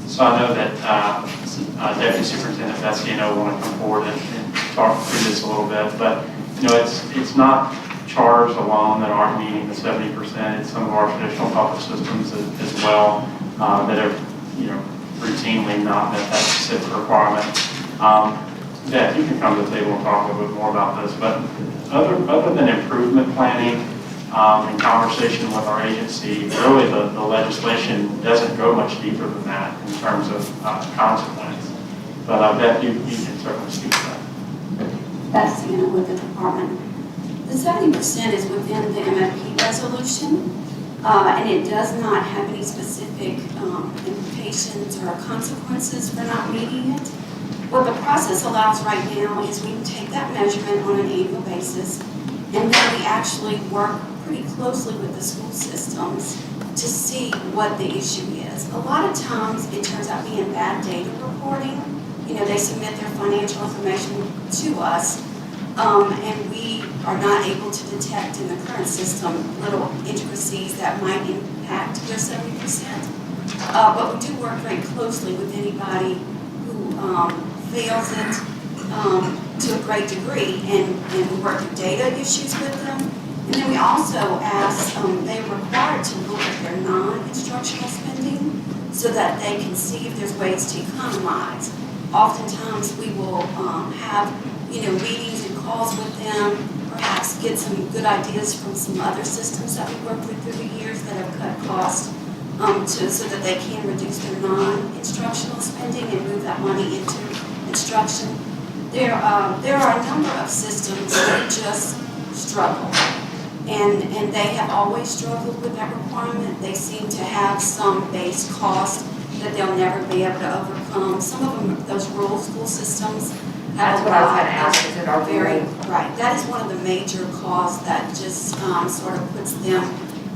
So I know that Deputy Superintendent Vestiano want to come forward and talk through this a little bit, but it's not charters alone that aren't meeting the 70%. It's some of our traditional public systems as well that have routinely not met that specific requirement. Yeah, you can come to the table and talk a little bit more about this, but other than improvement planning and conversation with our agency, really the legislation doesn't go much deeper than that in terms of consequence. But I bet you can certainly speak to that. That's with the department. The 70% is within the MFP resolution, and it does not have any specific implications or consequences for not meeting it. What the process allows right now is we take that measurement on an annual basis, and then we actually work pretty closely with the school systems to see what the issue is. A lot of times it turns out being bad data reporting. They submit their financial information to us, and we are not able to detect in the current system little intricacies that might impact their 70%. But we do work very closely with anybody who fails it to a great degree, and we work through data issues with them. And then we also ask, they're required to look at their non-instructional spending so that they can see if there's ways to economize. Oftentimes we will have meetings and calls with them, perhaps get some good ideas from some other systems that we worked with through the years that have cut costs so that they can reduce their non-instructional spending and move that money into instruction. There are a number of systems that just struggle, and they have always struggled with that requirement. They seem to have some base cost that they'll never be able to overcome. Some of them, those rural school systems, That's what I was going to ask, is it our very right. That is one of the major causes that just sort of puts them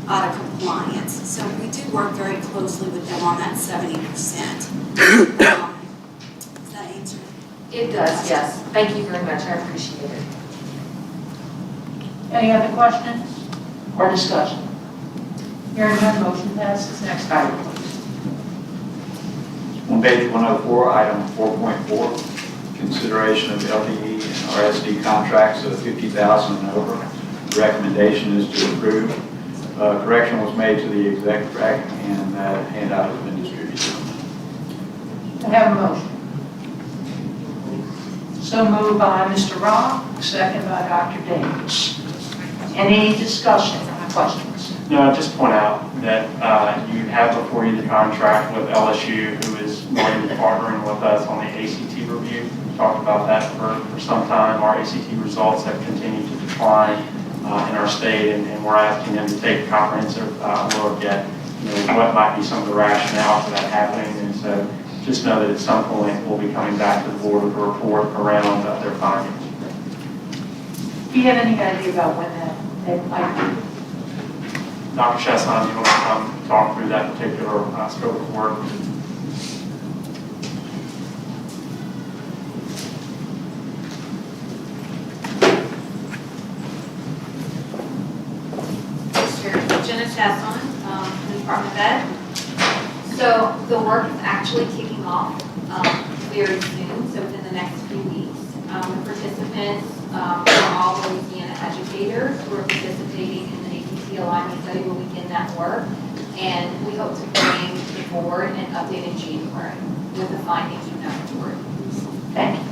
out of compliance. So we do work very closely with them on that 70%. Does that answer? It does, yes. Thank you very much. I appreciate it. Any other questions or discussion? Hearing none, motion passes. Next item, please. On page 104, item 4.4, consideration of LDE and RSD contracts of $50,000 and over. The recommendation is to approve. Correction was made to the executive track, and that handout has been distributed. I have a motion. So moved by Mr. Rock, second by Dr. Davis. Any discussion or questions? No, I'll just point out that you have before you the contract with LSU, who is going to be partnering with us on the ACT review. We've talked about that for some time. Our ACT results have continued to decline in our state, and we're asking them to take a comprehensive look at what might be some of the rationale for that happening. And so just know that at some point we'll be coming back to the board with a report around their findings. Do you have any idea about when that might be? Dr. Chesson, do you want to come talk through that particular scope of work? Jenna Chasson, from the Department of Ed. So the work is actually kicking off very soon, so within the next few weeks. The participants are all Louisiana educators who are participating in the APT alignment study will begin that work. And we hope to bring the board an update in January with the findings from that report. Thank you.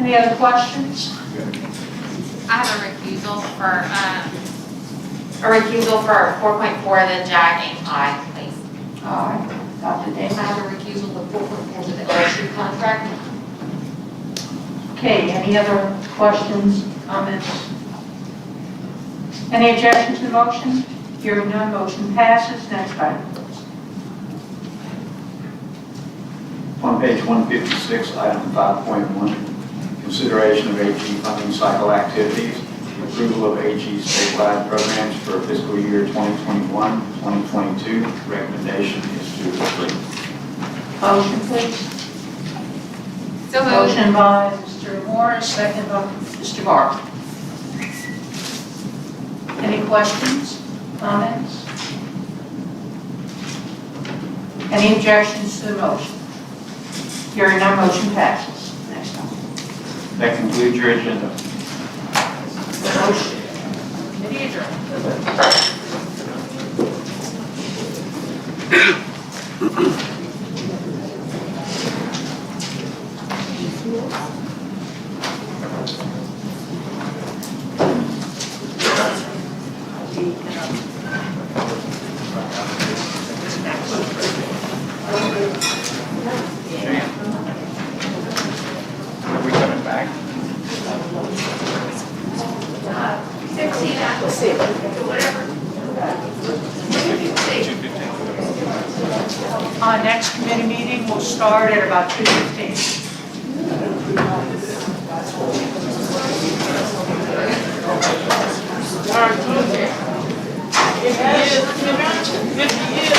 Any other questions? I have a recusal for 4.4, the JAG aim high, please. All right, Dr. Davis. I have a recusal of 4.4 to the LSU contract. Okay, any other questions, comments? Any objection to the motion? Hearing none, motion passes. Next item, please. On page 156, item 5.1, consideration of AG funding cycle activities, approval of AG statewide programs for fiscal year 2021-2022. Recommendation is to approve. Motion, please. So moved. Motion by Mr. Morris, second by Mr. Barker. Any questions, comments? Any objections to the motion? Hearing none, motion passes. Next item. That concludes your agenda. Motion. Committee adjourned. Are we coming back? 16, let's see. Our next committee meeting will start at about 2:15. If he is,